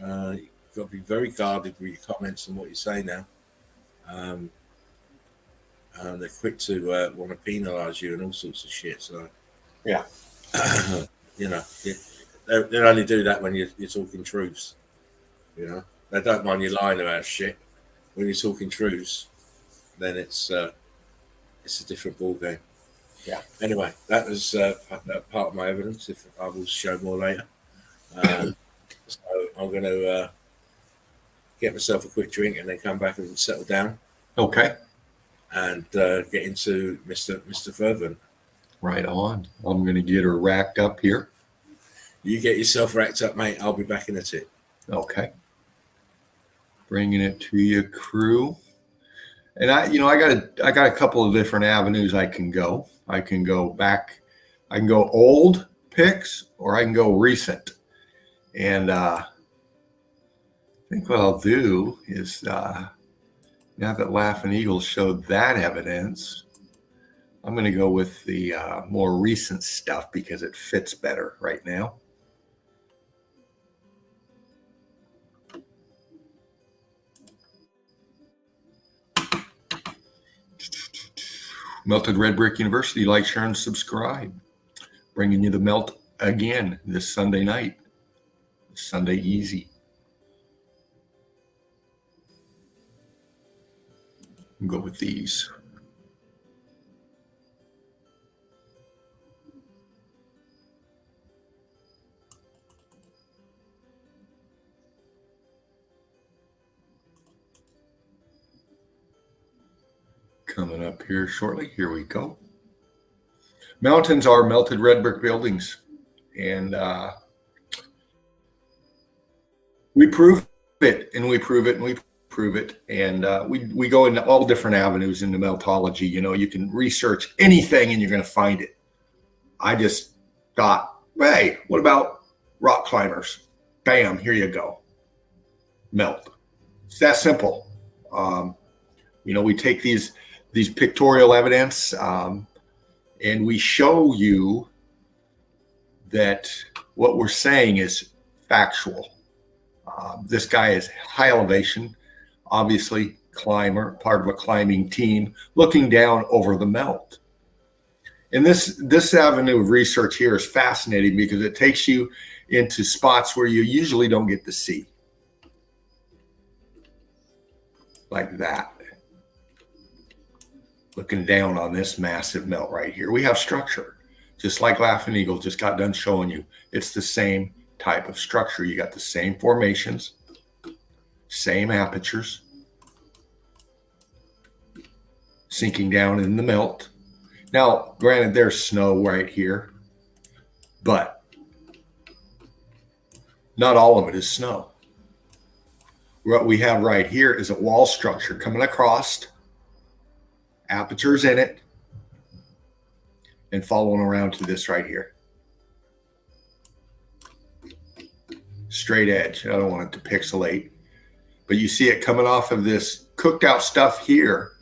You've got to be very guarded with your comments and what you say now. They're quick to want to penalise you and all sorts of shit. So, yeah, they'll only do that when you're talking truths. They don't mind you lying about shit. When you're talking truths, then it's a different ball game. Yeah. Anyway, that was part of my evidence. If I will show more later. So I'm going to get myself a quick drink and then come back and settle down. Okay. And get into Mr. Fervent. Right on. I'm going to get her racked up here. You get yourself racked up, mate. I'll be back in a tick. Okay. Bringing it to you, crew. And I got a couple of different avenues I can go. I can go back. I can go old picks, or I can go recent. And I think what I'll do is, now that Laughing Eagle showed that evidence, I'm going to go with the more recent stuff because it fits better right now. Melted Red Brick University, like, share, and subscribe. Bringing you the melt again this Sunday night. Sunday easy. Go with these. Coming up here shortly. Here we go. Mountains are melted red brick buildings, and we prove it, and we prove it, and we prove it, and we go into all different avenues into meltology. You can research anything, and you're going to find it. I just thought, hey, what about rock climbers? Bam, here you go. Melt. It's that simple. We take these pictorial evidence, and we show you that what we're saying is factual. This guy is high elevation, obviously climber, part of a climbing team, looking down over the melt. And this avenue of research here is fascinating because it takes you into spots where you usually don't get to see. Like that. Looking down on this massive melt right here. We have structure, just like Laughing Eagle just got done showing you. It's the same type of structure. You got the same formations, same apertures, sinking down in the melt. Now, granted, there's snow right here, but not all of it is snow. What we have right here is a wall structure coming across, apertures in it, and following around to this right here. Straight edge. I don't want it to pixelate, but you see it coming off of this cooked out stuff here,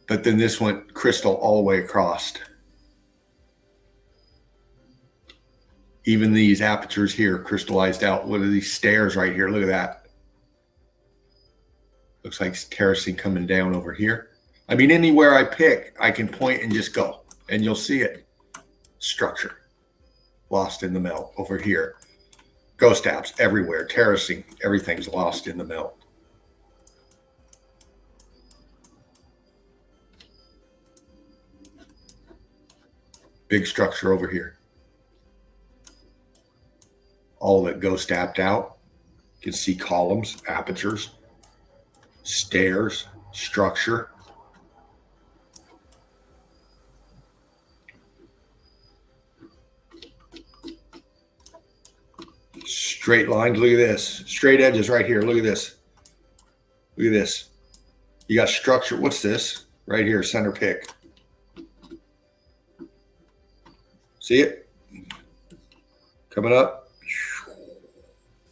but then this went crystal all the way across. Even these apertures here crystallized out. What are these stairs right here? Look at that. Looks like terracing coming down over here. I mean, anywhere I pick, I can point and just go, and you'll see it. Structure lost in the melt over here. Ghost apps everywhere, terracing, everything's lost in the melt. Big structure over here. All of it ghost apped out. You can see columns, apertures, stairs, structure. Straight lines, look at this. Straight edges right here, look at this. Look at this. You got structure, what's this? Right here, center pick. See it? Coming up.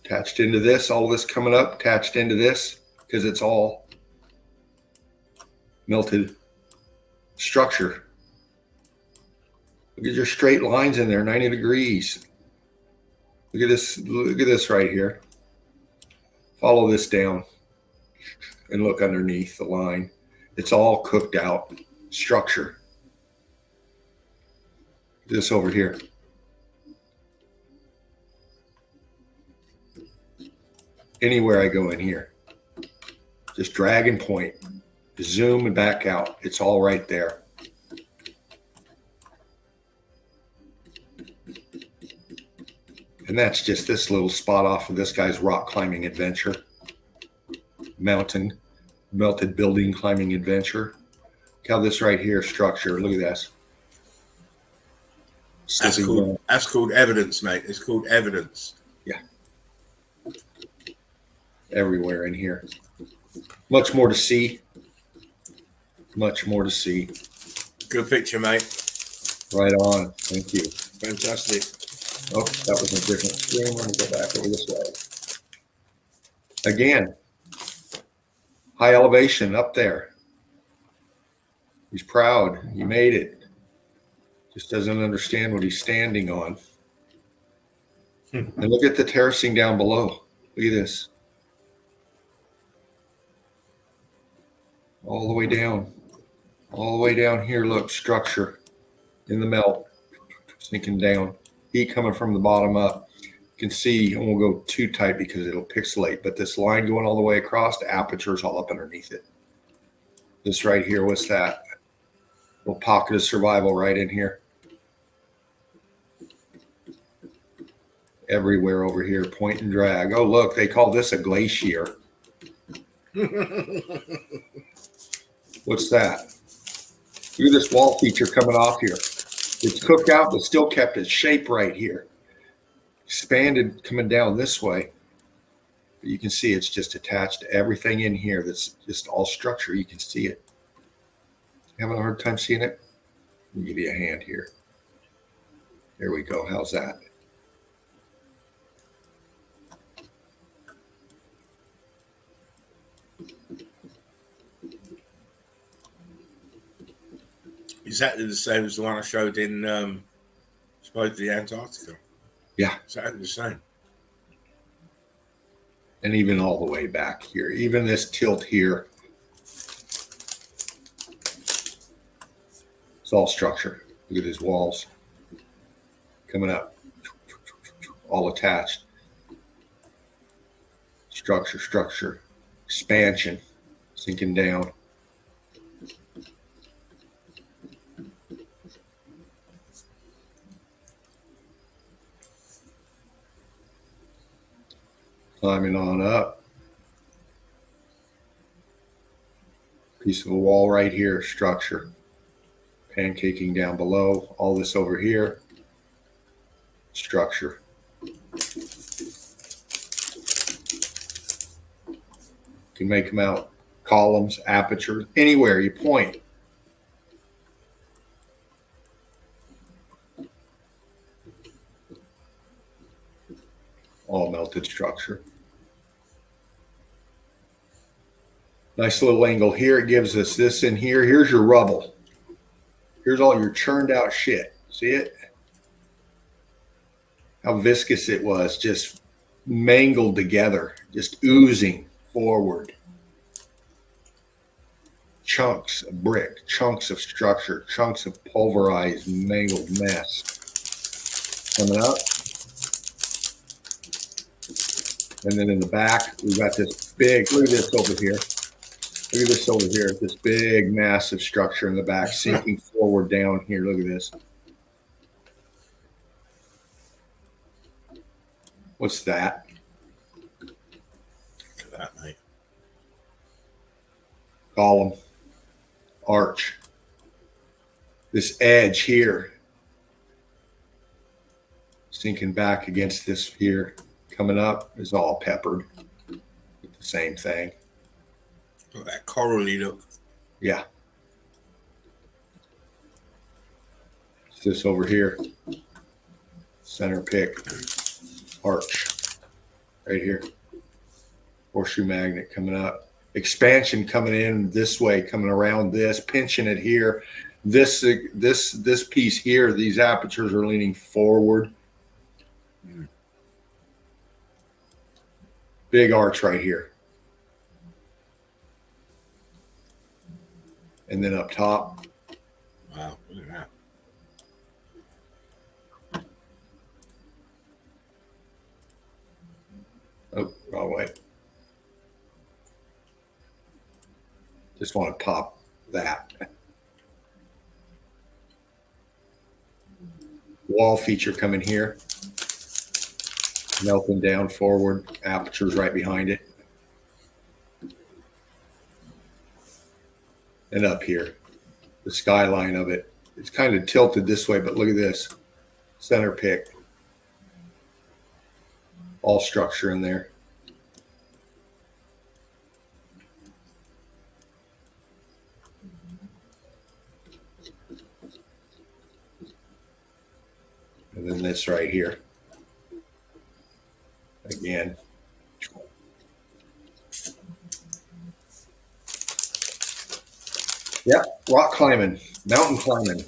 Attached into this, all of this coming up, attached into this, because it's all melted structure. Look at your straight lines in there, 90 degrees. Look at this right here. Follow this down and look underneath the line. It's all cooked out structure. This over here. Anywhere I go in here, just drag and point, zoom and back out. It's all right there. And that's just this little spot off of this guy's rock climbing adventure. Mountain, melted building climbing adventure. Look how this right here structure, look at this. That's called evidence, mate. It's called evidence. Yeah. Everywhere in here. Much more to see. Much more to see. Good picture, mate. Right on. Thank you. Fantastic. Oh, that was a different screen. Let me go back over this way. Again, high elevation up there. He's proud. He made it. Just doesn't understand what he's standing on. And look at the terracing down below. Look at this. All the way down. All the way down here, look, structure in the melt. Sinking down. Heat coming from the bottom up. You can see, I won't go too tight because it'll pixelate, but this line going all the way across, the aperture's all up underneath it. This right here, what's that? Little pocket of survival right in here. Everywhere over here, point and drag. Oh, look, they call this a glacier. What's that? Look at this wall feature coming off here. It's cooked out, but still kept its shape right here. Expanded coming down this way. But you can see it's just attached to everything in here. That's just all structure. You can see it. Having a hard time seeing it? Let me give you a hand here. There we go. How's that? Exactly the same as the one I showed in supposedly Antarctica. Yeah. Exactly the same. And even all the way back here. Even this tilt here. It's all structure. Look at these walls. Coming up. All attached. Structure, structure. Expansion. Sinking down. Climbing on up. Piece of a wall right here, structure. Pancaking down below. All this over here. Structure. You can make them out. Columns, aperture, anywhere you point. All melted structure. Nice little angle here. It gives us this in here. Here's your rubble. Here's all your churned out shit. See it? How viscous it was. Just mangled together. Just oozing forward. Chunks of brick. Chunks of structure. Chunks of pulverized, mangled mess. Coming up. And then in the back, we've got this big, look at this over here. Look at this over here, this big, massive structure in the back, sinking forward down here. Look at this. What's that? Look at that, mate. Column, arch. This edge here, sinking back against this here, coming up, is all peppered with the same thing. Look at that corally look. Yeah. It's this over here, center pick, arch, right here. Horseshoe magnet coming up. Expansion coming in this way, coming around this, pinching it here. This piece here, these apertures are leaning forward. Big arch right here. And then up top. Wow, look at that. Oh, wrong way. Just want to pop that. Wall feature coming here. Melting down forward. Apertures right behind it. And up here. The skyline of it. It's kind of tilted this way, but look at this. Center pick. All structure in there. And then this right here. Again. Yep, rock climbing, mountain climbing,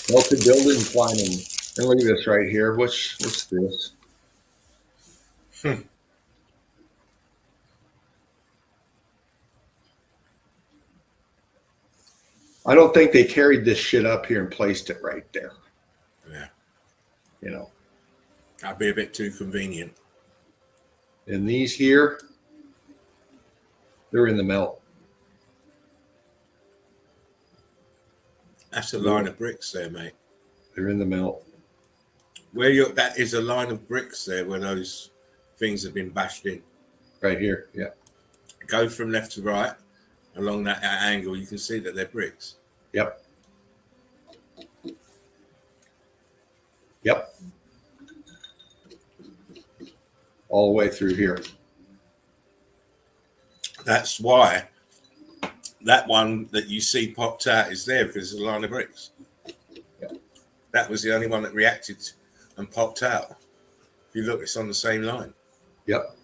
melted building climbing. And look at this right here. What's this? I don't think they carried this shit up here and placed it right there. Yeah. You know. That'd be a bit too convenient. And these here, they're in the melt. That's a line of bricks there, mate. They're in the melt. That is a line of bricks there where those things have been bashed in. Right here, yeah. Go from left to right along that angle, you can see that they're bricks. Yep. Yep. All the way through here. That's why that one that you see popped out is there, because it's a line of bricks. Yep. That was the only one that reacted and popped out. If you look, it's on the same line. Yep.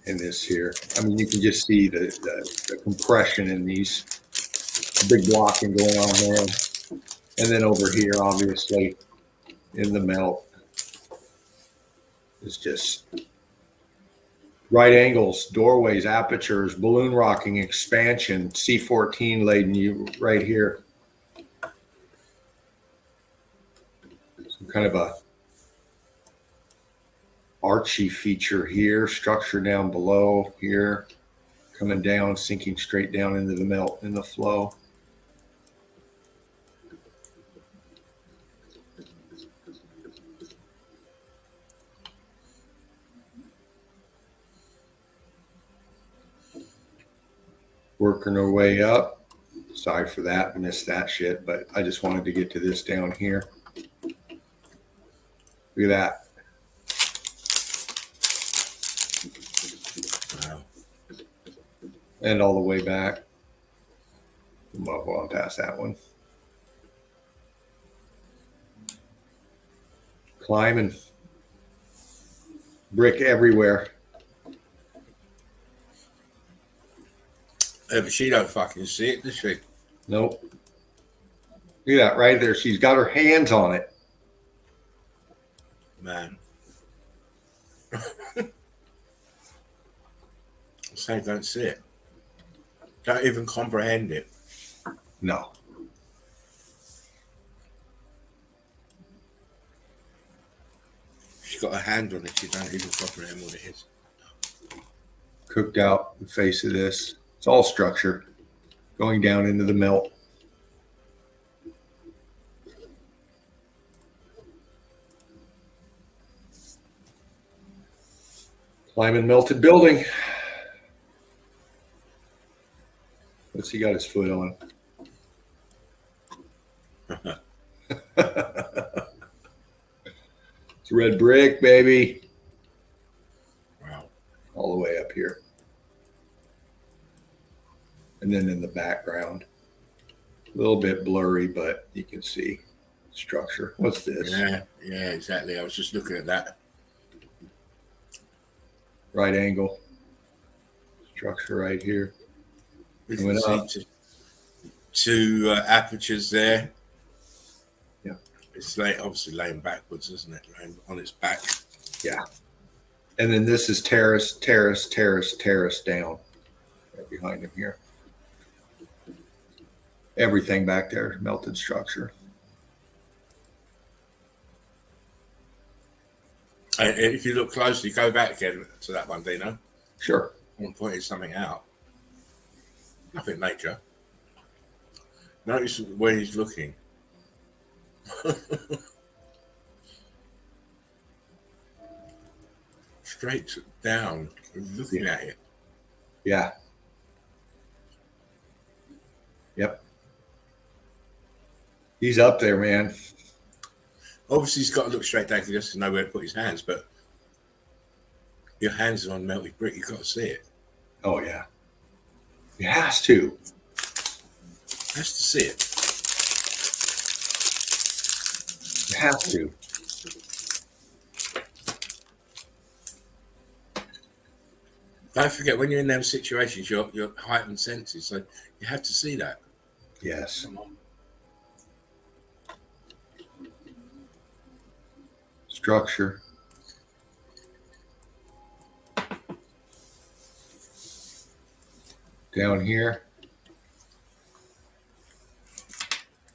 In this here, I mean, you can just see the compression in these, big blocking going on there. And then over here, obviously, in the melt, is just right angles, doorways, apertures, balloon rocking, expansion, C14 laden you right here. Some kind of a archy feature here, structure down below here, coming down, sinking straight down into the melt in the flow. Working our way up. Sorry for that, I missed that shit, but I just wanted to get to this down here. Look at that. Wow. And all the way back. I'll go on past that one. Climbing. Brick everywhere. Yeah, but she don't fucking see it, does she? Nope. Look at that right there. She's got her hands on it. Man. So don't see it. Don't even comprehend it. No. got a hand on it. You don't even comprehend what it is. Cooked out the face of this. It's all structure going down into the melt. Climbing melted building. What's he got his foot on? It's red brick, baby. Wow. All the way up here. And then in the background, a little bit blurry, but you can see structure. What's this? Yeah, exactly. I was just looking at that. Right angle. Structure right here. We can see two apertures there. Yeah. It's obviously laying backwards, isn't it? Laying on its back. Yeah. And then this is terrace down. Right behind him here. Everything back there, melted structure. If you look closely, go back again to that one, Dino. Sure. I want to point something out. Nothing major. Notice where he's looking. Straight down, looking at it. Yeah. Yep. He's up there, man. Obviously, he's got to look straight down because he doesn't know where to put his hands, but your hands are on melted brick. You've got to see it. Oh, yeah. He has to. Has to see it. He has to. Don't forget, when you're in those situations, your heightened senses, so you have to see that. Yes. Structure. Down here.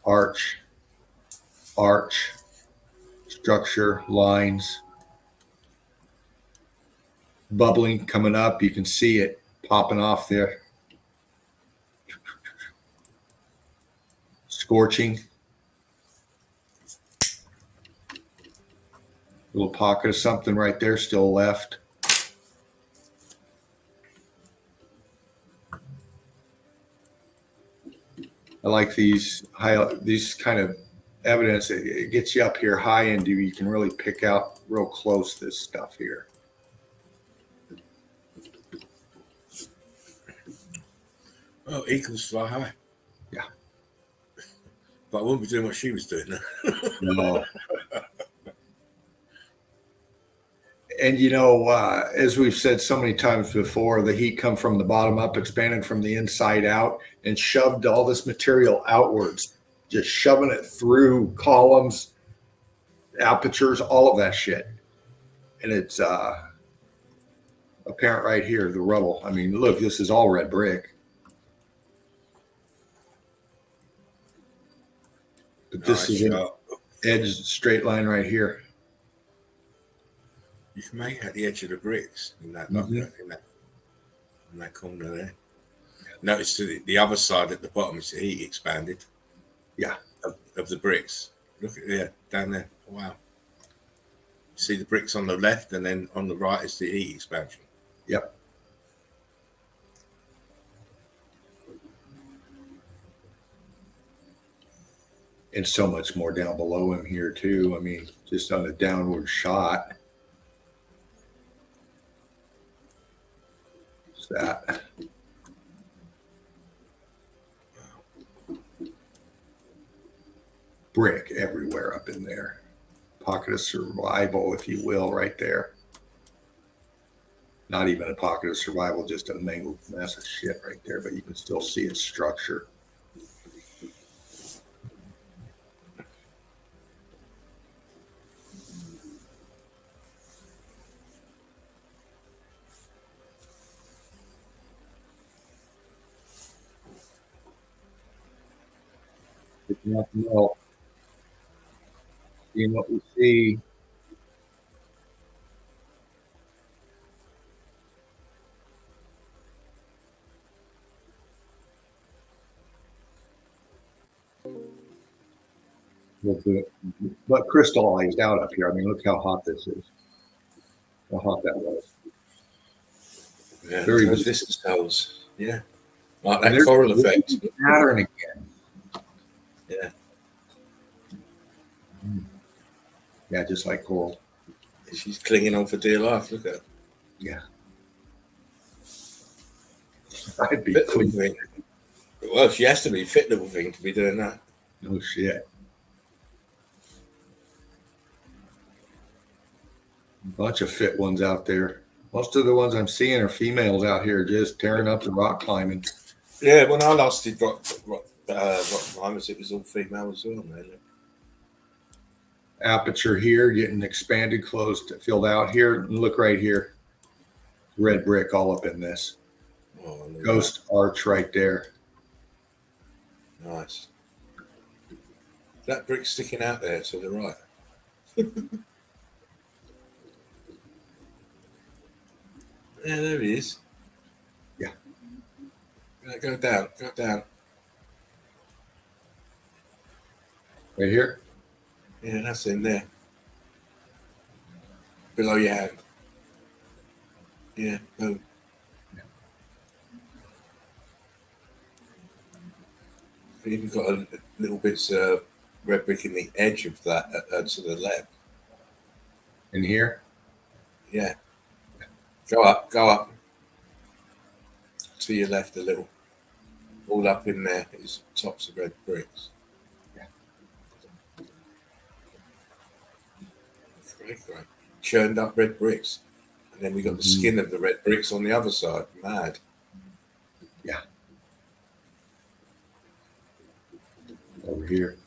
Arch. Structure, lines. Bubbling coming up. You can see it popping off there. Scorching. Little pocket of something right there still left. I like these kind of evidence. It gets you up here high and you can really pick out real close this stuff here. Well, eagles fly high. Yeah. But I wouldn't be doing what she was doing. No. And, as we've said so many times before, the heat come from the bottom up, expanded from the inside out, and shoved all this material outwards, just shoving it through columns, apertures, all of that shit. And it's apparent right here, the rubble. I mean, look, this is all red brick. But this is an edge straight line right here. You can make out the edge of the bricks in that, in that corner there. Notice the other side at the bottom is the heat expanded. Yeah. Of the bricks. Look at there, down there. Wow. See the bricks on the left, and then on the right is the heat expansion. Yep. And so much more down below him here too. I mean, just on a downward shot. What's that? Brick everywhere up in there. Pocket of survival, if you will, right there. Not even a pocket of survival, just a mangled mess of shit right there, but you can still see its structure. Picking up the melt. Seeing what we see. We'll do it. But crystallized out up here. I mean, look how hot this is. How hot that was. Yeah, Very those good. distance cells. Yeah. Like And that there's coral a effect. pattern again. Yeah. Yeah, just like coral. She's clinging on for dear life. Look at her. Yeah. I'd be Fit little clean. thing. Well, she has to be fit little thing to be doing that. No shit. A bunch of fit ones out there. Most of the ones I'm seeing are females out here just tearing up the rock climbing. Yeah, when I last did rock climbers, it was all female as well, mainly. Aperture here getting expanded, closed, filled out here. And look right here. Red brick all up in this. Oh, look at Ghost arch right there. that. Nice. That brick sticking out there to the right. Yeah, there he is. Yeah. Go down. Go down. Right here. Yeah, that's in there. Below your hand. Yeah, boom. You've even got a little bits of red brick in the edge of that to the left. In here. Yeah. Go up. To your left a little. All up in there is tops of red bricks. Yeah. Great. Churned up red bricks. And then we got the skin of the red bricks on the other side. Mad. Yeah. Over here.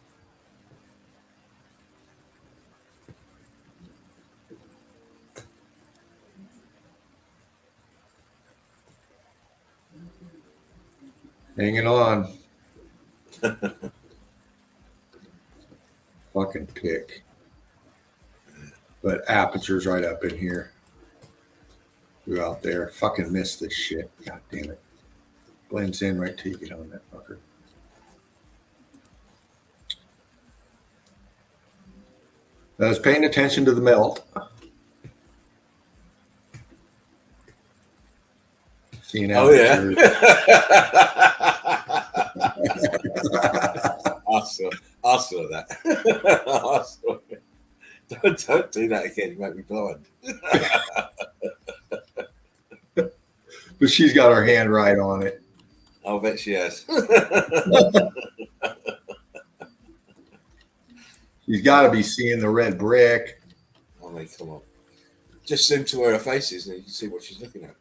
Hanging on. Fucking pick. But aperture's right up in here. You're out there. Fucking miss this shit. God damn it. Blends in right till you get on that fucker. I was paying attention to the melt. Seeing Oh, yeah. I saw that. I saw it. Don't do that again. You make me blind. But she's got her hand right on it. I'll bet she has. She's got to be seeing the red brick. I mean, come on. Just zoom to where her face is and you can see what she's looking at.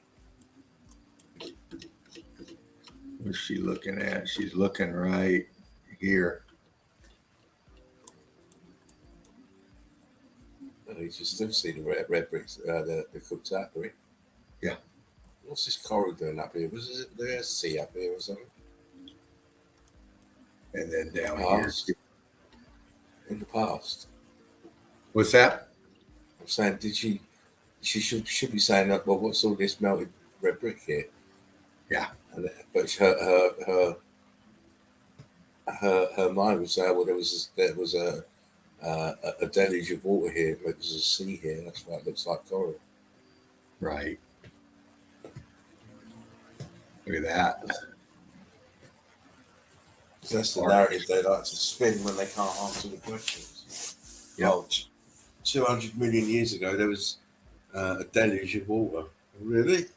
What's she looking at? She's looking right here. Oh, you can still see the red bricks, the cooked out brick. Yeah. What's this coral doing up here? Was there a sea up here or something? And then down Past. here. In the past. What's that? I'm saying, she should be saying that. Well, what's all this melted red brick here? Yeah. But her mind would say, well, there was a deluge of water here. There was a sea here. That's why it looks like coral. Right. Look at that. So that's the narrative they like to spin when they can't answer the questions. Yep. Oh, 200 million years ago, there was a deluge of water. Really?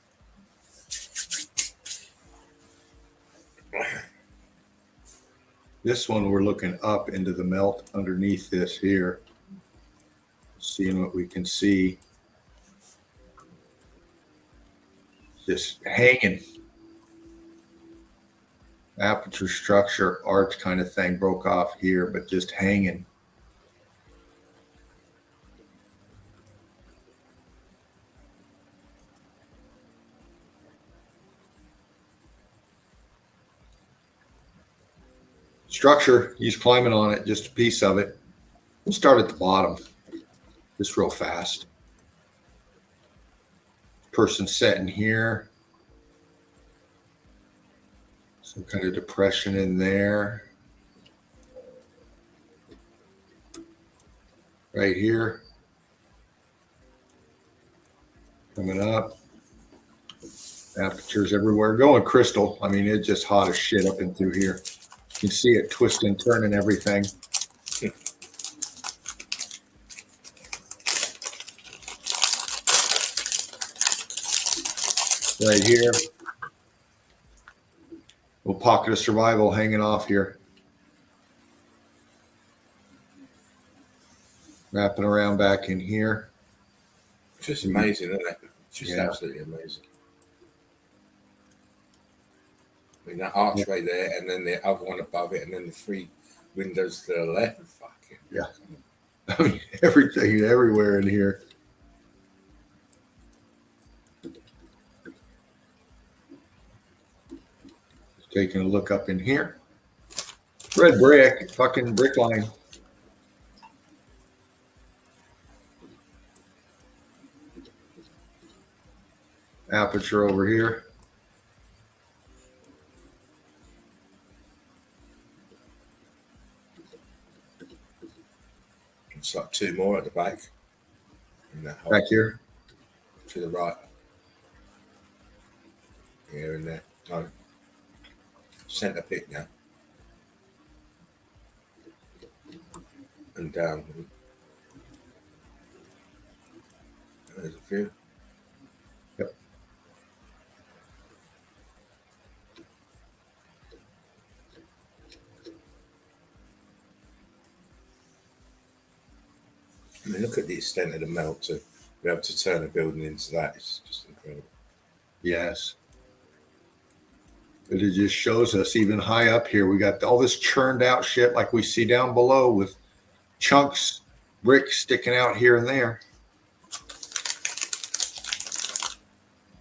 This one, we're looking up into the melt underneath this here. Seeing what we can see. Just hanging. Aperture structure, arch kind of thing broke off here, but just hanging. Structure, he's climbing on it, just a piece of it. We'll start at the bottom, just real fast. Person sitting here. Some kind of depression in there. right here. Coming up. Apertures everywhere. Going crystal. I mean, it's just hot as shit up and through here. You can see it twisting, turning everything. Right here. Little pocket of survival hanging off here. Wrapping around back in here. It's just amazing, isn't it? Just Yeah. absolutely amazing. I mean, that archway there, and then the other one above it, and then the three windows to the left. Fucking Yeah. I mean, everything everywhere in here. Taking a look up in here. Red brick, fucking brick line. Aperture over here. It's like two more at the back. In that hole. Back here. To the right. Here and there. No. Centre pit now. And down. There's a few. Yep. I mean, look at the extent of the melt to be able to turn a building into that. It's just incredible. Yes. But it just shows us even high up here, we got all this churned out shit like we see down below with chunks, bricks sticking out here and there.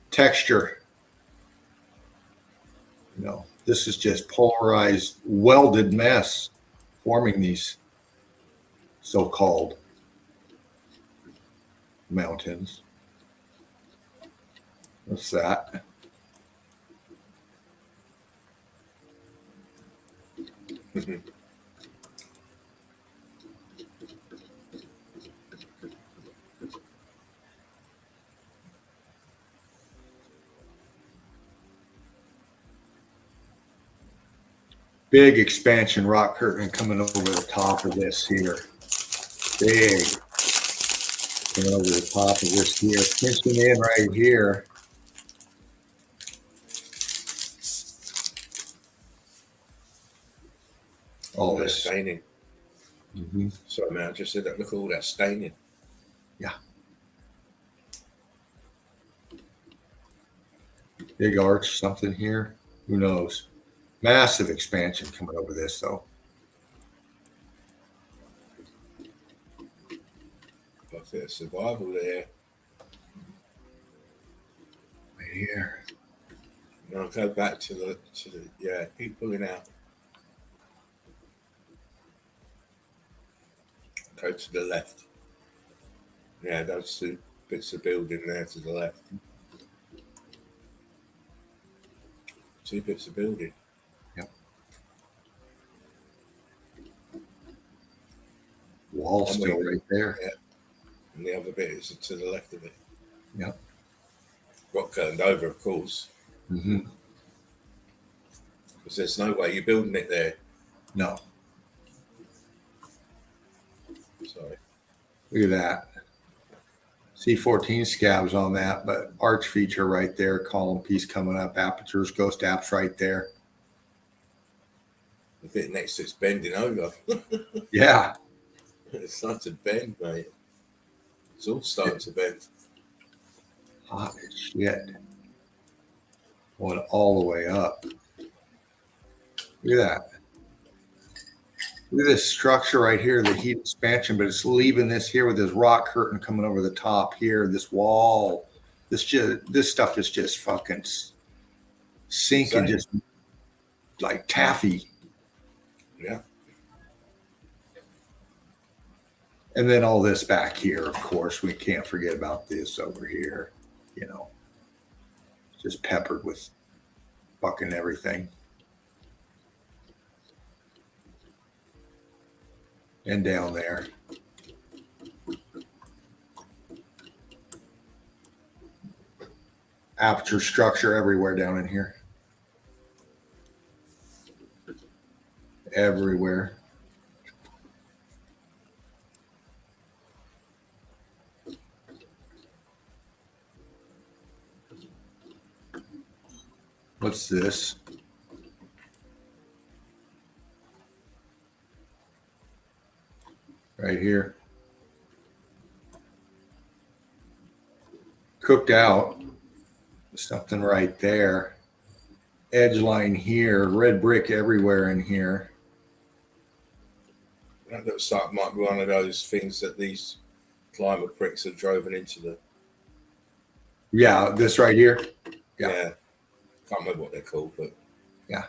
Texture. You know, this is just polarized, welded mess forming these so-called mountains. What's that? Big expansion rock curtain coming over the top of this here. Big. Coming over the top of this here. Pinching in right here. All That this. staining. Mm-hmm. Sorry, man, I just said that. Look at all that staining. Yeah. Big arch, something here. Who knows? Massive expansion coming over this, though. I think survival there. Right here. I'll go back to the yeah, keep pulling out. Go to the left. Yeah, those two bits of building there to the left. Two bits of building. Yep. Wall still right there. Yeah. And the other bit is to the left of it. Yep. Rock curtained over, of course. Mm-hmm. Because there's no way you're building it there. No. Sorry. Look at that. C14 scabs on that, but arch feature right there, column piece coming up, apertures, ghost apps right there. The bit next to it's bending over. Yeah. It's starting to bend, mate. It's all starting to bend. Hot as shit. Going all the way up. Look at that. Look at this structure right here, the heat expansion, but it's leaving this here with this rock curtain coming over the top here, this wall. This stuff is just fucking sinking, just like taffy. Yeah. And then all this back here, of course, we can't forget about this over here, you know, just peppered with fucking everything. And down there. aperture structure everywhere down in here. Everywhere. What's this? Right here. Cooked out. Something right there. Edge line here. Red brick everywhere in here. That looks like might be one of those things that these climber pricks have driven into the. Yeah, this right here. Yeah. Can't remember what they're called, but. Yeah.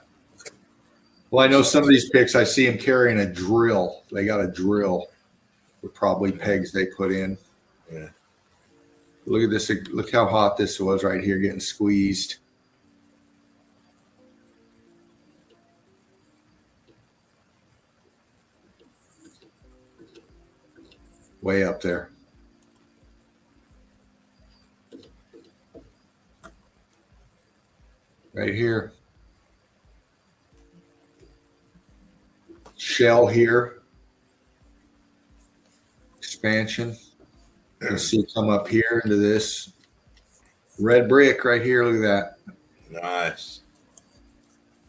Well, I know some of these picks, I see them carrying a drill. They got a drill with probably pegs they put in. Yeah. Look at this. Look how hot this was right here getting squeezed. Way up there. Right here. Shell here. Expansion. You can see it come up here into this red brick right here. Look at that. Nice.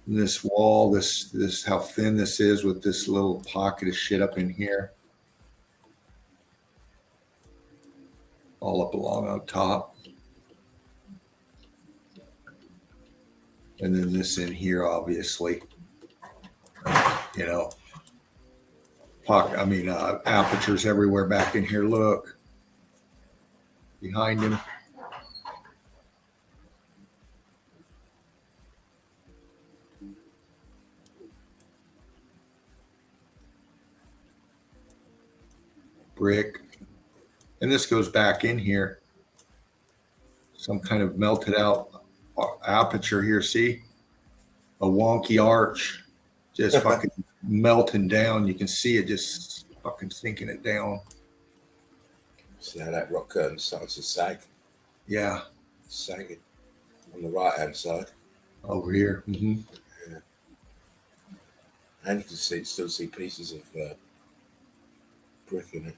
And this wall, this how thin this is with this little pocket of shit up in here. All up along on top. And then this in here, obviously. You know. Apertures everywhere back in here. Look. Behind him. Brick. And this goes back in here. Some kind of melted out aperture here. See? A wonky arch. Just fucking melting down. You can see it just fucking sinking it down. See how that rock curtain starts to sag? Yeah. Sagging on the right hand side. Over here. Mm-hmm. Yeah. And you can still see pieces of brick in it.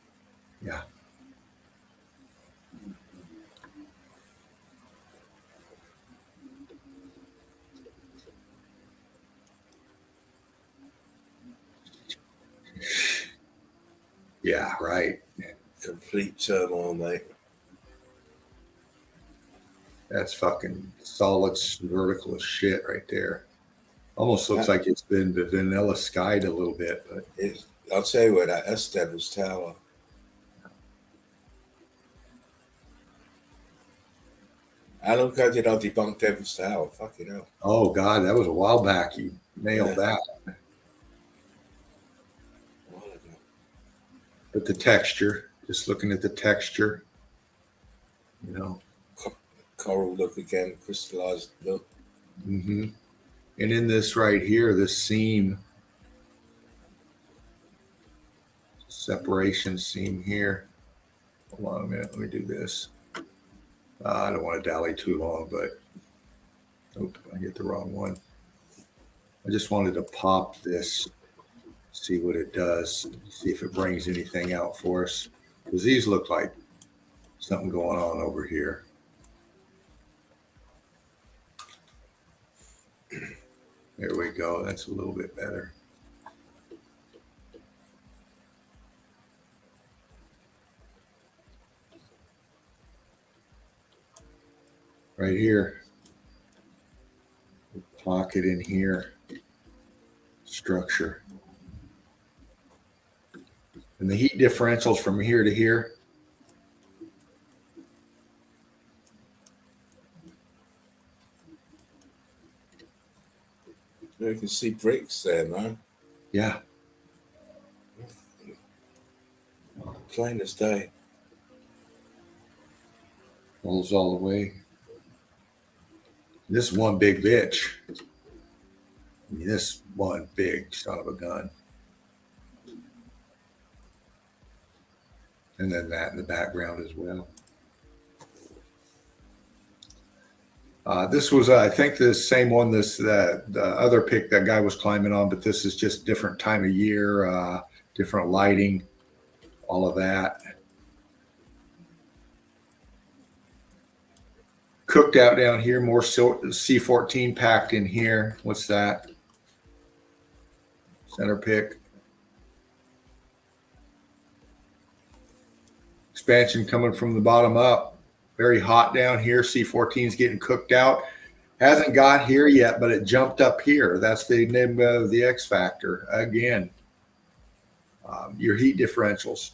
Yeah. Yeah, right. Complete turmoil, mate. That's fucking solid vertical as shit right there. Almost looks like it's been vanilla skied a little bit, but I'll tell you what, that's Devil's Tower. How long ago did I debunk Devil's Tower? Fucking hell. Oh God, that was a while back. You nailed that. But the texture, just looking at the texture, you know. Coral look again, crystallized look. Mm-hmm. And in this right here, this seam, separation seam here. Hold on a minute, let me do this. I don't want to dally too long, but I get the wrong one. I just wanted to pop this, see what it does, see if it brings anything out for us. Because these look like something going on over here. There we go. That's a little bit better. Right here. Pocket in here. Structure. And the heat differentials from here to here. You can see bricks there, man. Yeah. Plain as day. Rolls all the way. This one big bitch. I mean, this one big son of a gun. And then that in the background as well. This was, I think, the same one. The other pic that guy was climbing on, but this is just different time of year, different lighting, all of that. Cooked out down here, more C14 packed in here. What's that? Center pick. Expansion coming from the bottom up. Very hot down here. C14 is getting cooked out. Hasn't got here yet, but it jumped up here. That's the name of the X factor. Again, your heat differentials.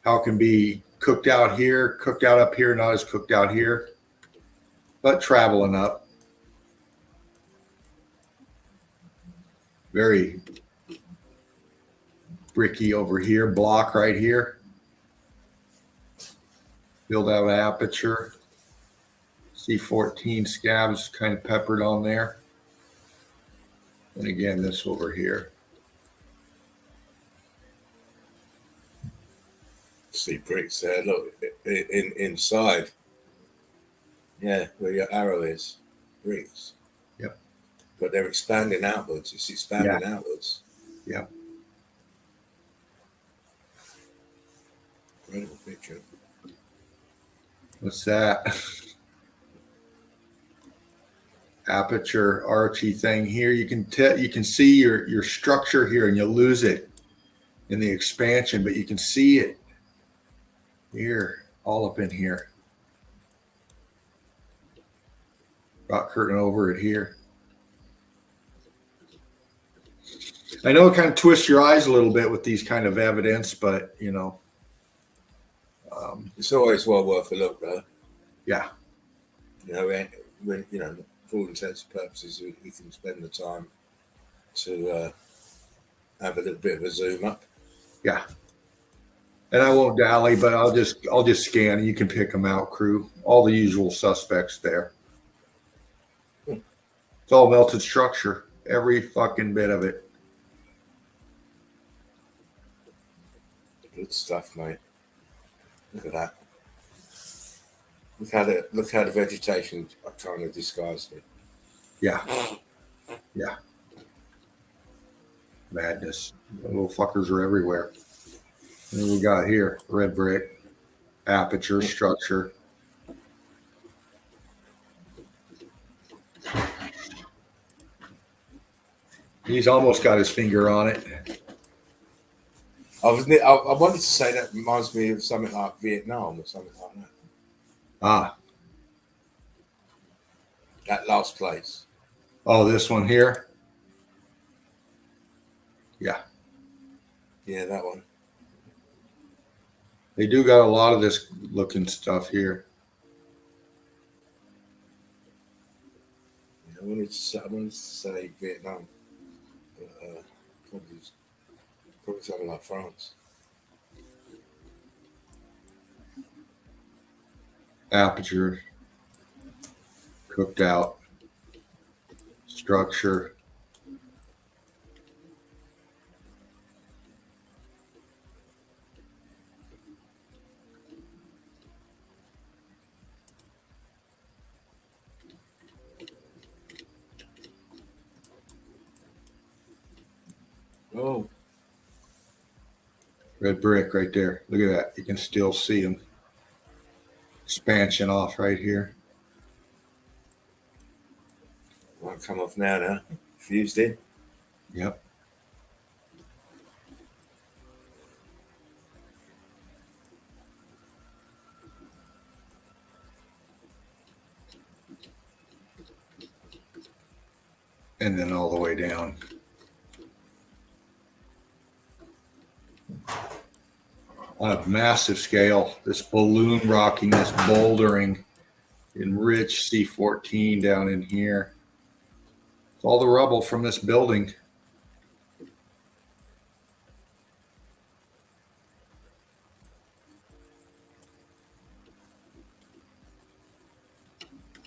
How it can be cooked out here, cooked out up here, not as cooked out here, but traveling up. Very bricky over here, block right here. Build out aperture. C14 scabs kind of peppered on there. And again, this over here. See bricks there. Look, inside. Yeah, where your arrow is. Bricks. Yep. But they're expanding outwards. It's expanding outwards. Yep. Incredible picture. What's that? Aperture archy thing here. You can see your structure here, and you lose it in the expansion, but you can see it here, all up in here. Rock curtain over it here. I know it kind of twists your eyes a little bit with these kind of evidence, but you know. It's always well worth a look, though. Yeah. You know, when you know, for all intents and purposes, we can spend the time to have a little bit of a zoom up. Yeah. And I won't dally, but I'll just scan and you can pick them out, crew. All the usual suspects there. It's all melted structure. Every fucking bit of it. Good stuff, mate. Look at that. Look how the vegetation kind of disguised it. Yeah. Yeah. Madness. The little fuckers are everywhere. And then we got here, red brick, aperture, structure. He's almost got his finger on it. I wanted to say that reminds me of something like Vietnam or something like that. Ah. That last place. Oh, this one here? Yeah. Yeah, that one. They do got a lot of this looking stuff here. Yeah, I wanted to say Vietnam. But, probably something like France. Aperture, cooked out, structure. Oh. Red brick right there. Look at that. You can still see them. Expansion off right here. Won't come off now. Fused in. Yep. And then all the way down. On a massive scale, this balloon rocking, this bouldering in rich C14 down in here. It's all the rubble from this building.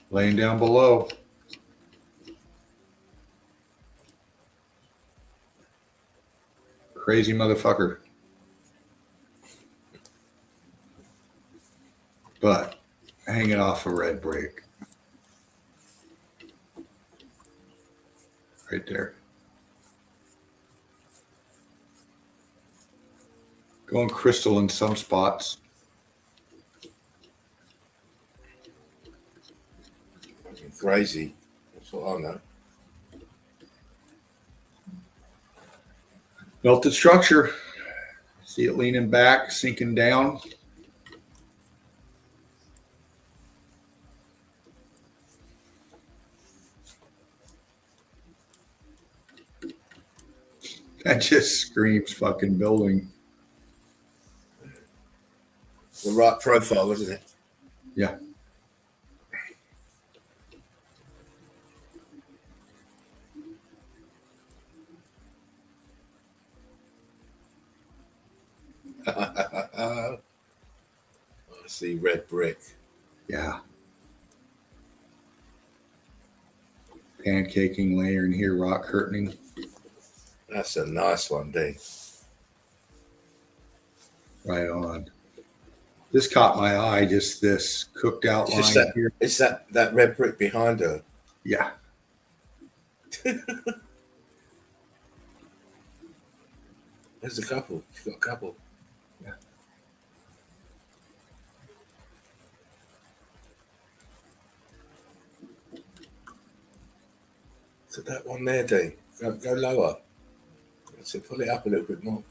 Laying down below. Crazy motherfucker. But hanging off a red brick. right there. Going crystal in some spots. Crazy. That's what I know. Melted structure. See it leaning back, sinking down. That just screams fucking building. The right profile, isn't it? Yeah. I see red brick. Yeah. Pancaking layer in here, rock curtaining. That's a nice one, D. Right on. This caught my eye, just this cooked out It's line just that, here. it's that red brick behind her. Yeah. There's a couple. She's got a couple. Yeah. So that one there, D. Go lower. So pull it up a little bit more.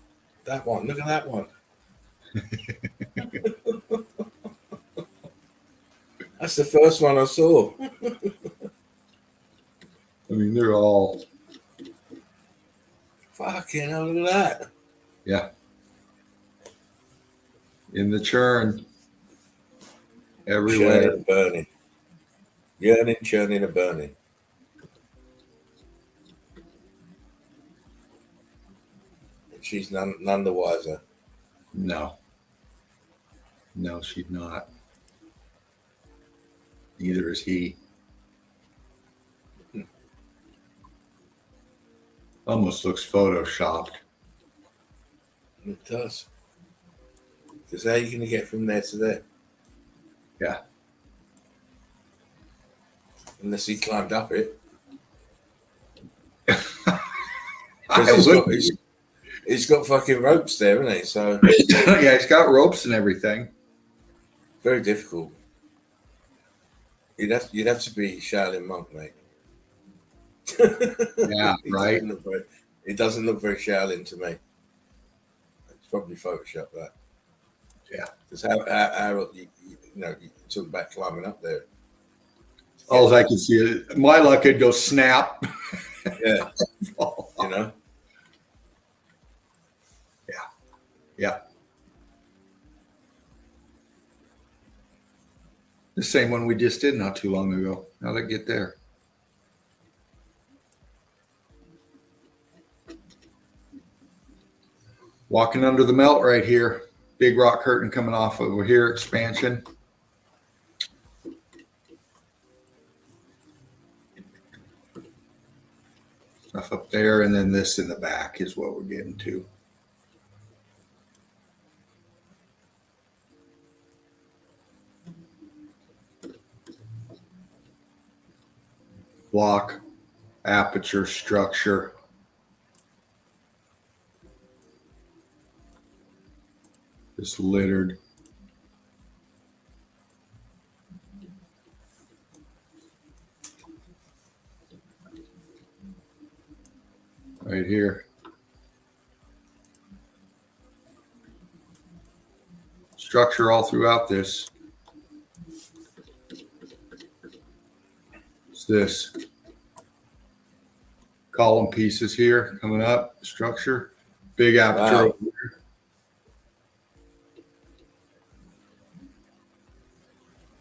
That one. Look at that one. That's the first one I saw. I mean, they're all, Fucking hell, look at that. yeah. In the churn. Everywhere. Churning and burning. Yearning, churning and burning. And she's none the wiser. No. No, she's not. Neither is he. Almost looks photoshopped. It does. Because how are you going to get from there to there? Yeah. Unless he climbed up it. I He's got fucking ropes there, hasn't he? So yeah, he's got ropes and everything. very difficult. You'd have to be Shaolin monk, mate. Yeah, right. It doesn't look very Shaolin to me. It's probably Photoshop that. Yeah. Because how you talk about climbing up there. All I can see is my luck could go snap. Yeah. You know? Yeah. The same one we just did not too long ago. How'd it get there? Walking under the melt right here. Big rock curtain coming off over here, expansion. Stuff up there, and then this in the back is what we're getting to. Block, aperture, structure. Just littered. Right here. Structure all throughout this. It's this. Column pieces here coming up. Structure. Big aperture Wow. over here.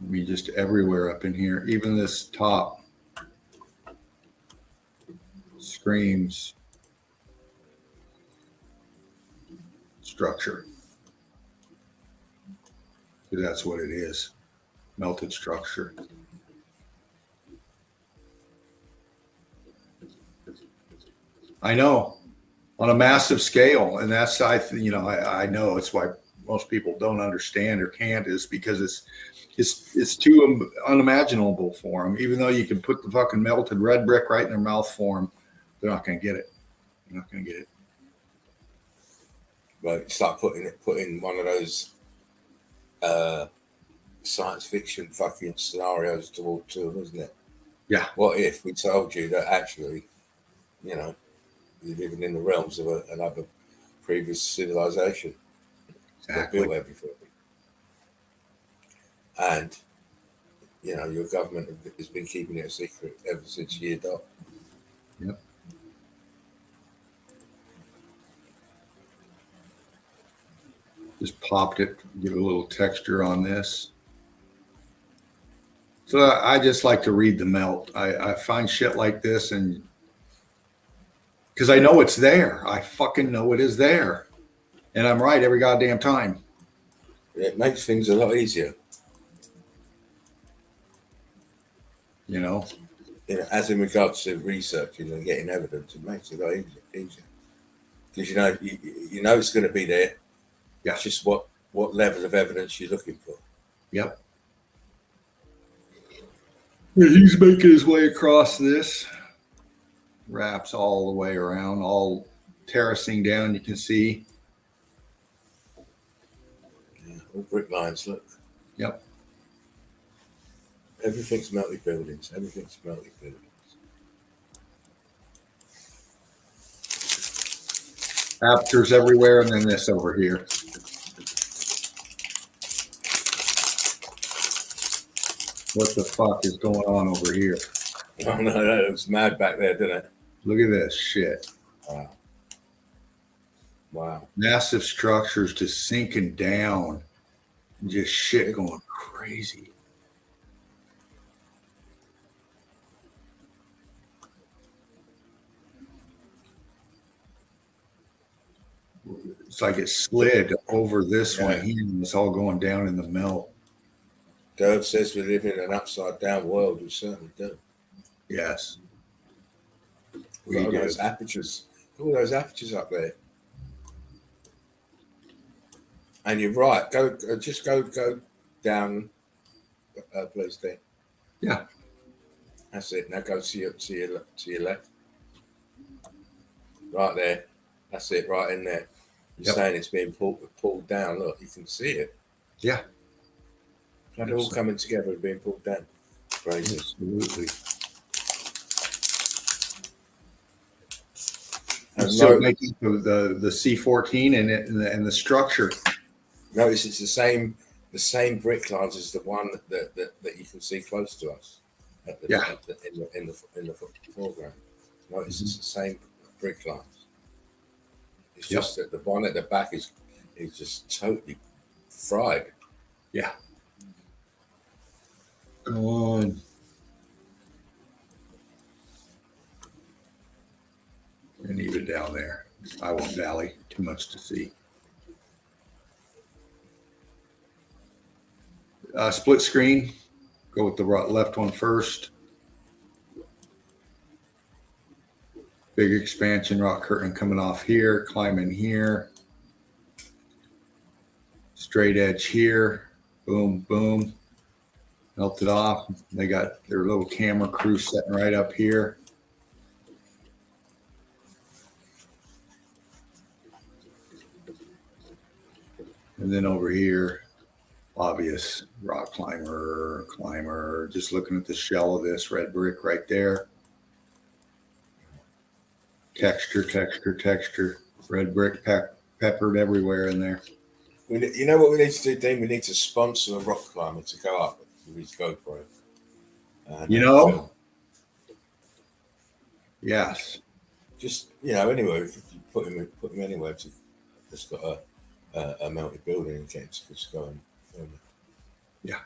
Be just everywhere up in here. Even this top screams structure. That's what it is. Melted structure. I know, on a massive scale, and that's I know it's why most people don't understand or can't, is because it's too unimaginable for them. Even though you can put the fucking melted red brick right in their mouth for them, They're not going to get it. They're not going to get it. But it's like putting one of those science fiction fucking scenarios to them, isn't it? Yeah. What if we told you that actually, you know, you're living in the realms of another previous civilization that built everything, and you know your government has been keeping it a secret ever since year dot. Yep. Just popped it, give it a little texture on this. So I just like to read the melt. I find shit like this, and because I know it's there. I fucking know it is there. And I'm right every goddamn time. It makes things a lot easier. You know? As in regards to researching and getting evidence, it makes it a lot easier. Because you know it's going to be there. Yeah. It's just what level of evidence you're looking for. Yep. He's making his way across this. Wraps all the way around, all terracing down, you can see. Yeah, all brick lines, look. Yep. Everything's multi-buildings. Everything's multi-buildings. Apertures everywhere, and then this over here. What the fuck is going on over here? Oh no, that looks mad back there, didn't it? Look at this shit. Wow. Wow. Massive structures just sinking down. Just shit going crazy. It's like it slid over this one here, and it's all going down in the melt. Dove says we live in an upside down world. We certainly do. Yes. Look at those apertures. All those apertures up there. And you're right. Just go down, please, Dean. Yeah. That's it. Now go to your left. Right there. That's it. Right in there. You're saying it's being pulled down. Look, you can see it. Yeah. They're all coming together and being pulled down. Crazy. Absolutely. So making the C14 and the structure. Notice it's the same brick lines as the one that you can see close to us. In the foreground. Notice it's the same brick lines. It's just that the one at the back is just totally fried. Yeah. Go on. And even down there. I won't dally. Too much to see. Split screen. Go with the left one first. Big expansion, rock curtain coming off here, climbing here. Straight edge here. Boom, boom. Melted off. They got their little camera crew sitting right up here. And then over here, obvious rock climber, just looking at the shell of this red brick right there. Texture, red brick peppered everywhere in there. You know what we need to do, Dean? We need to sponsor a rock climber to go up. We need to go for it. Yes. Just anyway, we could put him anywhere that's got a melted building and get him to just go and film it. Yeah.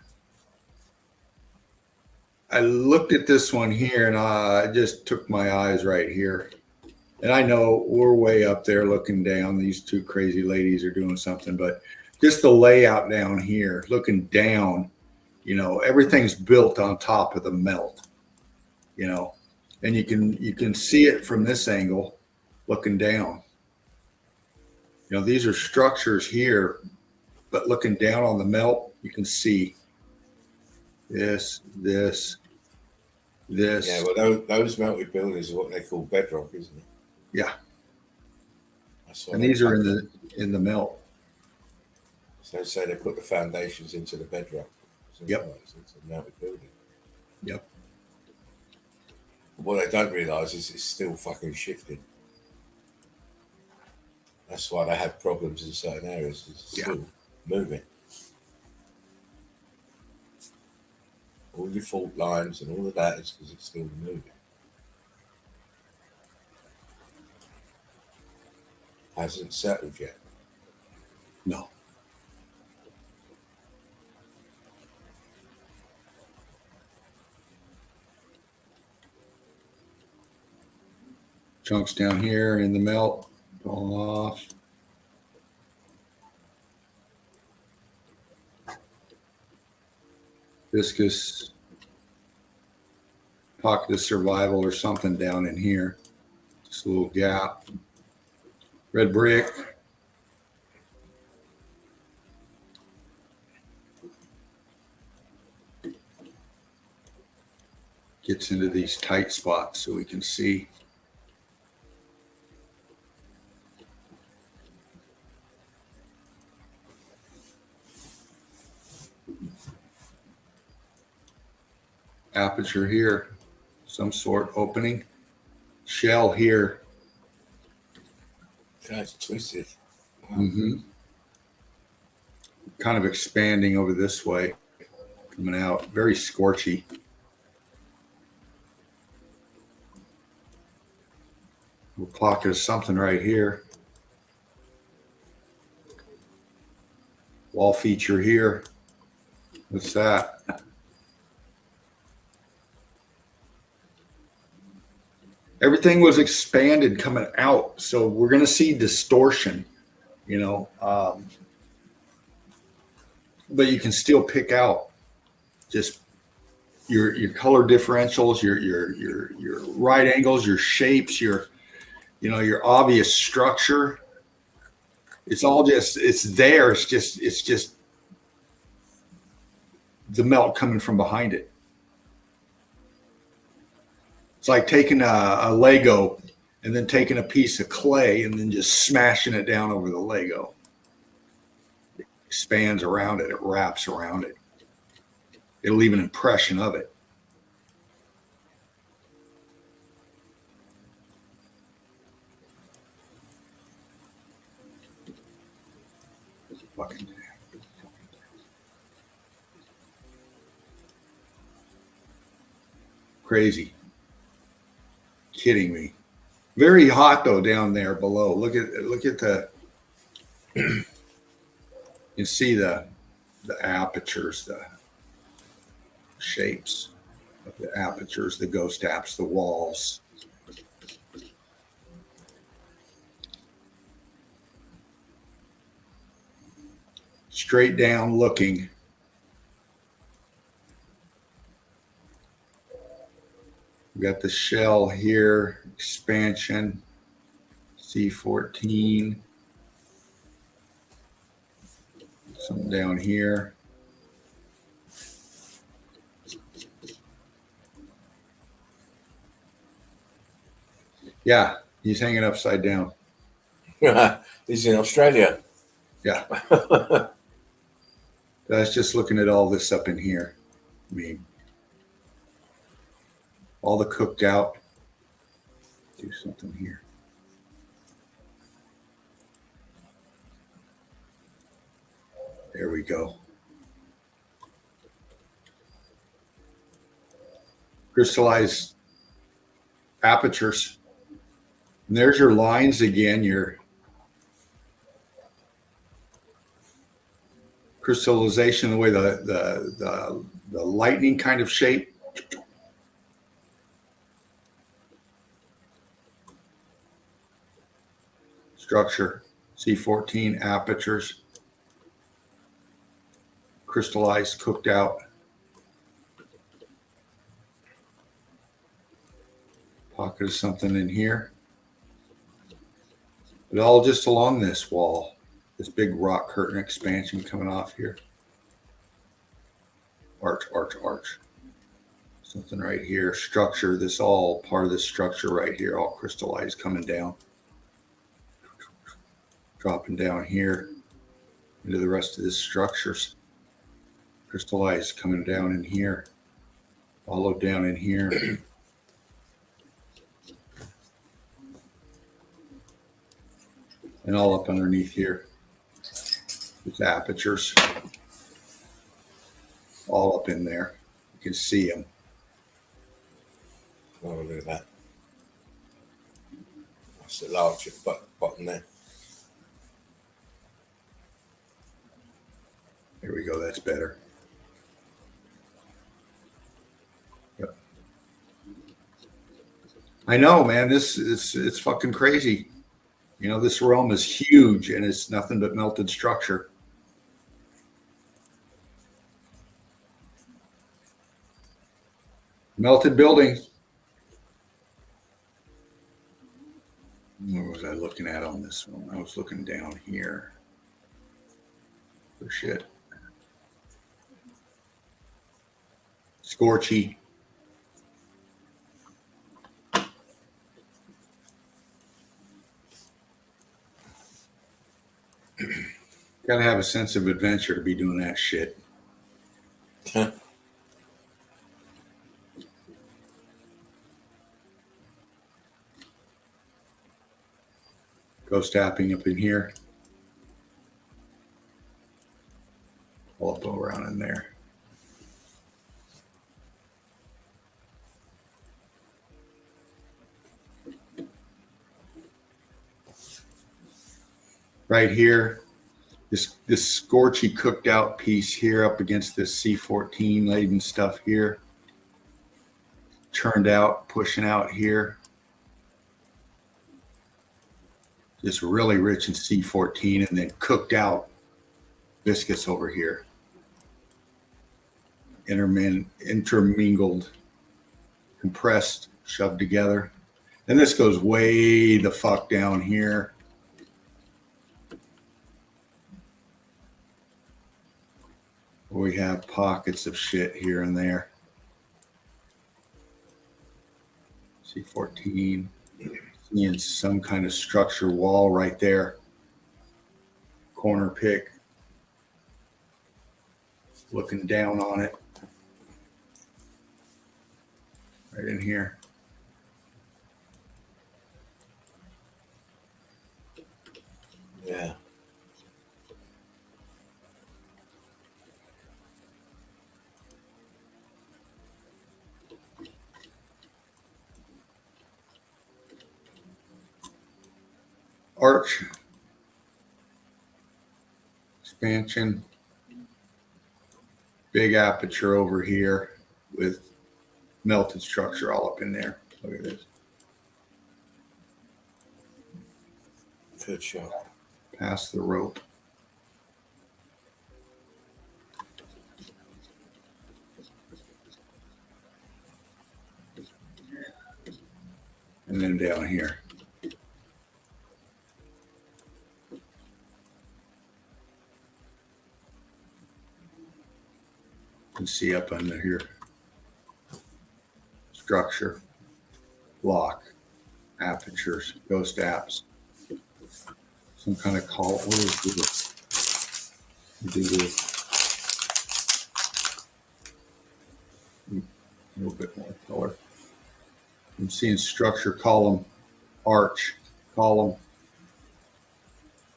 I looked at this one here and I just took my eyes right here. And I know we're way up there looking down. These two crazy ladies are doing something, but just the layout down here, looking down, everything's built on top of the melt, and you can see it from this angle looking down. These are structures here, but looking down on the melt, you can see this, this. Yeah, well, those melted buildings are what they call bedrock, isn't it? Yeah. That's what And they these are put- in the melt. So they say they put the foundations into the bedrock. So Yep. It's a melted building. Yep. But what they don't realise is it's still fucking shifting. That's why they have problems in certain areas. It's still moving. All your fault lines and all of that is because it's still moving. Hasn't settled yet. No. Chunks down here in the melt, falling off. Viscous pocket of survival or something down in here. Just a little gap. Red brick. Gets into these tight spots so we can see. Aperture here, some sort opening. Shell here. It's twisted. Mm-hmm. Kind of expanding over this way, coming out. Very scorchy. We'll pocket of something right here. Wall feature here. What's that? Everything was expanded coming out, so we're going to see distortion, but you can still pick out just your color differentials, your right angles, your shapes, your obvious structure. It's all it's there. It's just the melt coming from behind it. It's like taking a Lego and then taking a piece of clay and then just smashing it down over the Lego. It expands around it. It wraps around it. It'll leave an impression of it. Fucking crazy. Kidding me. Very hot though down there below. Look at the you see the apertures, the shapes of the apertures, the ghost apps, the walls. Straight down looking. We got the shell here, expansion, C14. Something down here. Yeah, he's hanging upside down. He's in Australia. Yeah. That's just looking at all this up in here. I mean, all the cooked out. Do something here. There we go. Crystallized apertures. And there's your lines again, your crystallization, the way the lightning kind of shape. Structure, C14 apertures, crystallized, cooked out. Pocket of something in here. But all just along this wall, this big rock curtain expansion coming off here. Arch, arch, arch. Something right here, structure, this all part of this structure right here, all crystallized coming down. Dropping down here into the rest of this structures. Crystallized coming down in here. Followed down in here. And all up underneath here. These apertures. All up in there. You can see them. Oh, look at that. That's the larger button there. There we go, that's better. Yep. I know, man, it's fucking crazy. You know, this realm is huge and it's nothing but melted structure. Melted buildings. What was I looking at on this one? I was looking down here. For shit. Scorchy. Gotta have a sense of adventure to be doing that shit. Ghost tapping up in here. All up around in there. Right here, this scorchy cooked out piece here up against this C14 laden stuff here. Turned out, pushing out here. Just really rich in C14 and then cooked out viscous over here. Intermingled, compressed, shoved together. And this goes way the fuck down here. We have pockets of shit here and there. C14. Seeing some kind of structure wall right there. Corner pick. Looking down on it. Right in here. Yeah. Arch. Expansion. Big aperture over here with melted structure all up in there. Look at this. Good shot. Past the rope. And then down here. You can see up under here. Structure, block, apertures, ghost apps. Some kind of call. What is this? Do this. A little bit more color. I'm seeing structure, column, arch, column.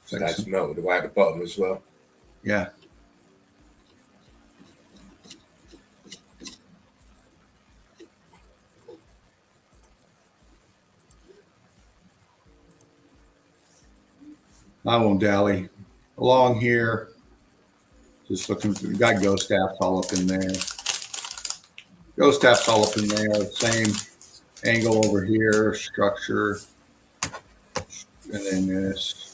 So that's melted away at the bottom as well. Yeah. I won't dally. Along here, just looking for, we got ghost apps all up in there. Ghost apps all up in there, same angle over here, structure, and then this.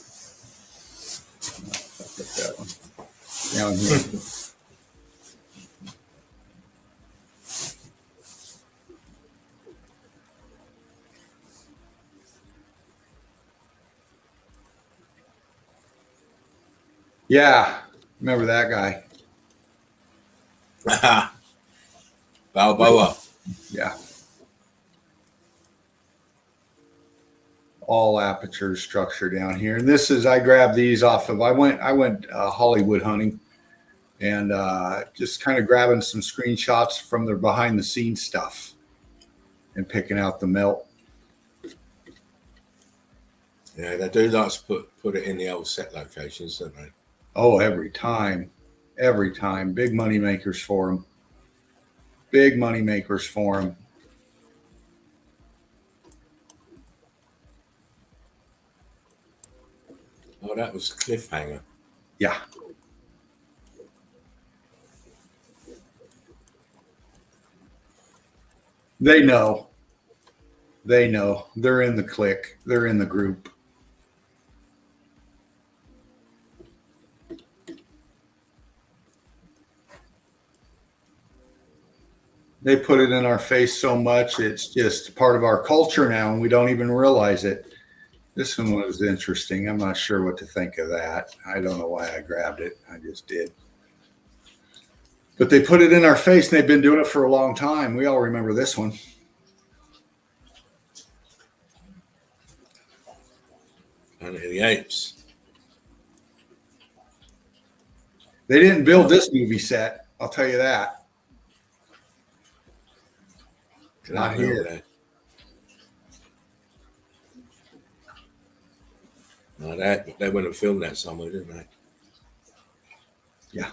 I'll put that one down here. Yeah, remember that guy. Balboa. Yeah. All aperture structure down here. And this is, I grabbed these off of, I went Hollywood hunting and just kind of grabbing some screenshots from their behind the scenes stuff and picking out the melt. Yeah, they do like to put it in the old set locations, don't they? Oh, every time. Big money makers for them. Big money makers for them. Oh, that was cliffhanger. Yeah. They know. They know. They're in the clique. They're in the group. They put it in our face so much, it's just part of our culture now, and we don't even realize it. This one was interesting. I'm not sure what to think of that. I don't know why I grabbed it. I just did. But they put it in our face, and they've been doing it for a long time. We all remember this one. Planet of the Apes. They didn't build this movie set. I'll tell you that. Not here. There. No, they went and filmed that somewhere, didn't they? Yeah.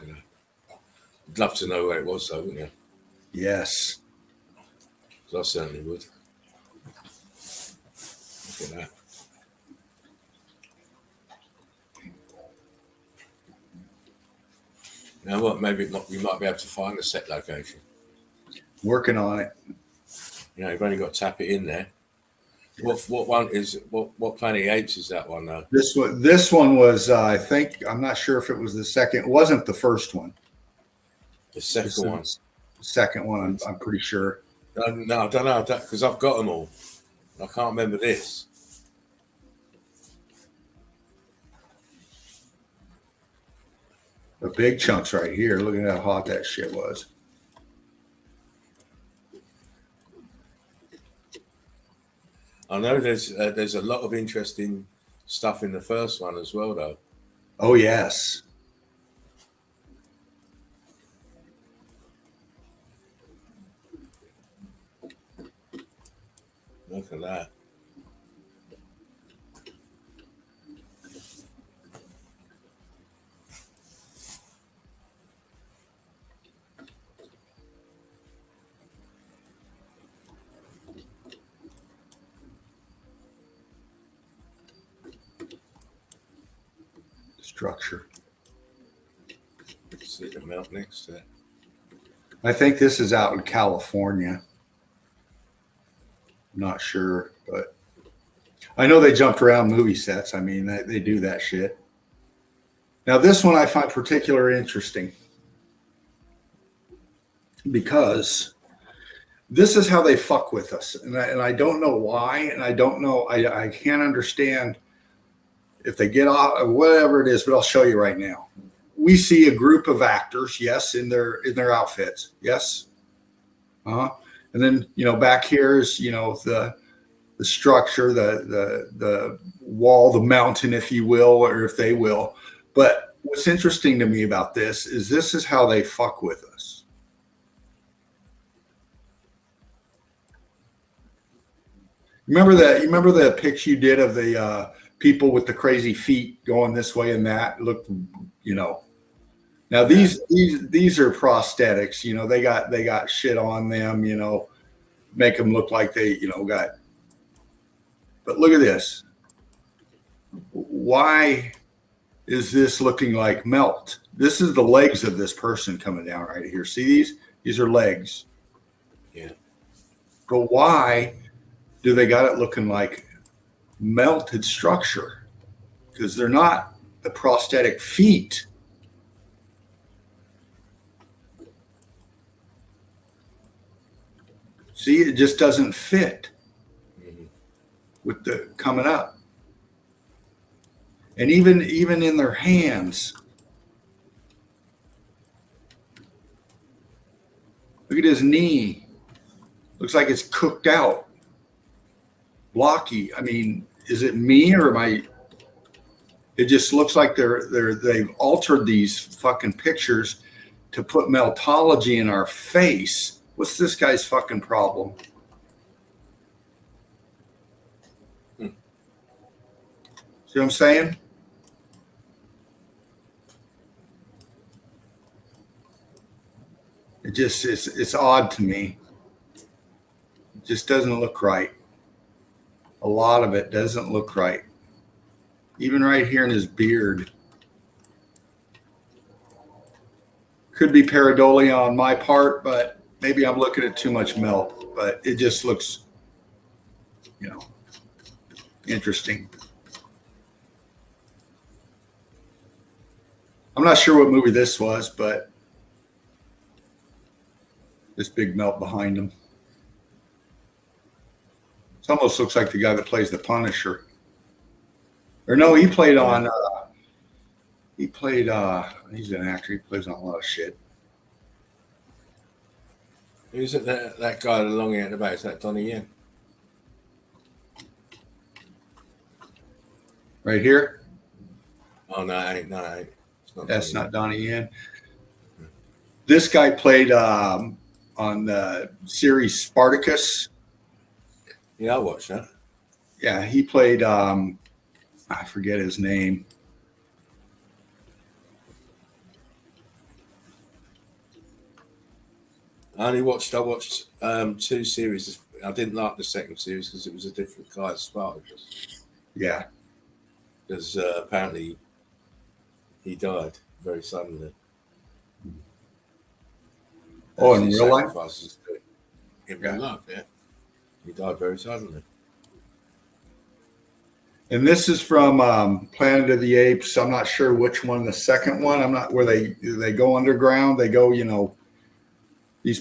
I'd love to know where it was, though, wouldn't you? Yes. I certainly would. Look at that. Now what? Maybe we might be able to find the set location. Working on it. You know, you've only got to tap it in there. What one is what Planet of the Apes is that one though? This one was I think I'm not sure if it was the second. It wasn't the first one. The second one. Second one, I'm pretty sure. No, I don't know because I've got them all. I can't remember this. The big chunks right here. Look at how hot that shit was. I know there's a lot of interesting stuff in the first one as well, though. Oh yes. Look at that. Structure. See the melt next to it. I think this is out in California. I'm not sure, but I know they jumped around movie sets. I mean, they do that shit. Now, this one I find particularly interesting because this is how they fuck with us. And I don't know why, and I don't know, I can't understand if they get off, whatever it is, but I'll show you right now. We see a group of actors, yes, in their outfits, yes. And then, back here is, the structure, the wall, the mountain, if you will, or if they will. But what's interesting to me about this is how they fuck with us. Remember the picture you did of the people with the crazy feet going this way and that? Look, Now these are prosthetics. They got shit on them. Make them look like they got. But look at this. Why is this looking like melt? This is the legs of this person coming down right here. See these? These are legs. Yeah. But why do they got it looking like melted structure? Because they're not the prosthetic feet. See, it just doesn't fit with the coming up. And even in their hands. Look at his knee. Looks like it's cooked out, blocky. I mean, is it me or am I? It just looks like they've altered these fucking pictures to put meltology in our face. What's this guy's fucking problem? See what I'm saying? It just it's odd to me. It just doesn't look right. A lot of it doesn't look right. Even right here in his beard. Could be pareidolia on my part, but maybe I'm looking at too much melt. But it just looks, interesting. I'm not sure what movie this was, but this big melt behind him. It almost looks like the guy that plays the Punisher. Or no, he played on. He's an actor. He plays on a lot of shit. Who's it? That guy with the long hair at the back? Is that Donnie Yen? Right here. Oh no, it ain't. No, it ain't. It's not. That's not Donnie Yen. This guy played on the series Spartacus. Yeah, I watched that. Yeah, he played. I forget his name. I watched 2 series. I didn't like the second series because it was a different guy as Spartacus. Yeah. Because apparently he died very suddenly. Oh, in real life? In real life, yeah. He died very suddenly. And this is from Planet of the Apes. I'm not sure which one. The second one. I'm not where they go underground. They go, these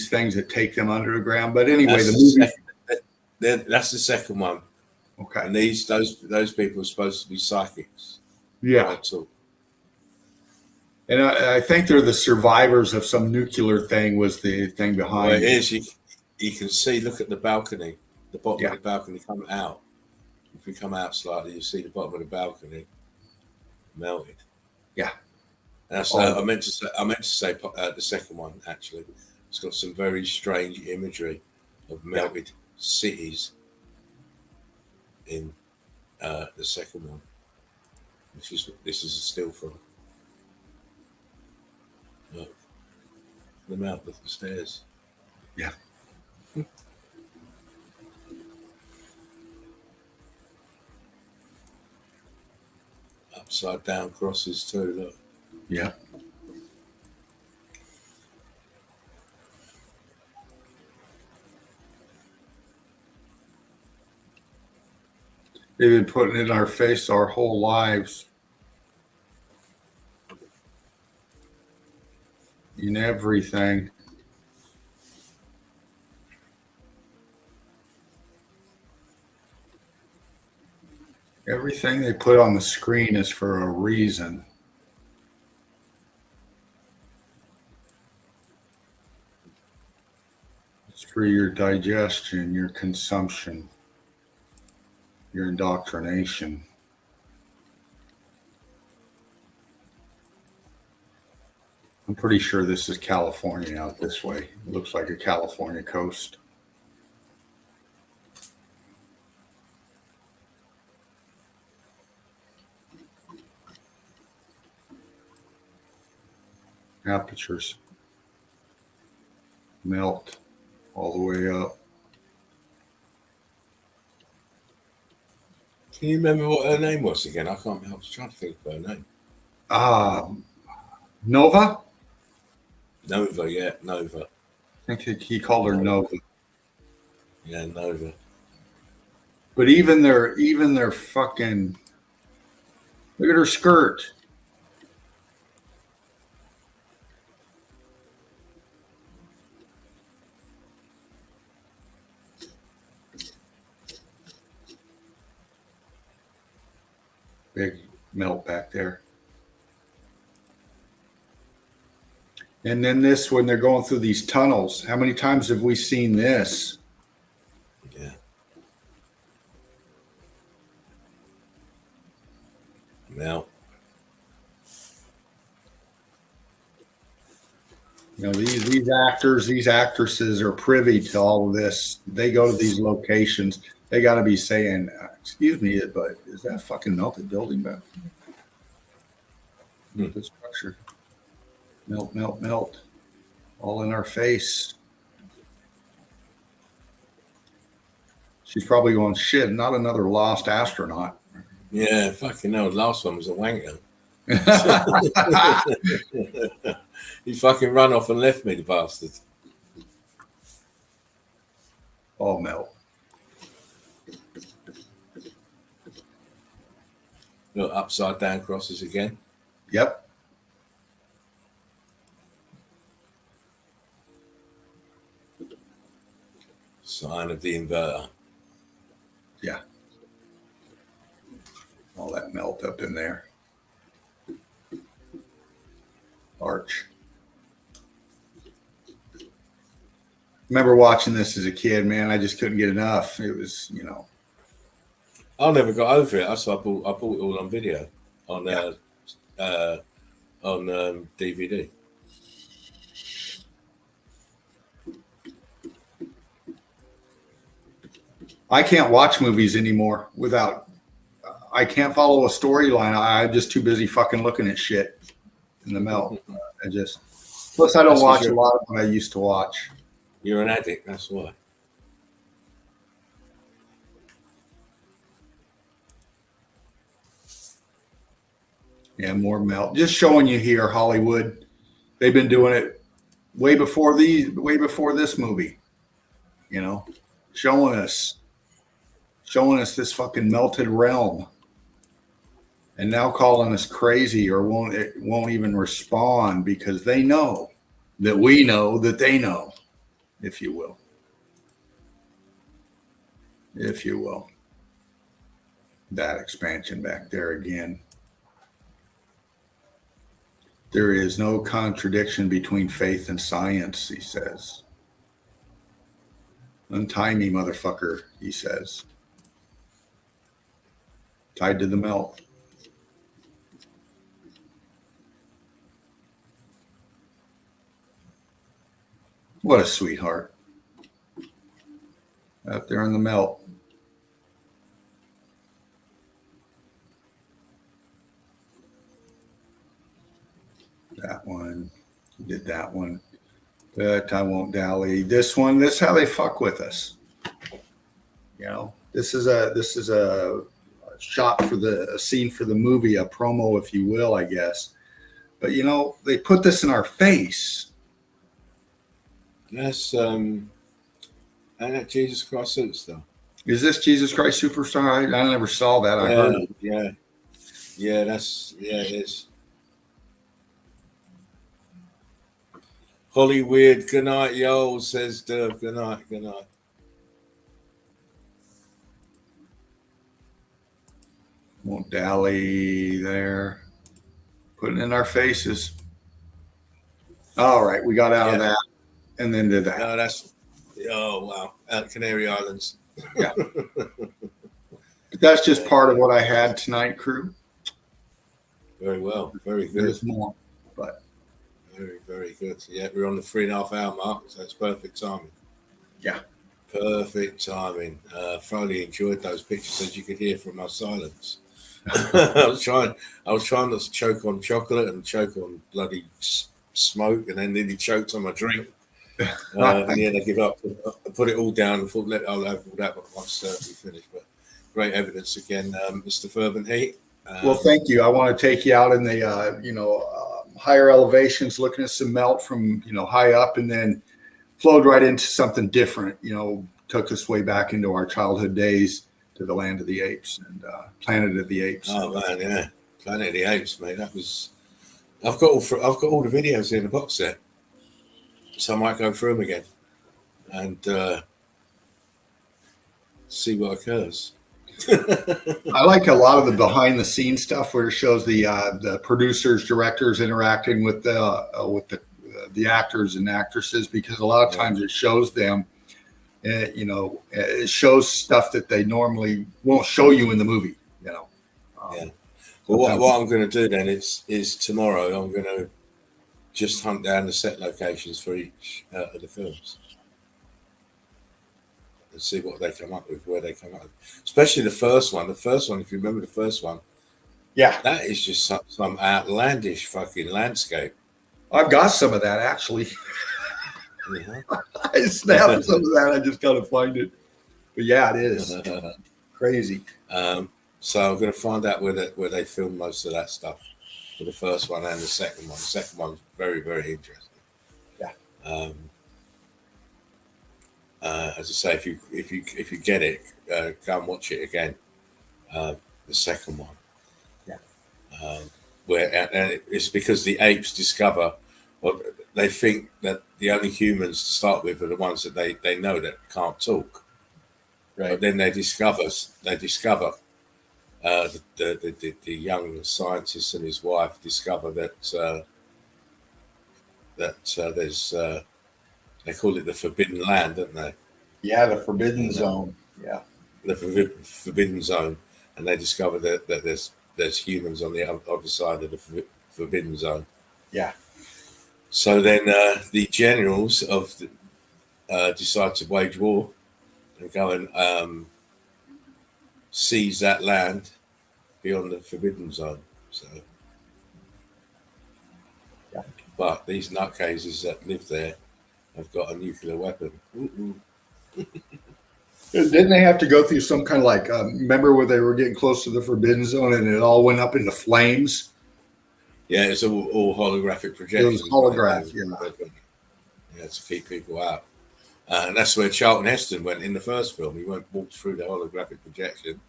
things that take them underground. But anyway, that's the second one. Okay. And those people are supposed to be psychics. Yeah. And I think they're the survivors of some nuclear thing. Was the thing behind? Well, it is. You can see. Look at the balcony. The bottom of the balcony come out. If you come out slightly, you see the bottom of the balcony melted. Yeah. And that's, I meant to say the second one actually. It's got some very strange imagery of melted cities in the second one. This is a still from. Look, the mouth of the stairs. Yeah. Upside down crosses too. Look. Yeah. They've been putting it in our face our whole lives. In everything. Everything they put on the screen is for a reason. It's for your digestion, your consumption, your indoctrination. I'm pretty sure this is California out this way. It looks like a California coast. Apertures melt all the way up. Can you remember what her name was again? I was trying to think of her name. Nova? Nova, yeah, Nova. I think he called her Nova. Yeah, Nova. But even their fucking, look at her skirt. Big melt back there. And then this, when they're going through these tunnels, how many times have we seen this? Yeah. Melt. You know, these actors, these actresses are privy to all of this. They go to these locations. They got to be saying, "Excuse me, but is that fucking melted building back? The structure, melt, melt, melt, all in our face." She's probably going, "Shit, not another lost astronaut." Yeah, fucking no. The last one was a wanker. He fucking ran off and left me, the bastard. All melt. Look, upside down crosses again. Yep. Sign of the inverter. Yeah. All that melt up in there. Arch. Remember watching this as a kid, man. I just couldn't get enough. It was, you know. I never got over it. So I bought it all on video, on DVD. I can't watch movies anymore without. I can't follow a storyline. I'm just too busy fucking looking at shit in the melt. I just. Plus, I don't watch a lot of what I used to watch. You're an addict. That's why. Yeah, more melt. Just showing you here, Hollywood. They've been doing it way before this movie. You know, showing us this fucking melted realm, and now calling us crazy or won't even respond because they know that we know that they know, if you will. If you will. That expansion back there again. There is no contradiction between faith and science, he says. Untie me, motherfucker, he says. Tied to the melt. What a sweetheart. Out there in the melt. That one. Did that one. But I won't dally. This one, this is how they fuck with us. You know, this is a shot for a scene for the movie, a promo, if you will, I guess. But you know, they put this in our face. That's ain't that Jesus Christ Superstar? Is this Jesus Christ Superstar? I never saw that. I heard it. Yeah, it is. Hollywood, good night, yo, says Dove. Good night. Won't dally there. Putting in our faces. All right, we got out of that and then did that. No, wow. Out Canary Islands. Yeah. But that's just part of what I had tonight, crew. Very well. Very good. There's more, but very, very good. Yeah, we're on the 3.5 hour mark, so it's perfect timing. Yeah. Perfect timing. Thoroughly enjoyed those pictures, as you could hear from my silence. I was trying not to choke on chocolate and choke on bloody smoke, and then nearly choked on my drink. In the end, I give up. I put it all down and thought, I'll have all that once we finish. But great evidence again, Mr. Fervent Heat. Well, thank you. I want to take you out in the higher elevations, looking at some melt from high up, and then flowed right into something different. Took us way back into our childhood days to the land of the apes and Planet of the Apes. Oh man, yeah, Planet of the Apes, mate. That was. I've got all the videos in the box set, so I might go through them again and see what occurs. I like a lot of the behind the scenes stuff where it shows the producers, directors interacting with the the actors and actresses, because a lot of times it shows them, it shows stuff that they normally won't show you in the movie. Well, what I'm going to do then is tomorrow I'm going to just hunt down the set locations for each of the films and see what they come up with, where they come up with. Especially the first one. The first one, if you remember the first one, that is just some outlandish fucking landscape. I've got some of that actually. I snapped some of that. I just gotta find it. But yeah, it is crazy. So I'm going to find out where they filmed most of that stuff for the first one and the second one. The second one's very, very interesting. Yeah. As I say, if you get it, go and watch it again. The second one. Yeah. And it's because the apes discover, or they think that the only humans to start with are the ones that they know that can't talk. Right. But then they discover the young scientist and his wife discover that there's they call it the Forbidden Land, don't they? Yeah, the Forbidden Zone. Yeah, the Forbidden Zone, and they discover that there's humans on the other side of the Forbidden Zone. Yeah. So then the generals decide to wage war and go and seize that land beyond the Forbidden Zone. So, yeah. But these nutcases that live there have got a nuclear weapon. Didn't they have to go through some kind of remember where they were getting close to the Forbidden Zone and it all went up into flames? Yeah, it's all holographic projections. It was holographic, yeah, to keep people out. And that's where Charlton Heston went in the first film. He walked through the holographic projection,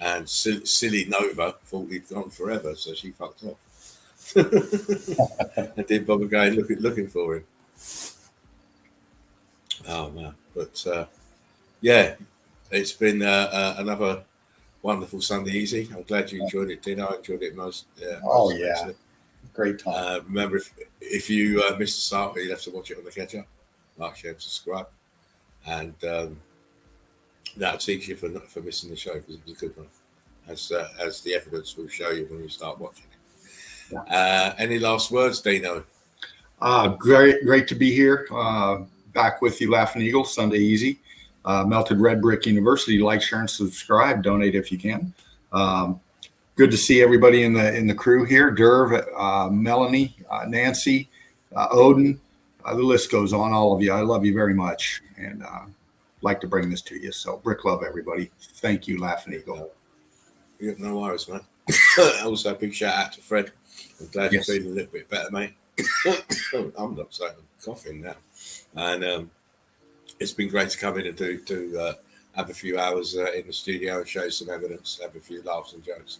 and silly Nova thought he'd gone forever, so she fucked off. And didn't bother going looking for him. Oh man! But yeah, it's been another wonderful Sunday Easy. I'm glad you enjoyed it, Dino. I enjoyed it most. Yeah. Oh yeah, great time. Remember, if you missed the start, you'll have to watch it on the catch up. Like, share, subscribe, and that'll teach you for missing the show, because it was a good one, as the evidence will show you when you start watching it. Yeah. Any last words, Dino? Great to be here. Back with you, Laughing Eagle, Sunday Easy. Melted Red Brick University. Like, share, and subscribe. Donate if you can. Good to see everybody in the crew here. Derv, Melanie, Nancy, Odin. The list goes on. All of you. I love you very much, and like to bring this to you. So, brick love, everybody. Thank you, Laughing Eagle. Yeah, no worries, man. Also, big shout out to Fred. I'm glad you're feeling a little bit better, mate. I'm not saying I'm coughing now, and it's been great to come in and do have a few hours in the studio and show some evidence, have a few laughs and jokes.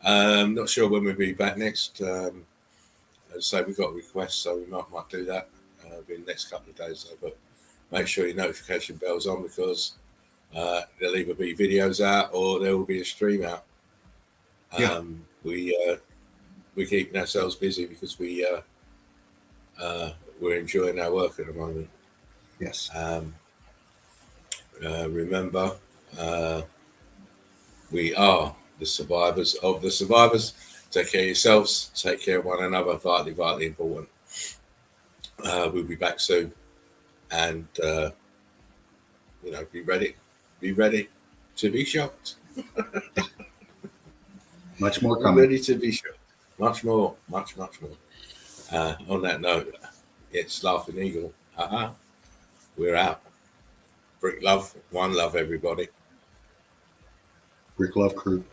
Not sure when we'll be back next. As I say, we've got requests, so we might do that in the next couple of days. But make sure your notification bell's on, because there'll either be videos out or there will be a stream out. We're keeping ourselves busy because we're enjoying our work at the moment. Yes. Remember, we are the survivors of the survivors. Take care of yourselves. Take care of one another. Vitally, vitally important. We'll be back soon, and be ready. Be ready to be shocked. Much more coming. Ready to be shocked. Much more. Much more. On that note, it's Laughing Eagle. We're out. Brick love, one love, everybody. Brick love crew.